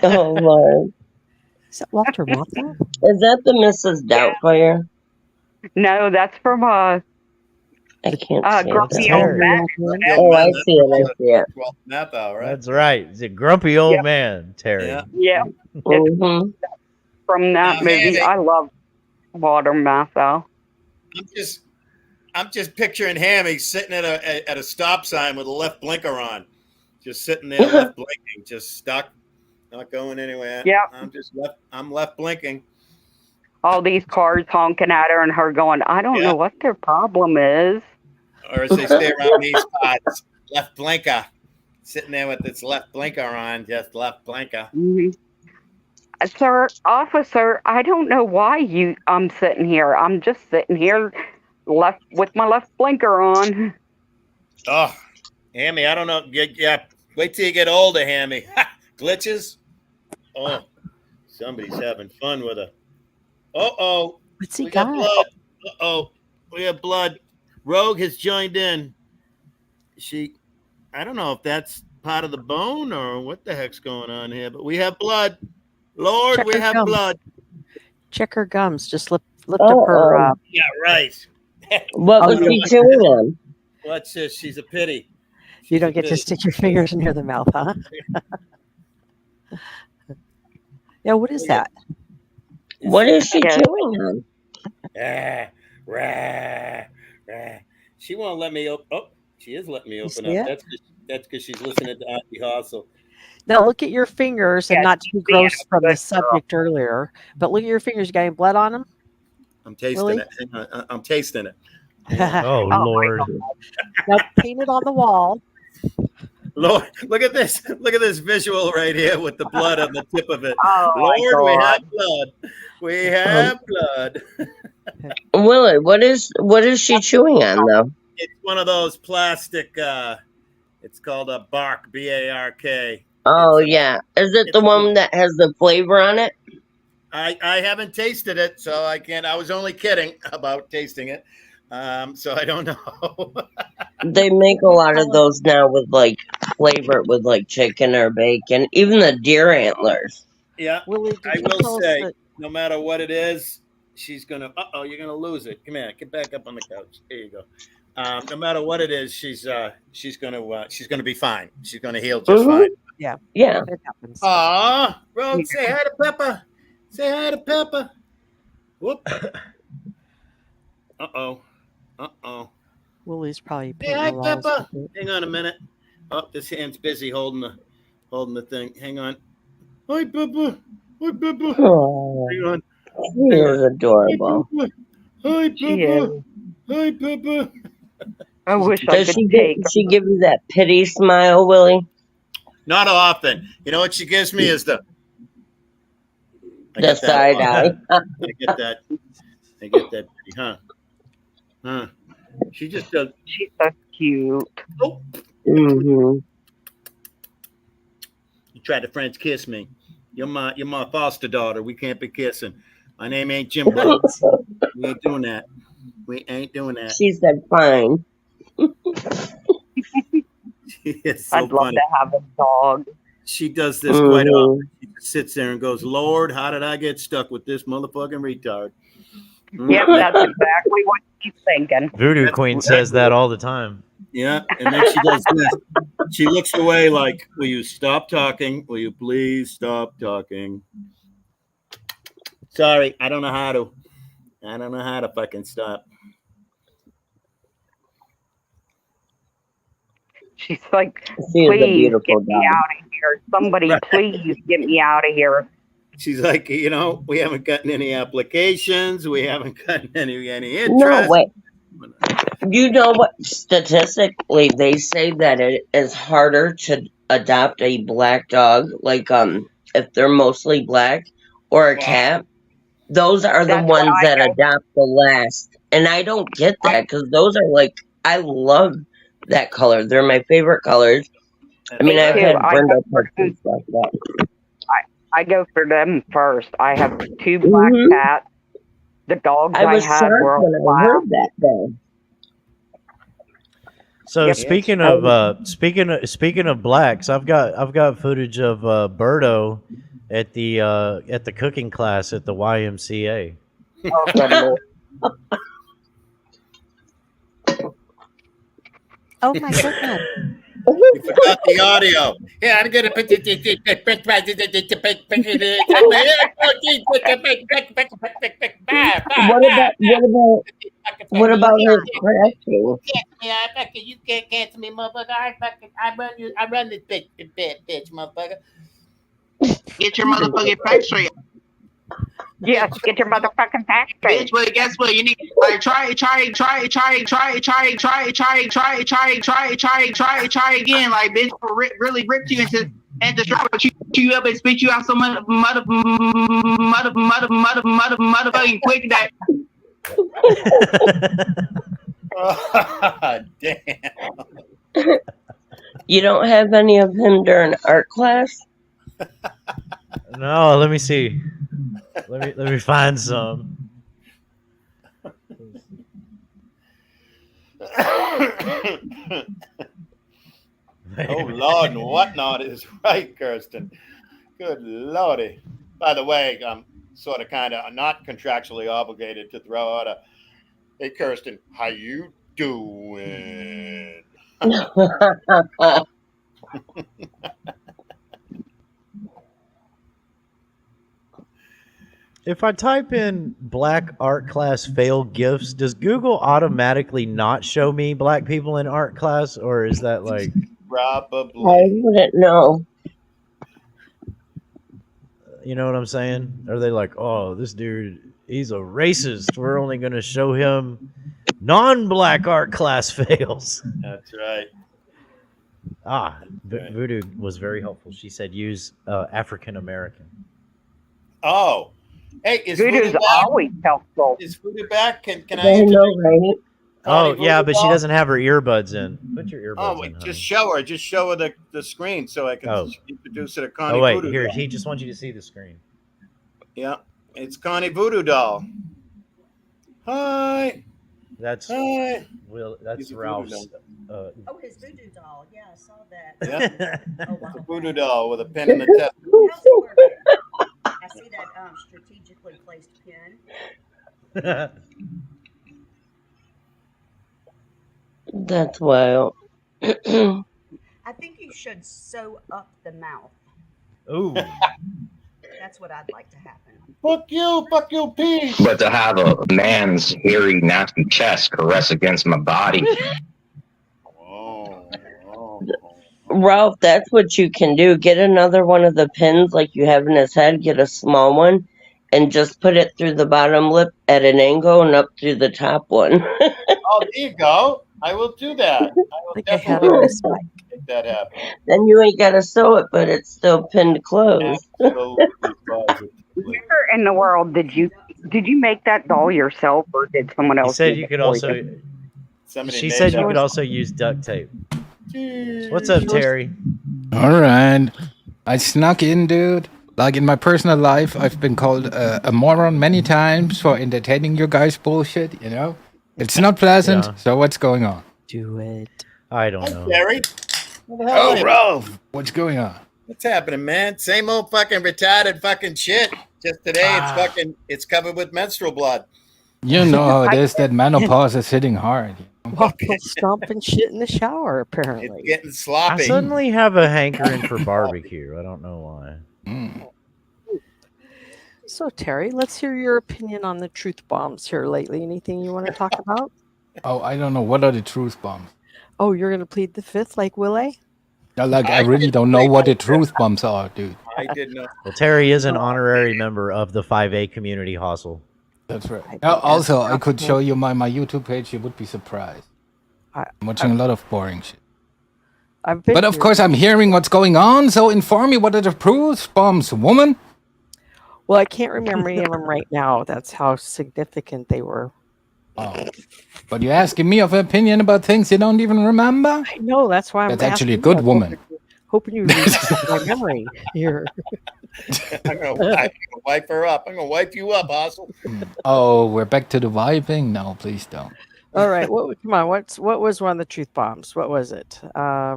Oh, Lord. Is that Walter Waffle? Is that the Mrs. Doubtfire? No, that's from I can't see Grumpy it. Old Man. Oh, I see it. Right? That's right. It's a grumpy old man, Terry. Yeah. Mm-hmm. From that movie. I love Water Matho. I'm just picturing Hammy sitting at a stop sign with a left blinker on, just sitting there left blinking, just stuck, not going anywhere. Yeah. I'm left blinking. All these cars honking at her and her going, I don't know what their problem is. Or as they stay around these spots, left blinker, sitting there with its left blinker on, just left blinker. Mm-hmm. Sir, officer, I don't know why I'm sitting here. I'm just sitting here left with my left blinker on. Oh, Hammy, I don't know. Yeah, wait till you get older, Hammy. Glitches? Oh, somebody's having fun with her. Uh-oh. What's he got? got? Blood. Uh-oh. We have blood. Rogue has joined in. I don't know if that's part of the bone or what the heck's going on here, but we have blood. Lord, Check we her have gums. blood. Check her gums. Just lift up her. Yeah, right. What was he chewing on? What's this? She's a pity. You don't get to stick your fingers near the mouth, huh? Yeah, what is that? What is she chewing on? She won't let me open. Oh, she is letting me open see up. it? That's because she's listening to Auntie Hossel. Now look at your fingers, and not to be gross from the subject earlier, but look at your fingers. You got any blood on them? I'm tasting it. Hang on. I'm tasting it. Oh, Lord. Now paint it on the wall. Lord, look at this. Look at this visual right here with the blood on the tip of it. Oh, Lord, my we God. have blood. We have blood. Willie, what is she chewing on though? It's one of those plastic. It's called a bark, BARK. Oh yeah, is it the one that has the flavor on it? I haven't tasted it, so I can't. I was only kidding about tasting it, so I don't know. They make a lot of those now with like flavor with like chicken or bacon, even the deer antlers. Yeah, Willie, did I you will tell us say, that? no matter what it is, she's gonna. You're gonna lose it. Come here, get back up on the couch. There you go. No matter what it is, she's gonna be fine. She's gonna heal just fine. Yeah. Yeah. It happens. Aw, Rogue, say hi to Peppa. Say hi to Peppa. Whoop. Uh-oh. Willie's probably Hey, painting hi, the walls Peppa. with it. Hang on a minute. Oh, this hand's busy holding the thing. Hang on. Hi, Peppa. Hi, Peppa. Oh, Hang on. he is adorable. Hi, She Peppa. is. Hi, Peppa. I wish I Does could she take give you that pity smile, Willie? Not often. You know what she gives me is the Side eye. I get that. Huh? She just does. She's so cute. Oh, Mm-hmm. you tried to French kiss me. You're my foster daughter. We can't be kissing. My name ain't Jim Bro. We ain't doing that. We ain't doing that. She said, "Fine." It's so I'd love funny. to have a dog. She does this quite often. She just sits there and goes, "Lord, how did I get stuck with this motherfucking retard?" Yep, that's exactly what she's thinking. Voodoo That's Queen exactly says that all the time. Yeah, and then she does this. She looks away like, "Will you stop talking? Will you please stop talking?" Sorry, I don't know how to. I don't know how to fucking stop. She's like, She is a please beautiful get me dog. out of here. Somebody, please get me out of here. She's like, we haven't gotten any applications. We haven't gotten any interest. No, wait. You know what? Statistically, they say that it is harder to adopt a black dog, like if they're mostly black, or a cat. Those are the That's what ones I that know. adopt the last, and I don't get that because those are like I love that color. They're my favorite colors. I mean, Me I've too. had I Brenda go for pups and stuff, but I go for them first. I have 2 black cats. The dogs I was had shocked were when I heard that though. So Yep. speaking of blacks, I've got footage of Birdo at the cooking class at the YMCA. Oh, good Lord. Oh my goodness. You forgot the audio. Yeah, I'm gonna put What about her crashing? You can't cancel me, motherfucker. I run this bitch, motherfucker. Get your motherfucking facts straight. Yes, get your motherfucking facts straight. Bitch, but guess what? You need try again. Like bitch, really ripped you into try to chew you up and spit you out so much motherfucking quick that. Damn. You don't have any of him during art class? No, let me see. Let me find some. Oh Lord, and whatnot is right, Kirsten. Good Lordy. By the way, I'm sort of kind of not contractually obligated to throw out hey Kirsten, how you doing? If I type in black art class fail gifts, does Google automatically not show me black people in art class, or is that like Probably. I wouldn't know. You know what I'm saying? Are they like, oh, this dude, he's a racist. We're only going to show him non-black art class fails. That's right. Voodoo was very helpful. She said use African American. Oh, Hey, is Voodoo's Voodoo back? always helpful. Is Voodoo back? Can I I introduce know, right? Oh Connie yeah, Voodoo but she doll? doesn't have her earbuds in. Put your earbuds Oh, in, wait, honey. just show her. Just show her the screen so I can Oh. introduce her to Connie Oh wait, Voodoo here doll. he just wants you to see the screen. Yeah, it's Connie Voodoo doll. Hi. That's Hi. Will. That's He's a voodoo Ralph's. Oh, his voodoo doll. Yeah, I saw that. Yeah. Oh, It's a wow. voodoo doll with a pin in the test. How's it working? I see that strategically placed pin. That's wild. I think you should sew up the mouth. Ooh. That's what I'd like to happen. Fuck you, peace. But to have a man's hairy, nasty chest caress against my body. Ralph, that's what you can do. Get another one of the pins like you have in his head, get a small one, and just put it through the bottom lip at an angle and up through the top one. Oh, there you go. I will do that. I will Like a head definitely on a spike. make that happen. Then you ain't gotta sew it, but it's still pinned closed. Absolutely positive. Where in the world did you make that doll yourself, or did someone He else? said give you it could for also. you? Somebody She made said that. you could also use duct tape. What's up, Terry? All right. I snuck in, dude. Like in my personal life, I've been called a moron many times for entertaining your guys' bullshit, you know? It's not pleasant, Yeah. so what's going on? Do it. I don't Hi, know. Terry. What the hell are Oh, you? Ralph! What's going on? What's happening, man? Same old fucking retarded fucking shit. Just today, it's covered with menstrual blood. You know how it is that menopause is hitting hard. Waffle stomping shit in the shower, apparently. It's getting I sloppy. suddenly have a hankering for barbecue. I don't know why. So, Terry, let's hear your opinion on the truth bombs here lately. Anything you want to talk about? Oh, I don't know. What are the truth bombs? Oh, you're going to plead the fifth like Willie? I really don't know what the truth bombs are, dude. I didn't know. Well, Terry is an honorary member of the 5A community hostel. That's right. Also, I could show you my YouTube page. You would be surprised. I'm watching a lot of boring shit. But of course, I'm hearing what's going on, so inform me what are the truth bombs, woman? Well, I can't remember any of them right now. That's how significant they were. Oh. But you're asking me of opinion about things you don't even remember? I know, that's why I'm That's actually a asking you. good woman. Hoping you read my memory here. I'm gonna wipe her up. I'm gonna wipe you up, Hostel. Oh, we're back to the vibing? No, please don't. All right, come on. What was one of the truth bombs? What was it? I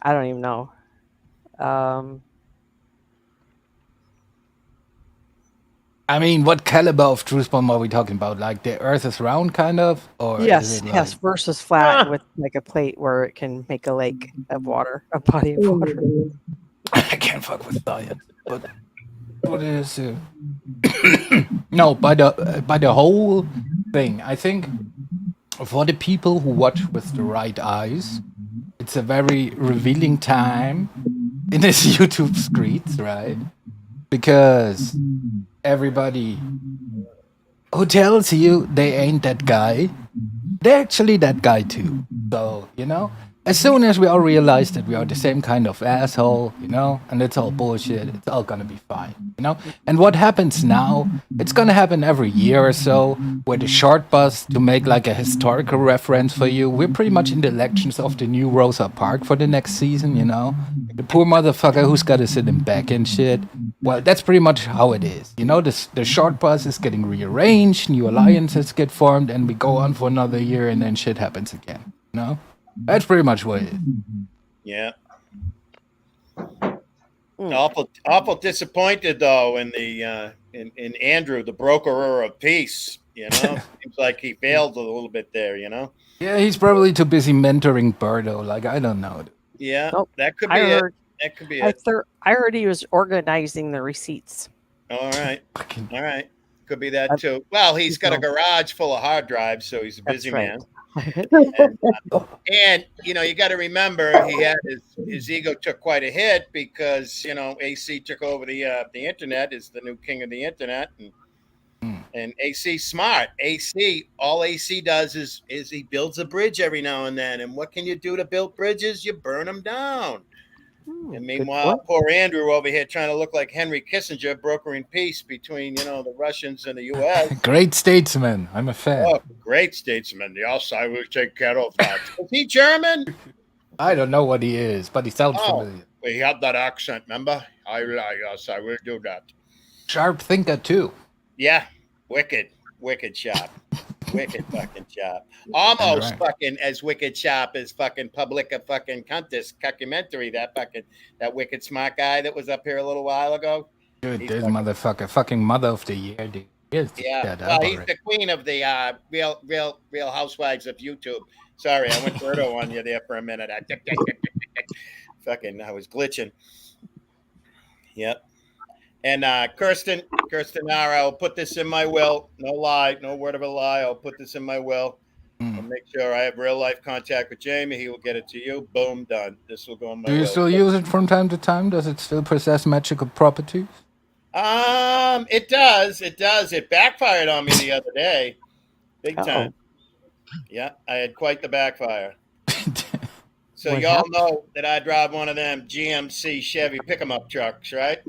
don't even know. I mean, what caliber of truth bomb are we talking about? Like the Earth is round, kind of, or Yes, is it like... yes, versus flat with like a plate where it can make a lake of water, a body of water. I can't fuck with science, but what is it? No, by the whole thing, I think for the people who watch with the right eyes, it's a very revealing time in this YouTube streets, right? Because everybody who tells you they ain't that guy, they're actually that guy too. So, you know, as soon as we all realize that we are the same kind of asshole, you know, and it's all bullshit, it's all gonna be fine, you know? And what happens now, it's gonna happen every year or so, where the short bus, to make like a historical reference for you, we're pretty much in the elections of the new Rosa Parks for the next season, you know? The poor motherfucker who's gotta sit in back and shit. Well, that's pretty much how it is. You know, the short bus is getting rearranged, new alliances get formed, and we go on for another year, and then shit happens again, you know? That's pretty much what it is. Yeah. Awful disappointed though in the in Andrew, the brokerer of peace. You know, seems like he failed a little bit there. You know. Yeah, he's probably too busy mentoring Birdo. Like, I don't know. Yeah, Nope. that could be I it. heard- That could be I it. heard he was organizing the receipts. All right. All right. Could be that too. Well, he's got a garage full of hard drives, so he's a busy man. And you know, you got to remember he had his ego took quite a hit because you know AC took over the internet, is the new king of the internet, and AC smart. All AC does is he builds a bridge every now and then. And what can you do to build bridges? You burn them down. Hmm, And good meanwhile, point. poor Andrew over here trying to look like Henry Kissinger, brokering peace between, the Russians and the U.S. Great statesman. I'm a fan. Oh, great statesman. The outside will take care of that. Is he German? I don't know what he is, but he sounds Oh, familiar. he had that accent, remember? Yes, I will do that. Sharp thinker too. Yeah, wicked sharp. Wicked fucking sharp. Almost Right. fucking as wicked sharp as fucking Publica fucking Cuntus documentary, that wicked smart guy that was up here a little while ago. Dude, He's this fucking- motherfucker, fucking mother of the year, dude. Yeah, Shut well, up he's already. the queen of the real housewives of YouTube. Sorry, I went Birdo on you there for a minute. I was glitching. Yep. And Kirsten Nara, I'll put this in my will. No lie, no word of a lie. I'll put this in my will. I'll make sure I have real life contact with Jamie. He will get it to you. Boom, done. This will go in my Do you will. still use it from time to time? Does it still possess magical properties? It does. It backfired on me the other day, big time. Yeah, I had quite the backfire. So What y'all happened? know that I drive one of them GMC Chevy pick-em-up trucks, right?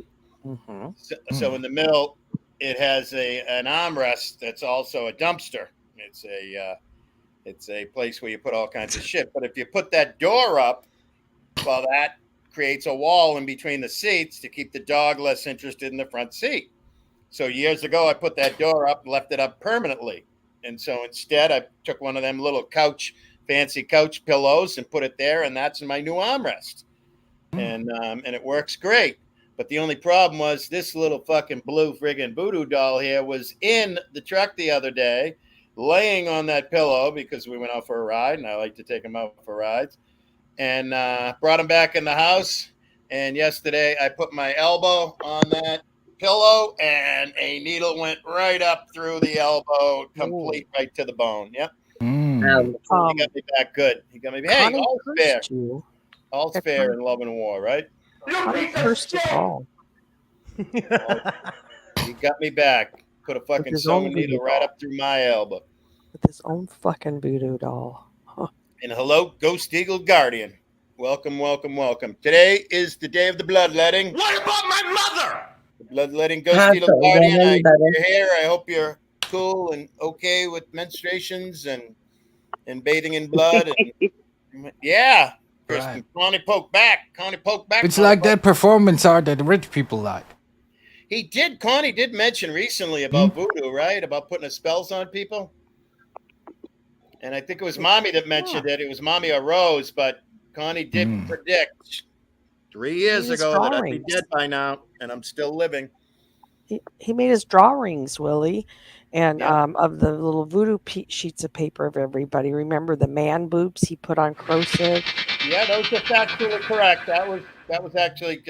Mm-hmm. So in the middle, it has an armrest that's also a dumpster. It's a place where you put all kinds of shit. But if you put that door up, well, that creates a wall in between the seats to keep the dog less interested in the front seat. So years ago, I put that door up and left it up permanently. And so instead, I took one of them little fancy couch pillows and put it there, and that's my new armrest. And it works great. But the only problem was this little fucking blue friggin' voodoo doll here was in the truck the other day, laying on that pillow because we went out for a ride, and I like to take him out for rides, and brought him back in the house. And yesterday, I put my elbow on that pillow, and a needle went right up through the elbow, complete right to the bone. Yep. He got me back good. He got me. Hey, Connie all's fair. cursed you. All's Yeah, fair Connie- in love and war, right? Connie cursed us all. He got me back. Put a fucking his sewing own needle voodoo right doll. up through my elbow. With his own fucking voodoo doll. Huh. And hello, Ghost Eagle Guardian. Welcome, welcome, welcome. Today is the day of the bloodletting. What about my mother? The bloodletting Ghost How's Eagle it Guardian. going, brother? You're here. I hope you're cool and okay with menstruations and bathing in blood. And yeah, Kristen. Connie poke back. It's like that performance art that rich people like. Connie did mention recently about voodoo, right? About putting the spells on people. And I think it was Mommy that mentioned it. It was Mommy or Rose, but Connie did predict 3 years His ago that I'd be drawings. dead by now, and I'm still living. He made his drawings, Willie, and of the little voodoo sheets of paper of everybody. Remember the man boobs he put on corrosive? Yeah, those are factually correct. That was actually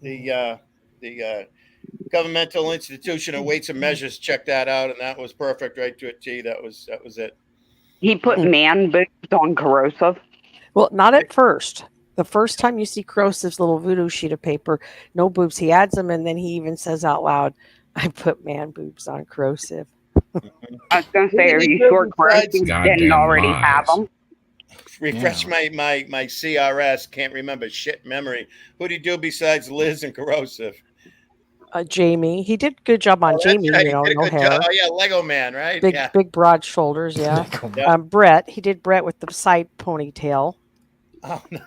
the governmental institution of weights and measures checked that out, and that was perfect right to a T. That was it. He put man boobs on corrosive. Well, not at first. The first time you see corrosive's little voodoo sheet of paper, no boobs, he adds them, and then he even says out loud, "I put man boobs on corrosive." I was going to say, are you sure corrosive didn't Goddamn already lies. have them? Refresh my CRS. Can't remember shit memory. Who do you do besides Liz and corrosive? Jamie, he did a good job on Oh, that's Jamie. right. You know, He did a no good hair, job. Oh yeah, Lego Man, right? big Yeah. big broad shoulders. Yeah. Yeah. Brett, he did Brett with the side ponytail. Oh, nice.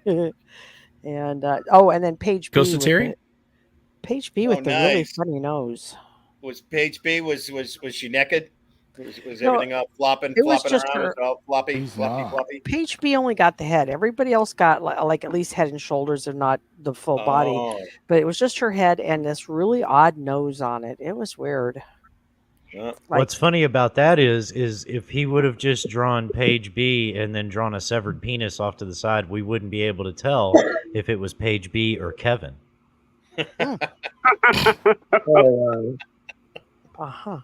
And and then Paige B. Ghost of with Terry? the- Paige B. with the really nice. funny nose. Was Paige B? Was she naked? Was No, everything all flopping it was around? just Was her- it all floppy? Paige B only got the head. Everybody else got like at least head and shoulders, if not the full body. Oh. But it was just her head and this really odd nose on it. It was weird. What's funny about that is if he would have just drawn page B and then drawn a severed penis off to the side, we wouldn't be able to tell if it was page B or Kevin. Uh-huh.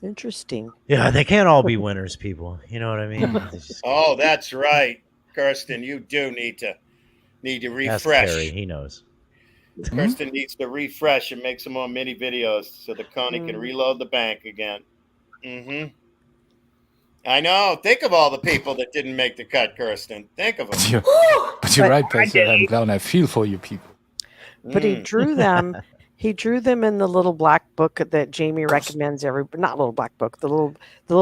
Interesting. Yeah, they can't all be winners, people. You know what I mean? Oh, that's right, Kirsten. You do need to Ask refresh. Terry, he knows. Kirsten needs to refresh and make some more mini videos so that Connie can reload the bank again. I know. Think of all the people that didn't make the cut, Kirsten. Think of them. But you're right, Pastor. I'm glad I feel for you people. But he drew them. He drew them in the little black book that Jamie recommends not little black book, the little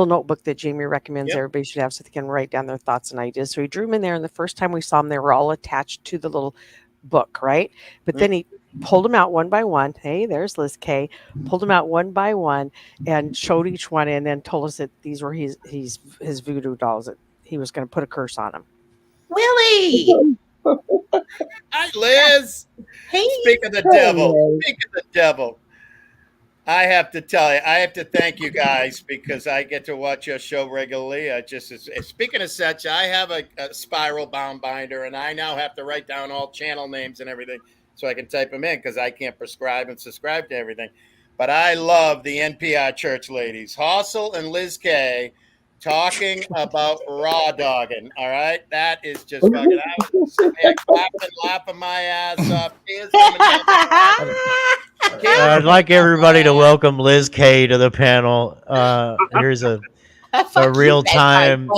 notebook that Jamie recommends everybody should have so they can write down their thoughts and ideas. So he drew them in there, and the first time we saw them, they were all attached to the little book, right? But then he pulled them out one by one. Hey, there's Liz K. Pulled them out one by one and showed each one, and then told us that these were his voodoo dolls, that he was going to put a curse on them. Willie! Hi, Liz. Hey. Speak of the devil. Speak of the devil. I have to tell you, I have to thank you guys because I get to watch your show regularly. Speaking of such, I have a spiral bound binder, and I now have to write down all channel names and everything so I can type them in because I can't prescribe and subscribe to everything. But I love the NPR church ladies, Hossel and Liz K, talking about raw dogging. All right, that is just fucking. I was sitting there laughing my ass off. I'd like everybody to welcome Liz K to the panel. Here's a real time.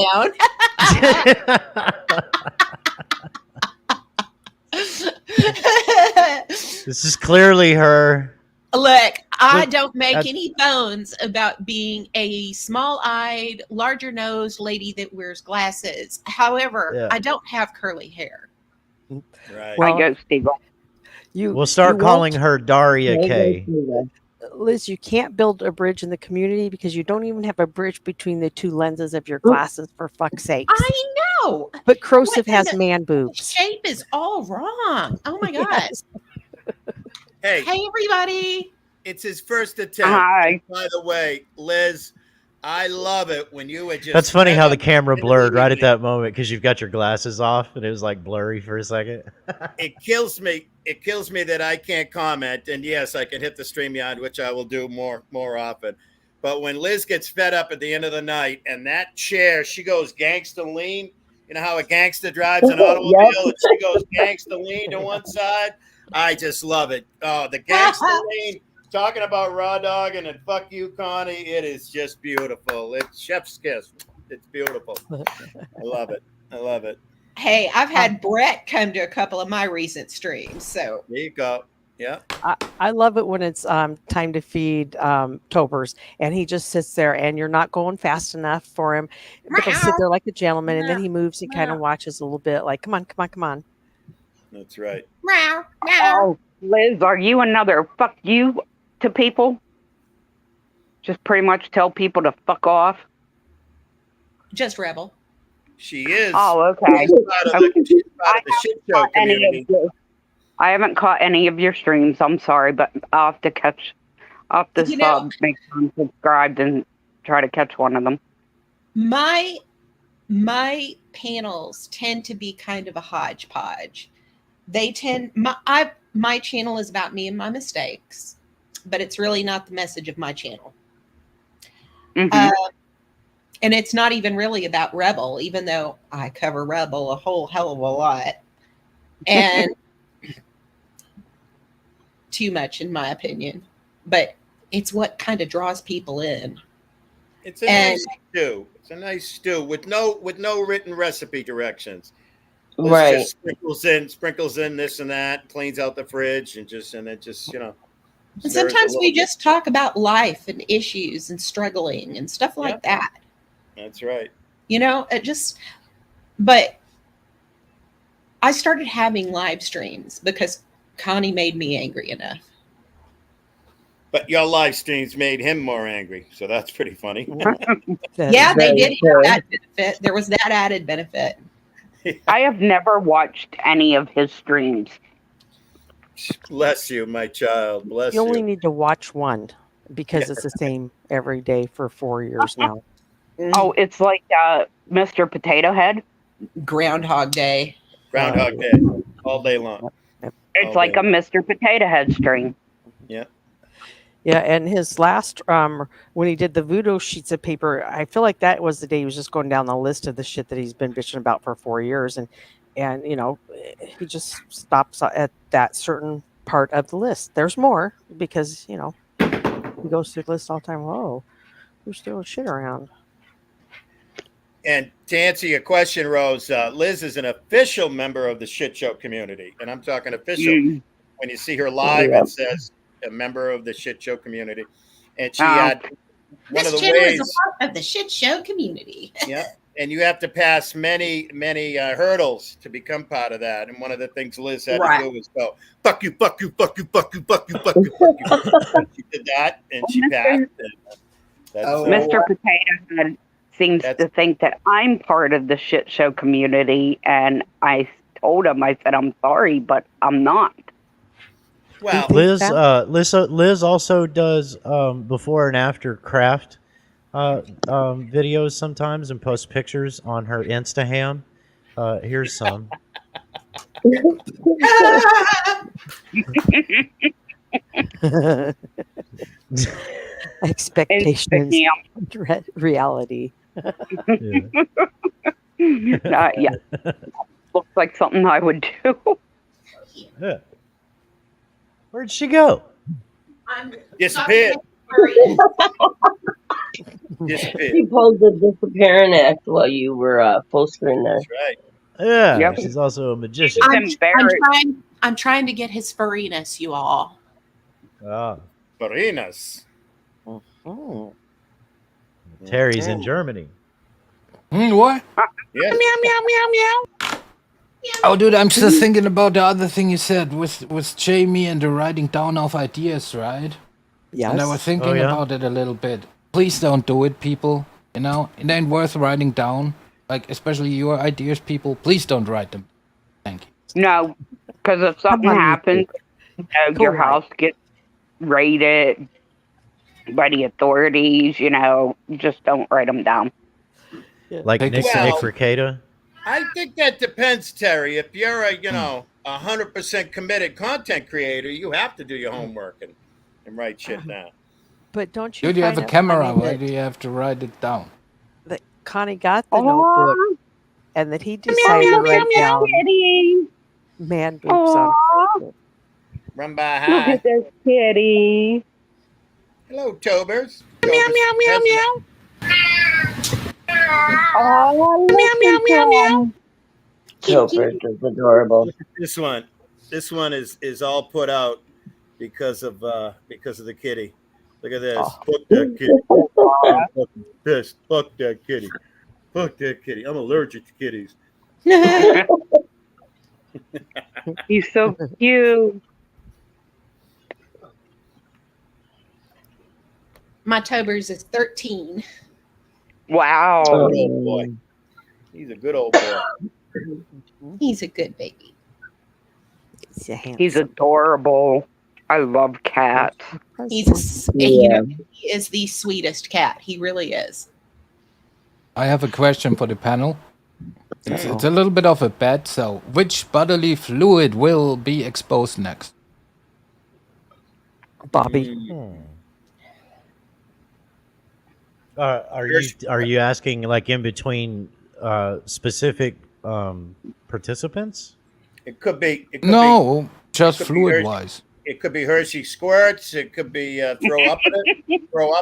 This is clearly her. Look, I don't make any bones about being a small-eyed, larger-nosed lady that wears glasses. However, I don't have curly hair. Right. I go, Steve. We'll start calling her Daria K. Liz, you can't build a bridge in the community because you don't even have a bridge between the two lenses of your glasses, for fuck's sake. I know. But Crosive has man boobs. Shape is all wrong. Oh my god. Hey, everybody. It's his first attempt. Hi. By the way, Liz, I love it when you would just. That's funny how the camera blurred right at that moment because you've got your glasses off and it was like blurry for a second. It kills me. It kills me that I can't comment. And yes, I can hit the StreamYard, which I will do more often. But when Liz gets fed up at the end of the night and that chair, she goes gangster lean. You know how a gangster drives an automobile and she goes gangster lean to one side? I just love it. Oh, the gangster lean. Talking about raw dog and fuck you, Connie. It is just beautiful. It's chef's kiss. It's beautiful. I love it. I love it. Hey, I've had Brett come to a couple of my recent streams. So there you go. Yeah. I love it when it's time to feed Topers and he just sits there and you're not going fast enough for him. But he'll sit there like a gentleman and then he moves and kind of watches a little bit like, come on, come on, come on. That's right. Oh, Liz, are you another fuck you to people? Just pretty much tell people to fuck off? Just Rebel. She is. Oh, okay. She's part of the shit show community. I haven't caught any of your streams. I'm sorry, but I'll have to make sure I'm subscribed and try to catch one of them. My panels tend to be kind of a hodgepodge. My channel is about me and my mistakes, but it's really not the message of my channel. Mm-hmm. And it's not even really about Rebel, even though I cover Rebel a whole hell of a lot. And too much, in my opinion. But it's what kind of draws people in. It's a nice stew. It's a nice stew with no written recipe directions. Right. Just sprinkles in this and that, cleans out the fridge, and it just And sometimes we just talk about life and issues and struggling and stuff like that. That's right. But I started having live streams because Connie made me angry enough. But your live streams made him more angry, so that's pretty funny. Yeah, they did have that benefit. There was that added benefit. I have never watched any of his streams. Bless you, my child. Bless you. You only need to watch one because it's the same every day for 4 years now. Oh, it's like Mr. Potato Head? Groundhog Day. Groundhog Day. All day long. It's like a Mr. Potato Head stream. Yeah. Yeah, and his last when he did the voodoo sheets of paper, I feel like that was the day he was just going down the list of the shit that he's been bitching about for 4 years, and he just stops at that certain part of the list. There's more because he goes through the list all the time. Whoa, who's throwing shit around? And to answer your question, Rose, Liz is an official member of the shit show community, and I'm talking official. When you see her live, it says a member of the shit show community, and she had one This of the channel ways. is a part of the shit show community. Yeah, and you have to pass many hurdles to become part of that. And one of the things Liz had to do was go, "Fuck you, fuck you, fuck you, fuck you, fuck you, fuck you, fuck you." She did that, and she passed. Mr. Potato Head seems to think that I'm part of the shit show community, and I told him, I said, I'm sorry, but I'm not. Well, Liz also does before and after craft videos sometimes and posts pictures on her Instaham. Here's some. Expectations, reality. Yeah, looks like something I would do. Yeah. Where'd she go? Disappeared. She pulled the disappearing act while you were full screen there. That's right. Yeah, Yep. she's also a magician. I'm trying to get his furriness, you all. Barinas. Terry's in Germany. What? Yes. Meow, meow, meow, meow. Oh, dude, I'm still thinking about the other thing you said with Jamie and the writing down of ideas, right? Yes. And I was thinking about it a little bit. Please don't do it, people. You know, it ain't worth writing down. Like, especially your ideas, people. Please don't write them. Thank you. No, because if something happens, your house gets raided by the authorities, just don't write them down. Like Nick Ricada? I think that depends, Terry. If you're a 100% committed content creator, you have to do your homework and write shit down. But don't you? Dude, you have a find it camera. funny Why that- do you have to write it down? that Connie got the notebook and that he decided to write down man boobs on her. Run by Look high. at this kitty. Hello, Tobers. Meow, meow, meow, meow. Oh, meow, meow, meow, meow. Topers is adorable. This one is all put out because of the kitty. Look at this. Fuck that kitty. I'm fucking pissed. Fuck that kitty. Fuck that kitty. I'm allergic to kitties. He's so cute. My Tobers is 13. Wow. Good old boy. He's a good old boy. He's a good baby. He's adorable. I love cats. He is the sweetest cat. He really is. I have a question for the panel. It's a little bit of a bet. So, which bodily fluid will be exposed next? Bobby. Are you asking like in between specific participants? It could be. No, just fluid wise. It could be Hershey squirts. It could be throw up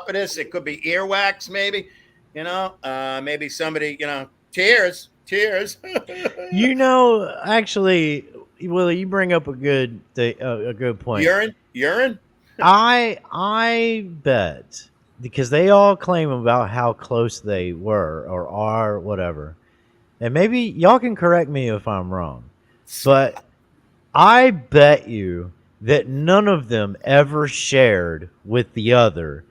at us. It could be earwax, maybe. Maybe somebody. Tears. Actually, Willie, you bring up a good point. Urine. I bet, because they all claim about how close they were or are, whatever. And maybe y'all can correct me if I'm wrong, but I bet you that none of them ever shared with the other,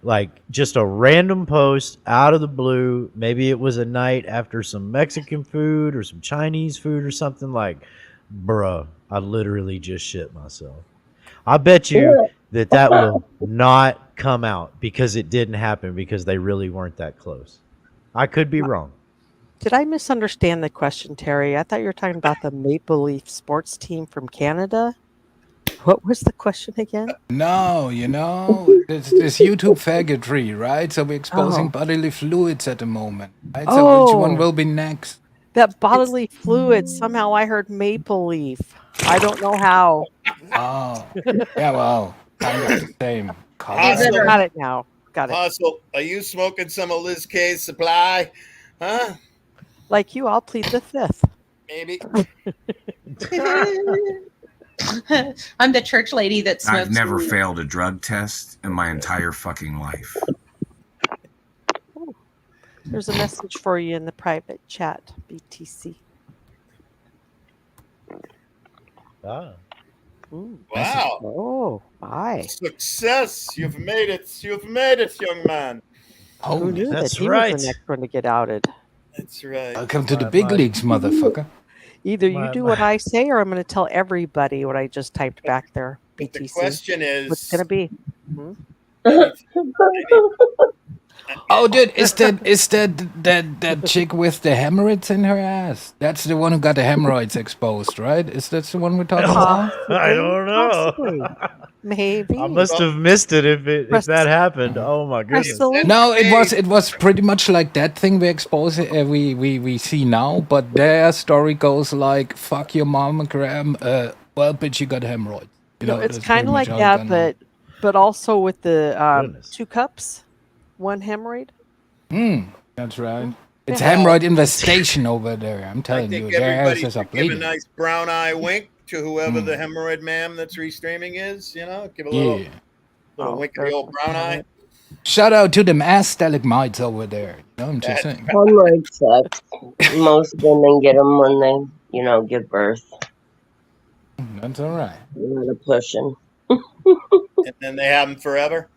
like just a random post out of the blue. Maybe it was a night after some Mexican food or some Chinese food or something, like, bruh, I literally just shit myself. I bet you that will not come out because it didn't happen because they really weren't that close. I could be wrong. Did I misunderstand the question, Terry? I thought you were talking about the Maple Leaf sports team from Canada. What was the question again? No, this YouTube faggotry, right? So we're exposing bodily fluids at the moment, right? So which one will be next? That bodily fluid. Somehow I heard Maple Leaf. I don't know how. Oh, yeah, well, kind of the same. Got it now. Got it. Hustle, are you smoking some of Liz K's supply? Huh? Like you, I'll plead the fifth. Maybe. I'm the church lady that smokes. I've never weed. failed a drug test in my entire fucking life. There's a message for you in the private chat, BTC. Ah. Ooh. Wow. Oh, my. Success. You've made it. You've made it, young man. Who knew that That's he right. was the next one to get outed? That's right. Welcome to the big leagues, motherfucker. Either you do what I say or I'm going to tell everybody what I just typed back there, BTC. But the question is... What's going to be? Hmm? Oh, dude, is that chick with the hemorrhoids in her ass? That's the one who got the hemorrhoids exposed, right? Is that the one we're talking about? I don't know. Possibly. Maybe. I must have missed it if that happened. Oh my goodness. No, it was pretty much like that thing we expose we see now, but their story goes like, "Fuck your mammogram." Well, bitch, you got hemorrhoids. You know, it's that's kind pretty of like much how it that, gone but also with the 2 cups, 1 hemorrhoid. That's right. It's Yeah. hemorrhoid infestation over there. I'm telling you, their Everybody asses are should give a bleeding. nice brown eye wink to whoever the hemorrhoid ma'am that's restreaming is. You know, give a little, Yeah. wink of the old brown eye. Shout out to them ass stalagmites over there. You know, I'm just saying. Hemorrhoid sucks. Most women get them when they, give birth. That's all right. Not a pushing. And then they have them forever.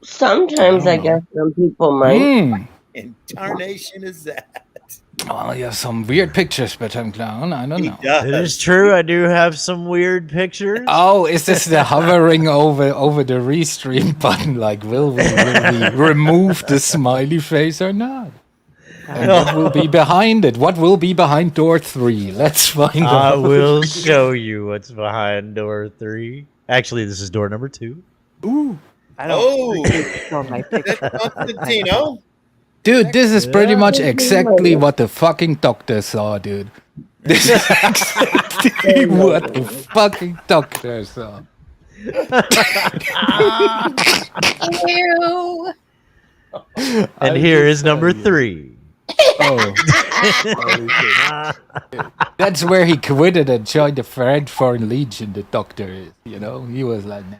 Sometimes I guess some people might. Incarnation is that? Oh, you have some weird pictures, but I'm clown. I don't know. It is true. I do have some weird pictures. Oh, is this the hovering over the restream button? Like, will we remove the smiley face or not? And what will be behind it? What will be behind door 3? Let's find I out. will show you what's behind door 3. Actually, this is door number 2. Ooh. I don't on my picture. Constantino. Dude, this is pretty much exactly what the fucking doctor saw, dude. This is exactly what the fucking doctor saw. Ew. And here is number 3. Oh. That's where he quitted and joined the French Foreign Legion, the doctor is. You know, he was like, nah.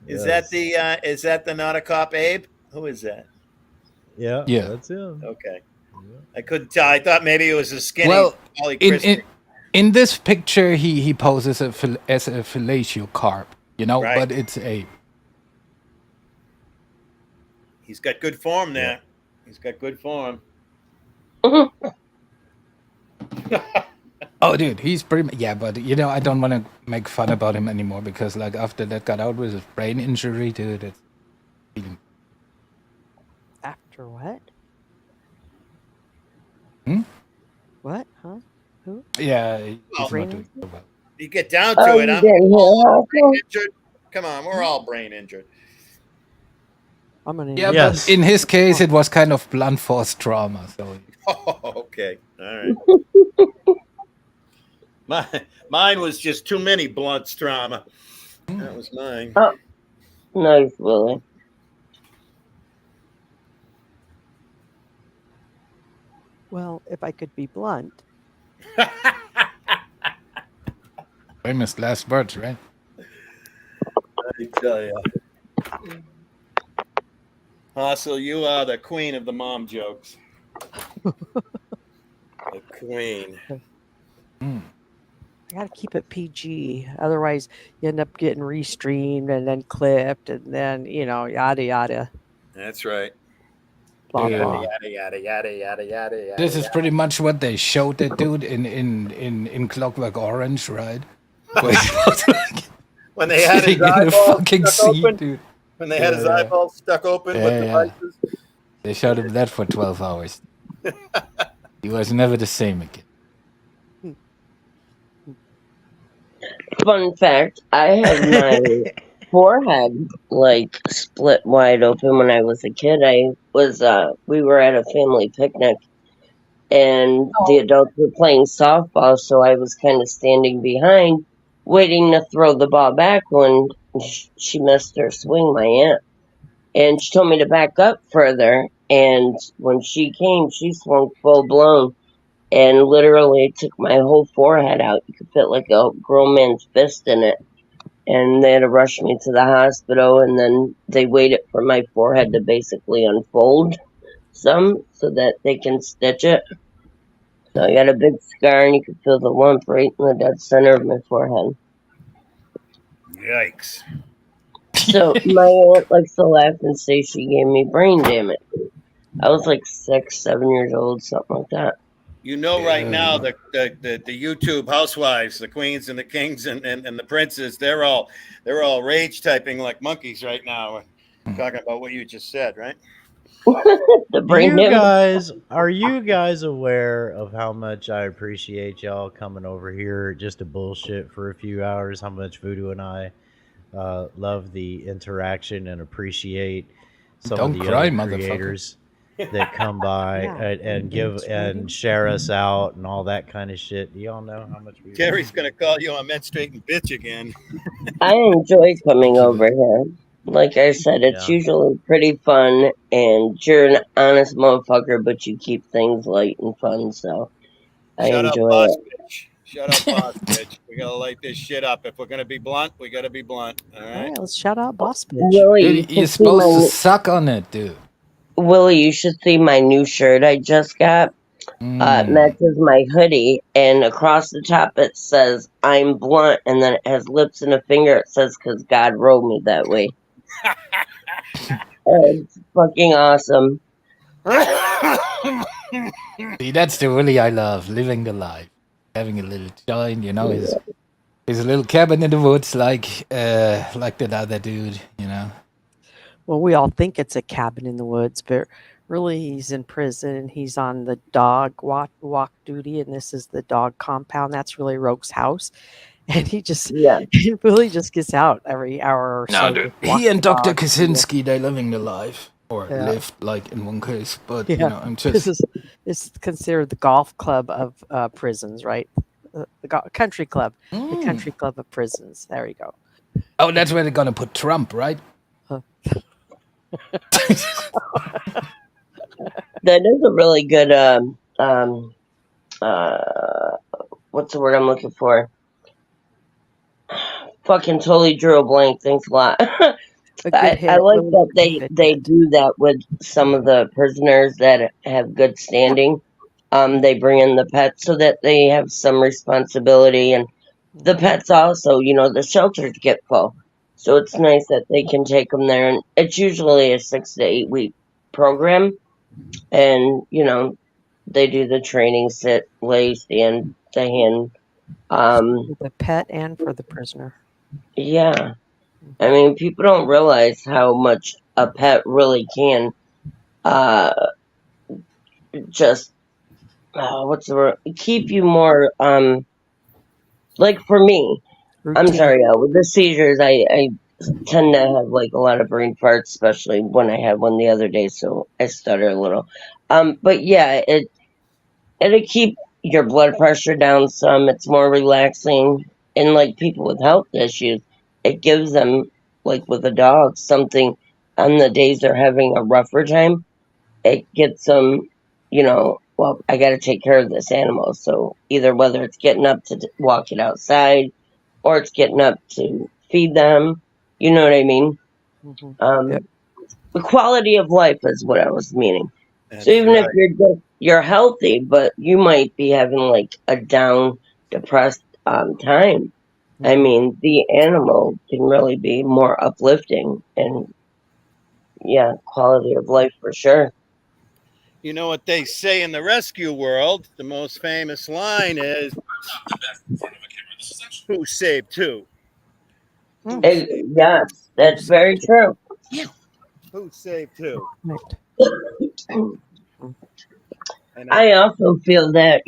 Is that the not a cop Abe? Who is that? Yeah, that's him. Okay. I couldn't tell. I thought maybe it was a skinny Well, Ollie Christie. in this picture, he poses as a fellatio carp, you know, Right. but it's a... He's got good form there. He's got good form. Oh, dude, he's pretty... Yeah, but, I don't want to make fun about him anymore because, like, after that got out with his brain injury, dude, it's... After what? Hmm? What? Huh? Who? Yeah, he's Well, not doing so well. You get down to it. I'm all brain injured. Come on, we're all brain injured. I'm gonna. Yeah, but in his case, it was kind of blunt force trauma, so... Oh, okay. All right. Mine was just too many blunts trauma. That was mine. Oh, nice, Willie. Well, if I could be blunt. Famous last words, right? I tell you. So you are the queen of the mom jokes. The queen. I gotta keep it PG. Otherwise, you end up getting restreamed and then clipped and then, yada, yada. That's right. Blah, Yada, blah. yada, yada, yada, yada, yada. This is pretty much what they showed that dude in Clockwork Orange, right? Where he was like When they had his sitting in the eyeball fucking stuck seat, open. dude. When they had his eyeballs stuck open with devices. They showed him that for 12 hours. He was never the same again. Fun fact, I had my forehead split wide open when I was a kid. We were at a family picnic and the adults were playing softball, so I was kind of standing behind waiting to throw the ball back when she missed her swing, my aunt. And she told me to back up further. And when she came, she swung full blown and literally took my whole forehead out. You could fit like a grown man's fist in it. And they had to rush me to the hospital, and then they waited for my forehead to basically unfold some so that they can stitch it. So I got a big scar, and you could feel the lump right in the dead center of my forehead. Yikes. So my aunt likes to laugh and say she gave me brain damage. I was like 6, 7 years old, something like that. You know, right now the YouTube housewives, the queens and the kings and the princes, they're all rage typing like monkeys right now, talking about what you just said, right? The brain damage. Are you guys aware of how much I appreciate y'all coming over here just to bullshit for a few hours? How much Voodoo and I love the interaction and appreciate some Don't of the cry, other motherfucker. creators that come by and give and share us out and all that kind of shit. Do y'all know how much we? Gary's gonna call you a menstruating bitch again. I enjoy coming over here. Like I said, it's Yeah. usually pretty fun, and you're an honest motherfucker, but you keep things light and fun, so I Shut up, enjoy boss it. bitch. Shut up, boss bitch. We gotta light this shit up. If we're gonna be blunt, we gotta be blunt. All All right. right, let's shout out Boss Bitch. Willie, you Dude, you're should see supposed to my suck on it, dude. Willie, you should see my new shirt I just got. It matches my hoodie, and across the top it says "I'm blunt," and then it has lips and a finger. It says "'Cause God wrote me that way." It's fucking awesome. See, that's the Willie I love, living the life, having a little joint, you know, his little cabin in the woods, like that other dude, you know. Well, we all think it's a cabin in the woods, but really he's in prison and he's on the dog walk duty, and this is the dog compound. That's really Rogue's house. And he really just gets out every hour or so. No, dude. to walk He and the Dr. dog. Kaczynski, they're living the life. Or Yeah. lived, like, in one case. But, Yeah, you know, I'm this just... is considered the golf club of prisons, right? The country club, the country club of prisons. There you go. Oh, that's where they're going to put Trump, right? That is a really good what's the word I'm looking for? Fucking totally drew a blank. Thanks a lot. I like that they do that with some of the prisoners that have good standing. They bring in the pets so that they have some responsibility, and the pets also, you know, the shelters get full. So it's nice that they can take them there, and it's usually a 6 to 8 week program. And, you know, they do the training, sit, lay, stand, the hand. For the pet and for the prisoner. Yeah. I mean, people don't realize how much a pet really can just what's the word? Keep you more like for me. I'm Routine. sorry, with the seizures I tend to have like a lot of brain farts, especially when I had one the other day, so I stutter a little. But yeah, it'll keep your blood pressure down some. It's more relaxing. And like people with health issues, it gives them, like with a dog, something on the days they're having a rougher time. It gets them, you know, well, I got to take care of this animal. So either whether it's getting up to walk it outside or it's getting up to feed them, you know what I mean? The quality of life is what I was meaning. So even if you're healthy, but you might be having like a down, depressed time. I mean, the animal can really be more uplifting and yeah, quality of life for sure. You know what they say in the rescue world? The most famous line is, "Who saved who?" Yes, that's very true. Who saved who? I also feel that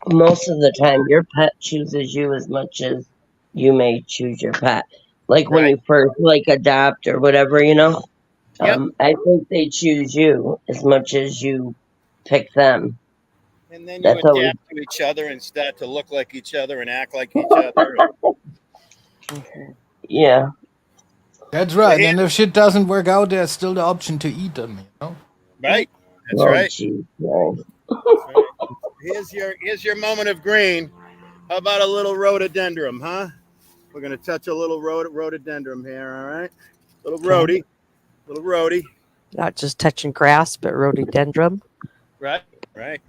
most of the time your pet chooses you as much as you may choose your pet. Like when you first like adopt or whatever, you know. I think they choose you as much as you pick them. And then you That's always adapt to each other and start to look like each other and act like each other. yeah. That's right. And if shit doesn't work out, there's still the option to eat them, you know? Right. That's Oh, right. geez, Here's your moment of green. How about a little rhododendron, huh? We're gonna touch a little rhododendron here, all right? Little rhodey. Not just touching grass, but rhododendron. Right. I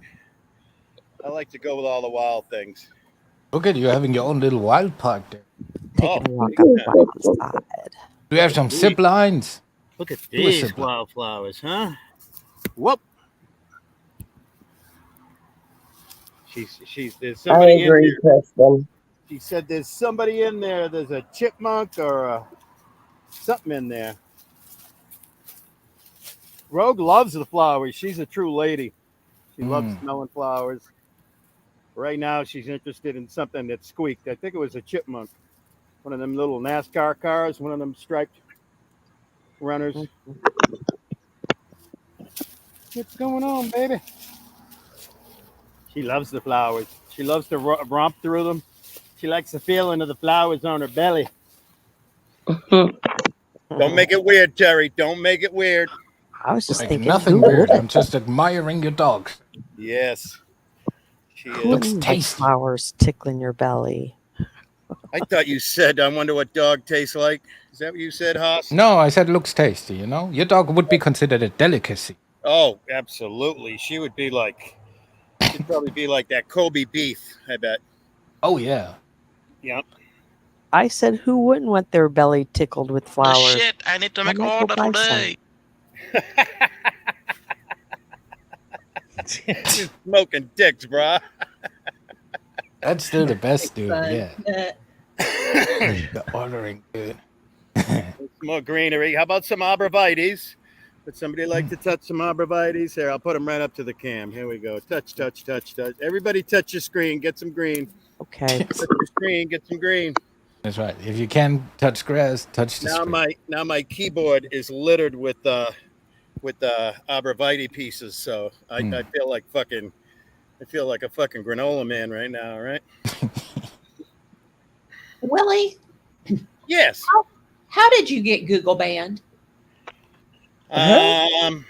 like to go with all the wild things. Look at you having your own little wild park there. Taking a walk outside. Do you have some zip lines? Look at Do a these zip line. wildflowers, huh? Whoop. There's I somebody in agree, there. Kristen. She said there's somebody in there. There's a chipmunk or something in there. Rogue loves the flowers. She's a true lady. She loves smelling flowers. Right now, she's interested in something that squeaked. I think it was a chipmunk. One of them little NASCAR cars, one of them striped runners. What's going on, baby? She loves the flowers. She loves to romp through them. She likes the feeling of the flowers on her belly. Don't make it weird, Terry. Don't make it weird. I was just Like thinking, nothing who weird. would? I'm just admiring your dogs. Yes. She Who is. Looks wouldn't like tasty. flowers tickling your belly? I thought you said, I wonder what dog tastes like. Is that what you said, Haas? No, I said looks tasty, you know? Your dog would be considered a delicacy. Oh, absolutely. She'd probably be like that Kobe beef, I bet. Oh, yeah. Yep. I said, who wouldn't want their belly tickled with flowers? Shit, I need to make might go order buy today. You're smoking dicks, brah. That's still the best, dude. Fun. Yeah. The ordering, dude. More greenery. How about some arborvitaes? Would somebody like to touch some arborvitaes? Here, I'll put them right up to the cam. Here we go. Touch. Everybody touch your screen. Get some green. Okay. Touch your screen. Get some green. That's right. If you can touch grass, touch the screen. Now my keyboard is littered with arborvitae pieces, so I feel like a fucking granola man right now, right? Willie, Yes. how did you get Google banned? I'm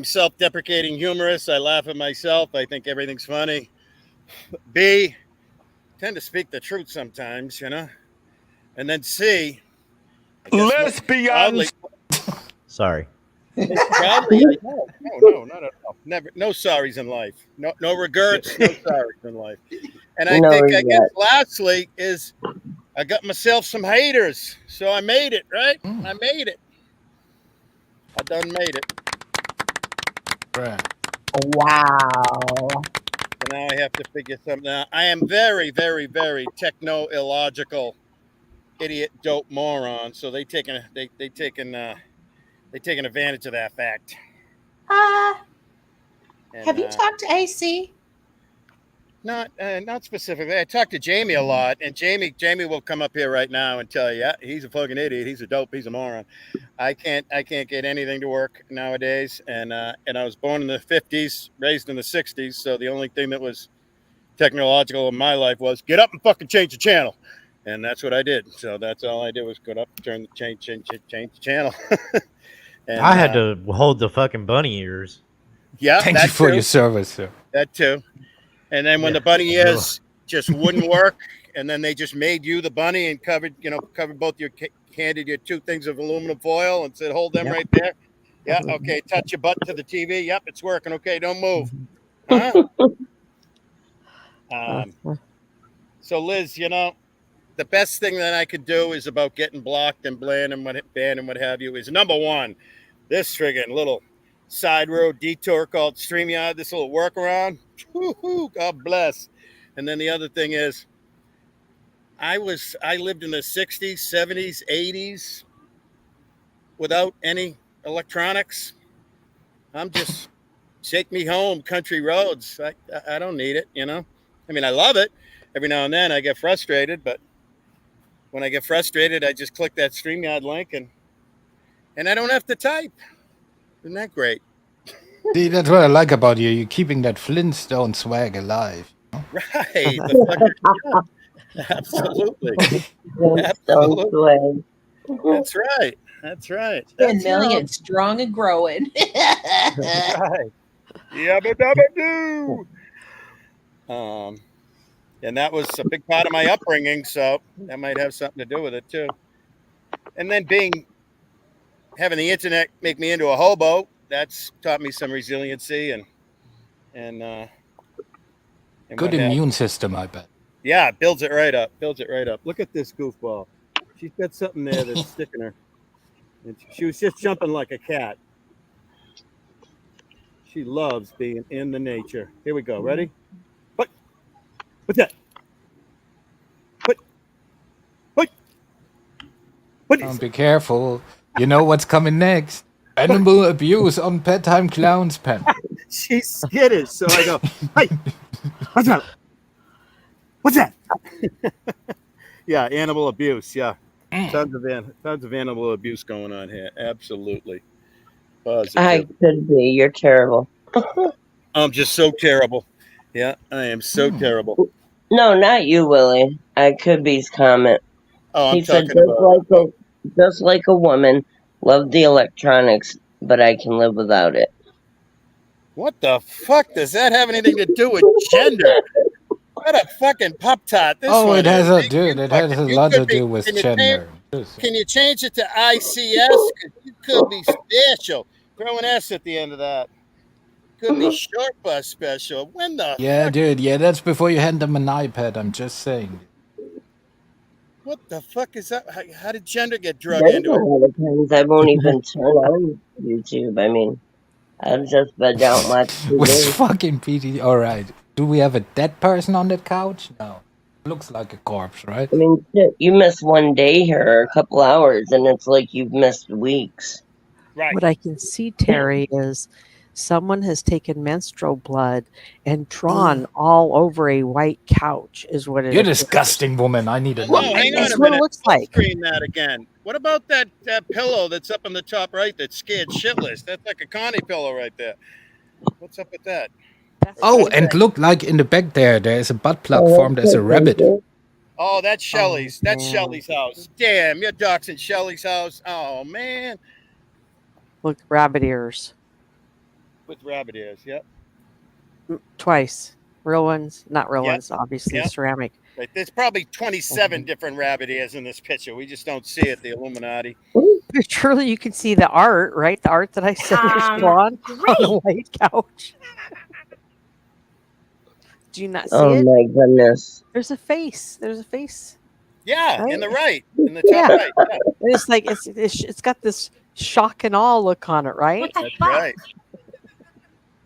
self-deprecating humorous. I laugh at myself. I think everything's funny. B, tend to speak the truth sometimes, you know. And then C, lesbians. Sorry. Proudly, no, not at all. Never, no sorries in life. No regrets, no sorries in life. And I guess lastly is I got myself some haters, so I made it, right? I made it. I done made it. Right. Wow. So now I have to figure something out. I am very, very, very techno-illogical, idiot, dope moron. So they taken advantage of that fact. Have you talked to AC? Not specifically. I talked to Jamie a lot, and Jamie will come up here right now and tell you, yeah, he's a fucking idiot. He's a dope. He's a moron. I can't get anything to work nowadays. And I was born in the 50s, raised in the 60s. So the only thing that was technological in my life was get up and fucking change the channel. And that's what I did. So that's all I did was get up, change the channel. And, I had to hold the fucking bunny ears. Yeah. Thank you for your service, sir. That too. And then when the bunny ears just wouldn't work, and then they just made you the bunny and covered both handed you 2 things of aluminum foil and said, hold them right there. Yeah. Okay. Touch your butt to the TV. Yep. It's working. Okay. Don't move. Huh? So Liz, the best thing that I could do is about getting blocked and banned and what have you is number one, this friggin' little side road detour called StreamYard, this little workaround. Woo-hoo, God bless. And then the other thing is I lived in the 60s, 70s, 80s without any electronics. I'm just take me home, country roads. I don't need it, I mean, I love it. Every now and then I get frustrated, but when I get frustrated, I just click that StreamYard link and I don't have to type. Isn't that great? See, that's what I like about you. You're keeping that Flintstone swag alive. Right. Absolutely. Don't Absolutely. sway. That's right. That's right. 10 That's million strong and growing. That's right. Yabba dabba doo. And that was a big part of my upbringing, so that might have something to do with it too. And then having the internet make me into a hobo, that's taught me some resiliency and Good what have immune you. system, I bet. Yeah, it builds it right up. Builds it right up. Look at this goofball. She's got something there that's sticking her. And she was just jumping like a cat. She loves being in the nature. Here we go. Ready? What? What's that? What? Be careful. You know what's coming next. Animal abuse on bedtime clown's pen. She's skittish, so I go, hey, what's up? What's that? Yeah, animal abuse. Yeah, tons of animal abuse going on here. Absolutely. Positive. I could be. You're terrible. I'm just so terrible. Yeah, I am so terrible. No, not you, Willie. I could be's comment. Oh, I'm He said talking about. just like a woman, love the electronics, but I can live without it. What the fuck does that have anything to do with gender? What a fucking pop tart this one It has is. It has a lot to do with gender. Can you change it to ICS? 'Cause you could be special. Throw an S at the end of that. Could be short bus special. When the Yeah, fuck? dude. Yeah, that's before you hand them an iPad. I'm just saying. What the fuck is that? How did gender get drug There's into a it? lot of times I won't even turn on YouTube. I mean, I'll just veg out my With TV. fucking PD. All right. Do we have a dead person on that couch? No. Looks like a corpse, right? I mean, shit, you miss one day here or a couple hours, and it's like you've missed weeks. Right. What I can see, Terry, is someone has taken menstrual blood and drawn all over a white couch. Is what it You're appears. disgusting, woman. I need a No, hang on That's a what it minute. looks like. Screen that again. What about that pillow that's up in the top right that's scared shitless? That's like a Connie pillow right there. What's up with that? Oh, and look, like in the back there is a butt plug Oh, formed as a rabbit. Oh, that's Shelly's. That's Shelly's house. Damn, you're doxing Shelly's house. Oh man, Look, rabbit ears. with rabbit ears. Yep. Twice. Real ones, not real Yep. ones, obviously Yep. ceramic. Right. There's probably 27 different rabbit ears in this picture. We just don't see it. The Illuminati. But surely you can see the art, right? The art that I said was drawn on the white couch. Do you not see Oh it? my goodness. There's a face. There's a face. Yeah, Right? in the right, in the top Yeah. right. Yeah. And it's like it's got this shock and awe look on it, right? That's right.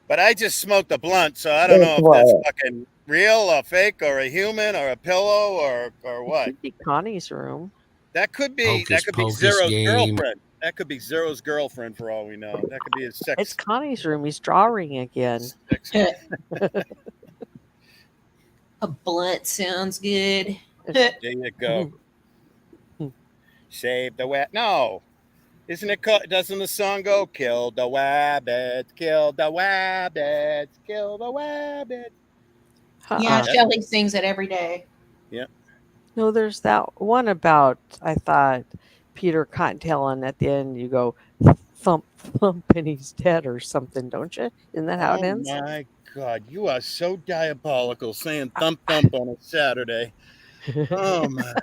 But I just smoked a blunt, so I don't know That's if that's why. fucking real or fake or a human or a pillow or what. Could be Connie's room. That could be Hocus pocus Zero's game. girlfriend. That could be Zero's girlfriend for all we know. That could be his sex. It's Connie's room. He's drawing again. A blunt sounds good. There you go. Save the web. No. Isn't it called, doesn't the song go, kill the wabbits, kill the wabbits, kill the wabbits? Yeah, Uh-uh. Shelly sings it every day. Yeah. No, there's that one about, I thought, Peter Cottontail, and at the end you go thump, thump, and he's dead or something, don't you? Isn't that how it ends? Oh my God, you are so diabolical saying thump thump on a Saturday. Oh my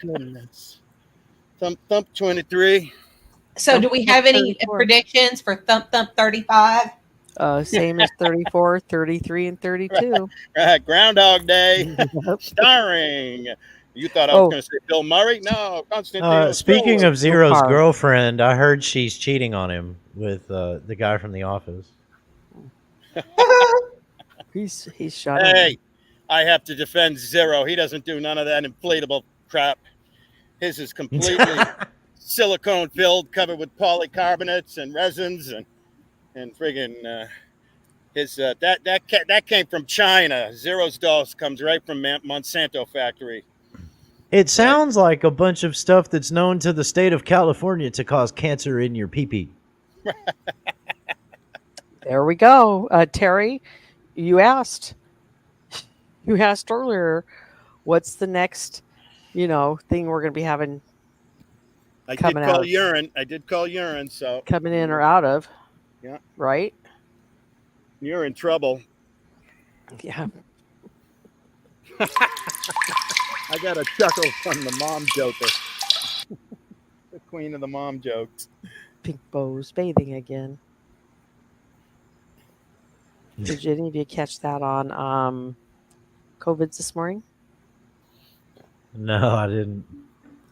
goodness. Thump thump 23. So, do we have any predictions for Thump Thump 35? Same as 34, 33, and 32. Right, Groundhog Day, starring. You thought I was going to say Bill Murray? No, Constantine. Speaking of Zero's girlfriend, I heard she's cheating on him with the guy from The Office. He's shot. Hey, I have to defend Zero. He doesn't do none of that inflatable crap. His is completely silicone filled, covered with polycarbonates and resins, and friggin' his that came from China. Zero's dolls comes right from Monsanto factory. It sounds like a bunch of stuff that's known to the state of California to cause cancer in your pee-pee. There we go. Terry, you asked earlier, what's the next, thing we're going to be having I did coming call out, urine. I did call urine. So coming in or out of, yeah, right? you're in trouble. Yeah. I got a chuckle from the mom joker. The queen of the mom jokes. Pink Bows bathing again. Did any of you catch that on COVID's this morning? No, I didn't.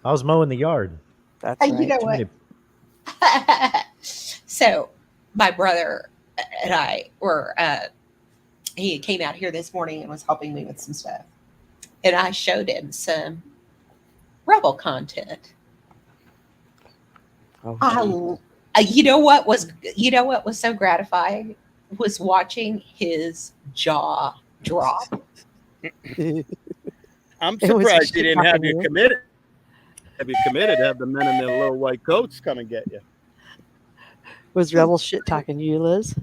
I was mowing the yard. That's You right. know Too what? many- So my brother and I were he came out here this morning and was helping me with some stuff, and I showed him some Rebel content. You know what was so gratifying was watching his jaw drop. I'm It was surprised he didn't have shit-talking you you. committed. Have you committed? Have the men in their little white coats come and get you? Was Rebel shit talking to you, Liz?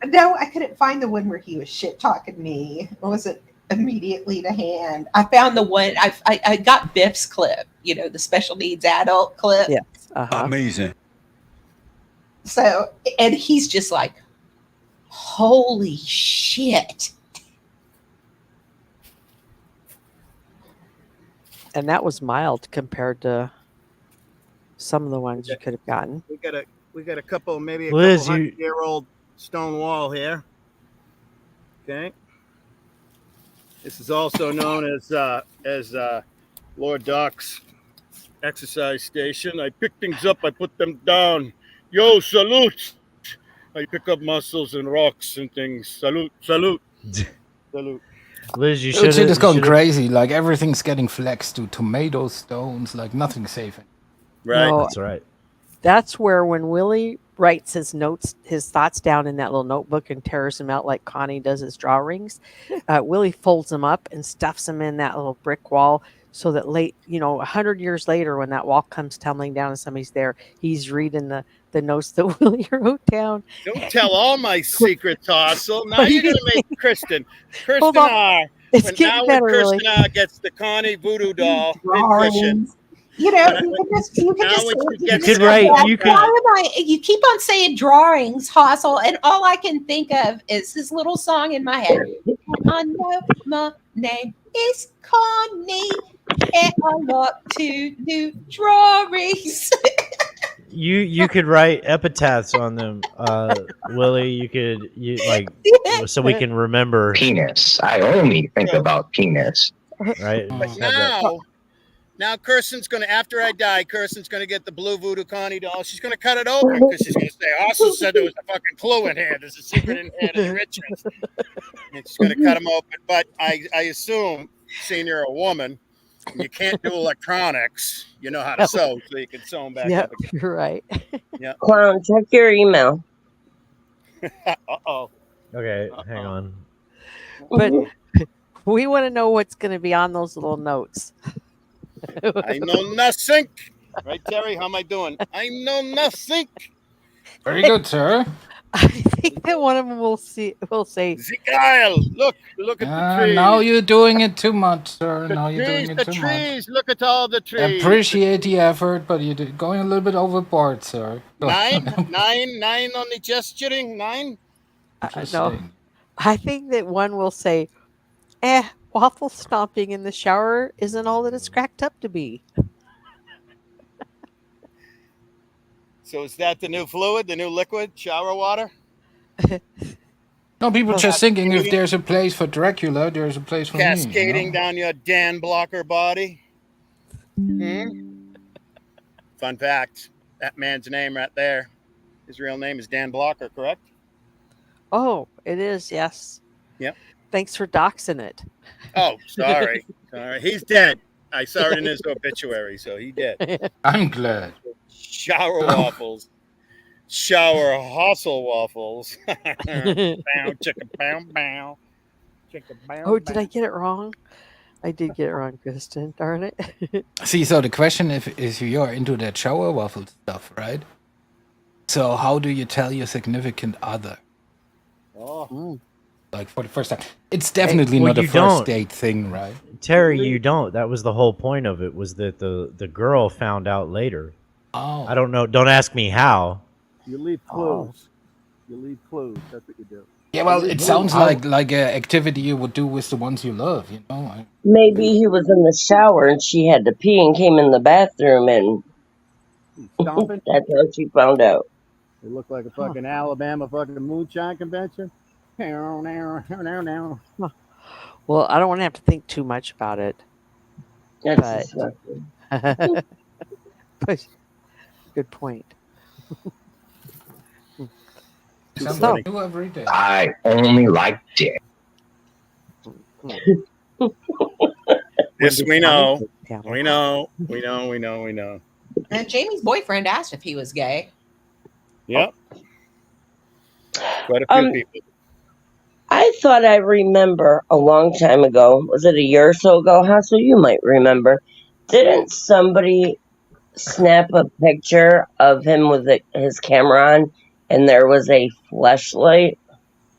No, I couldn't find the one where he was shit talking me. It wasn't immediately to hand. I found the one I got Biff's clip, the special needs adult clip. Yes. Uh-huh. Amazing. So, and he's just like, holy shit. And that was mild compared to some of the ones you could have gotten. We got a couple, maybe a Liz, couple you- 100-year-old stone wall here. Okay. This is also known as Lord Doc's exercise station. I pick things up, I put them down. Yo, salute! I pick up muscles and rocks and things. Salute, salute, salute. Liz, you Shit should is going crazy. Like everything's getting flexed to tomato stones. Like nothing's safe. Right. No, That's right. That's where when Willie writes his notes, his thoughts down in that little notebook and tears them out like Connie does his drawings, Willie folds them up and stuffs them in that little brick wall so that 100 years later, when that wall comes tumbling down and somebody's there, he's reading the notes that Willie wrote down. Don't tell all my secrets, Hassel. Now you're going to make Kristen. Hold Kristen on. R. It's getting better, when Kristen Willie. R gets the Connie voodoo doll in Drawings. cushion. You could write. You could. You keep on saying drawings, Hassel, and all I can think of is this little song in my head. I know my name is Connie, and I like to do drawings. You could write epitaphs on them, Willie. You so we can remember penis. I only think about penis. Right. But now Kirsten's going to, after I die, Kirsten's going to get the blue voodoo Connie doll. She's going to cut it open because she's going to say, Hassel said there was a fucking clue in here. There's a secret in here to the riches. And she's going to cut them open. But I assume, seeing you're a woman, and you can't do electronics, you know how to sew, so you can sew them back Yep, up again. you're right. Yeah. Clown, check your email. Uh-oh. Okay, hang on. But we want to know what's going to be on those little notes. I know nothing. Right, Terry? How am I doing? I know nothing. Very good, sir. I think that one of them will say, Zikyle, look at the trees. Now you're doing it too much, sir. The Now you're trees, doing the it too trees. Look at all the much. trees. Appreciate the effort, but you're going a little bit overboard, sir. Nine on the gesturing. 9. no. I think that one will say, waffle stomping in the shower isn't all that it's cracked up to be. So is that the new fluid, the new liquid, shower water? No, people just thinking if there's a place for Dracula, there's a place for Cascading me. down your Dan Blocker body. Fun fact, that man's name right there, his real name is Dan Blocker, correct? Oh, it is, yes. Yep. Thanks for doxing it. Oh, sorry. He's dead. I saw it in his obituary, so he did. I'm glad. Shower waffles. Shower hustle waffles. Bow, chicka, bow, bow. Chicka, bow, Oh, did I get it wrong? I did get it wrong, Kristen. Darn it. See, so the question is you're into that shower waffle stuff, right? So how do you tell your significant other? Oh. like for the first time. It's definitely well, not a you first don't. date thing, right? Terry, you don't. That was the whole point of it, was that the girl found out later. Oh. I don't know. Don't ask me how. You leave clues. You leave clues. That's what you do. Yeah, well, You leave it clues. sounds like an activity you would do with the ones you love, you know? Maybe he was in the shower and she had to pee and came in the bathroom, and Stomping. that's how she found out. It looked like a fucking Alabama fucking moonshine convention. Well, I don't want to have to think too much about it. That's but, but good point. Something new every day. I only like dick. Yes, we know. We know. We know. We know. We know. And Jamie's boyfriend asked if he was gay. Yep. Quite a few people. I thought I remember a long time ago. Was it a year or so ago? Hassel, you might remember. Didn't somebody snap a picture of him with his camera on, and there was a fleshlight?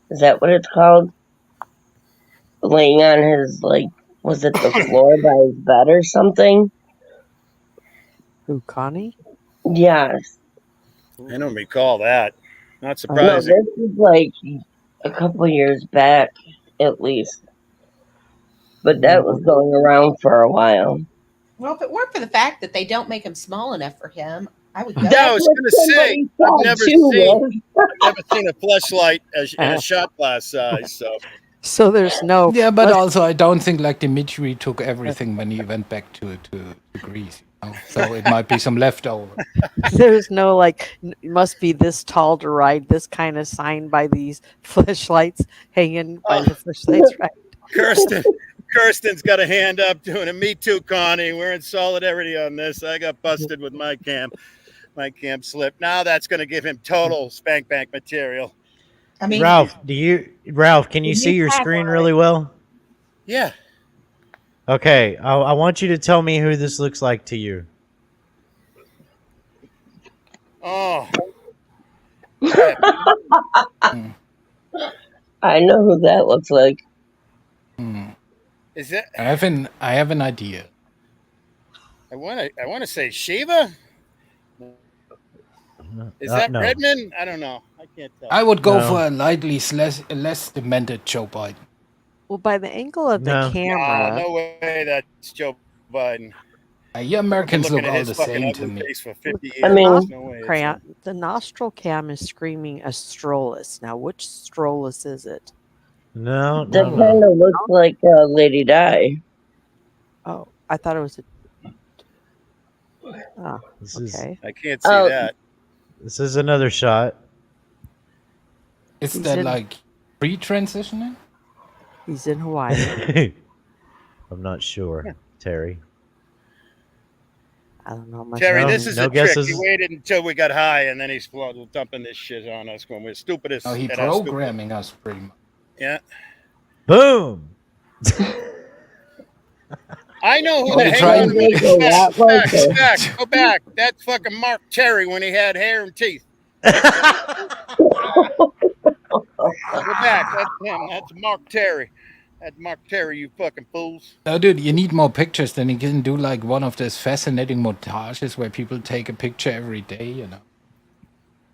Is that what it's called? Laying on his, like, was it the floor by his bed or something? Who, Connie? Yes. I don't recall that. Not No, surprising. this is like a couple years back, at least. But that was going around for a while. Well, if it weren't for the fact that they don't make him small enough for him, I would go. I was going to say, I've never seen a fleshlight in a shot glass size. So there's no. Yeah, but also I don't think like Dimitri took everything when he went back to Greece. You know? So it might be some leftover. There's no like. Must be this tall to ride this kind of sign by these flashlights hanging by the flashlights, right? Kirsten's got a hand up doing a Me Too, Connie. We're in solidarity on this. I got busted with my cam slip. Now that's going to give him total spank bank material. I mean, Ralph, can you see your screen really well? Yeah. Okay, I want you to tell me who this looks like to you. Oh. I know who that looks like. Is it? I have an idea. I want to say Shiva. Is that no. Redmond? I don't know. I can't tell. I would go for a lightly less demented Joe Biden. Well, by the angle of the camera. No way that's Joe Biden. You Americans I've been look looking at all the his fucking same to ugly me. face for 50 years. I There's no way it's the nostril cam is screaming Astrolus. Now, which Astrolus is it? No, That kind of looks like Lady Di. Oh, I thought it was a. Oh, okay. I can't see that. This is another shot. Is that like pre-transitioning? He's in Hawaii. I'm not sure, Terry. I don't know much. Terry, this is no a trick. guesses? He waited until we got high, and then he's dumping this shit on us when we're stupidest. Oh, he's and our programming us pretty much. Yeah. Boom. I know who Oh, the you hang tried on a to minute. make it Go back. That's fucking Mark Terry when he had hair and teeth. Go back. That's him. That's Mark Terry. That's Mark Terry, you fucking fools. No, dude, you need more pictures. Then you can do like one of those fascinating montages where people take a picture every day, you know.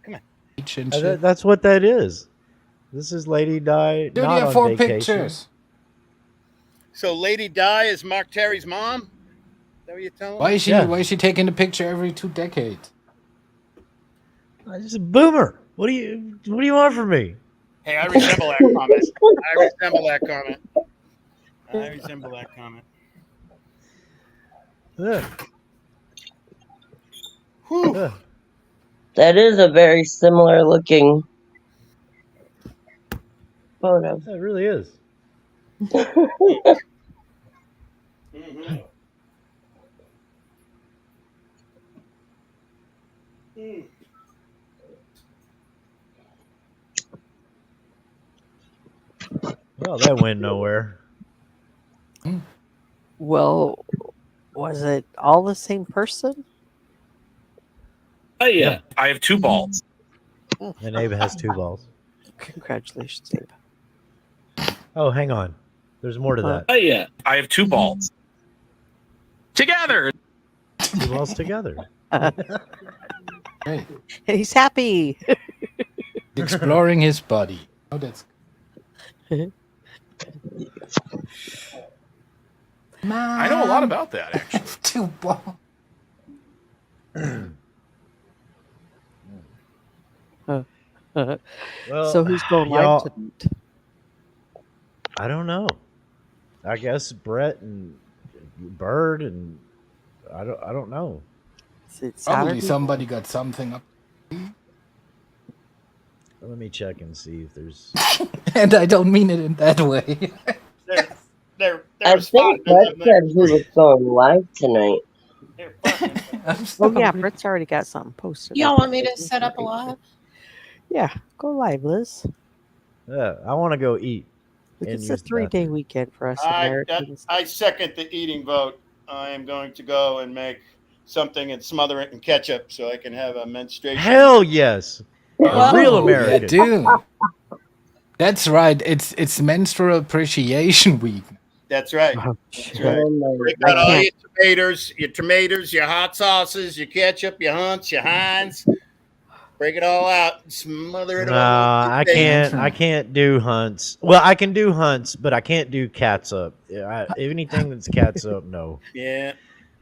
Come on. Beach and shit. That's what that is. This is Lady Di. Dude, not you have on 4 vacation. pictures. So Lady Di is Mark Terry's mom? Is that what you're telling me? Why is she taking the picture every 2 decades? I'm just a boomer. What do you want from me? Hey, I resemble that comment. Yeah. That is a very similar looking photo. It really is. Well, that went nowhere. Well, was it all the same person? Oh yeah. I have 2 balls. And Ava has 2 balls. Congratulations, Ava. Oh, hang on. There's more to that. Oh yeah, I have 2 balls together. 2 balls together. And he's happy. Exploring his body. Oh, that's. I know a lot about that actually. 2 balls. Well, So who's going live tonight? I don't know. I guess Brett and Bird and I don't know. Probably somebody got something up. Let me check and see if there's. And I don't mean it in that way. I think Brett said he was going live tonight. Oh yeah, Brett's already got something posted. Y'all want me to set up a live? Yeah, go live, Liz. Yeah, I want to go eat. Look, and it's a use the 3-day bathroom. weekend for us I Americans. second the eating vote. I am going to go and make something and smother it in ketchup so I can have a menstruation. Hell yes, a real American. Dude. That's right. It's menstrual appreciation week. That's right. That's right. Break out all your tomatoes, your hot sauces, your ketchup, your Hunts, your Heinz. Break it all out and smother it No, all. I can't do Hunts. Well, I can do Hunts, but I can't do catsup. Anything that's catsup, no. Yeah.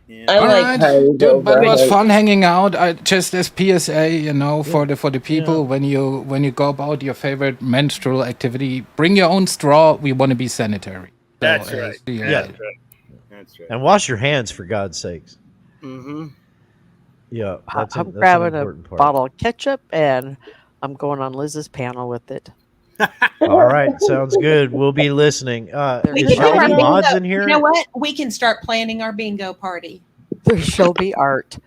Yeah. I like Heinz Dude, but it was over fun hanging out. Just as PSA, for the people, when you go about your favorite menstrual activity, bring your own straw. We want to be sanitary. That's So, right. yeah. That's right. That's right. And wash your hands for God's sakes. Mm-hmm. Yeah, that's I'm that's grabbing an a important part. bottle of ketchup and I'm going on Liz's panel with it. All right, sounds good. We'll be listening. We Is can do our Shelby mods bingo. in here? You know what? We can start planning our bingo party. There shall be art.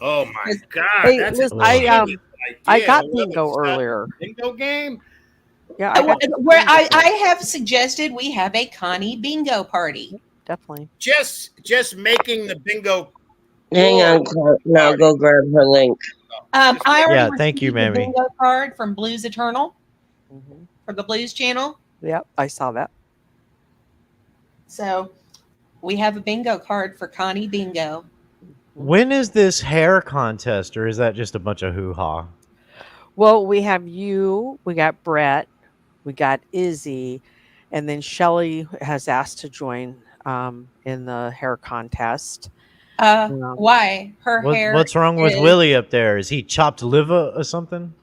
Oh my God! Hey, That's Liz, a I genius I idea. got Whoever bingo started earlier. the bingo game. Yeah, I got Where I have suggested we have a Connie bingo party. Definitely. Just making the bingo. Hang on, Clark. Now go grab her link. I already Yeah, thank you, received a Mamie. bingo card from Blues Eternal for the Blues Channel. Yep, I saw that. So we have a bingo card for Connie Bingo. When is this hair contest, or is that just a bunch of hoo-ha? Well, we have you, we got Brett, we got Izzy, and then Shelly has asked to join in the hair contest. Why? Her hair. What's wrong with is- Willie up there? Is he chopped liver or something?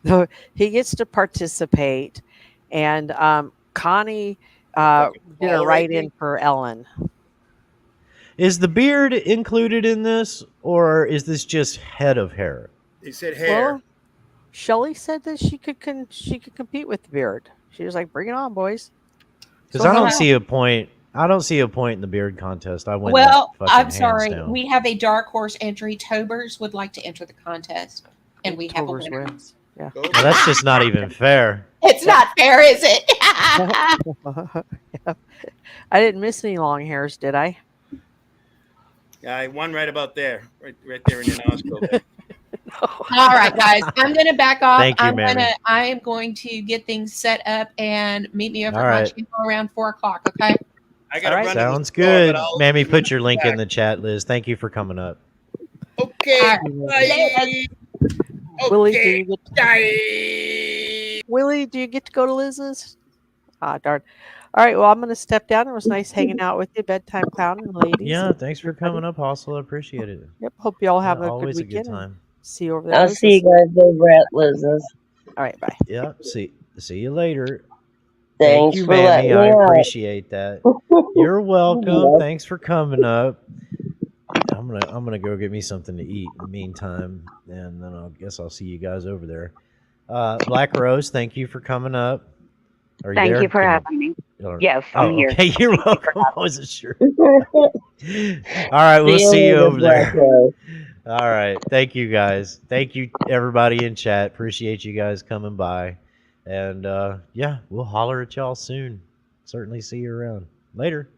No, he gets to participate, and Connie did a write-in for Ellen. Is the beard included in this, or is this just head of hair? He said hair. Well, Shelly said that she could compete with the beard. She was like, "Bring it on, boys." Because I don't see a point. I don't see a point in the beard contest. I win. Well, that fucking I'm hands sorry. down. We have a dark horse entry. Tobers would like to enter the contest, and we have a Tobers winner. wins. Yeah. Well, that's just not even fair. It's not fair, is it? Yeah. I didn't miss any long hairs, did I? I won right about there, right there in your nostril. There. All right, guys. I'm going to back off. Thank you, Mammy. I am going to get things set up and meet me over All at right. my channel around 4:00. Okay. I got to run. to the Sounds store, good. but I'll- Mammy, put your link in the chat, Liz. Thank you for coming up. Okay. Willie, do you get to go to Liz's? Ah, darn. All right. Well, I'm going to step down. It was nice hanging out with you, bedtime clown and ladies. Yeah, thanks for coming up, Hostel. I appreciate it. Yep. Hope you all have Yeah, a good always a weekend. good time. See you over there. I'll see you guys over at Liz's. All right. Bye. Yeah. See you later. Thanks Thank you, for Mammy. letting I me out. appreciate that. You're welcome. Yep. Thanks for coming up. I'm gonna go get me something to eat in the meantime, and then I guess I'll see you guys over there. Black Rose, thank you for coming up. Are you Thank there? you for having me. Yes, I'm here. Okay, you're welcome. I wasn't sure. All right, we'll see you later, over Black there. Rose. All right, thank you guys. Thank you everybody in chat. Appreciate you guys coming by, and yeah, we'll holler at y'all soon. Certainly see you around later.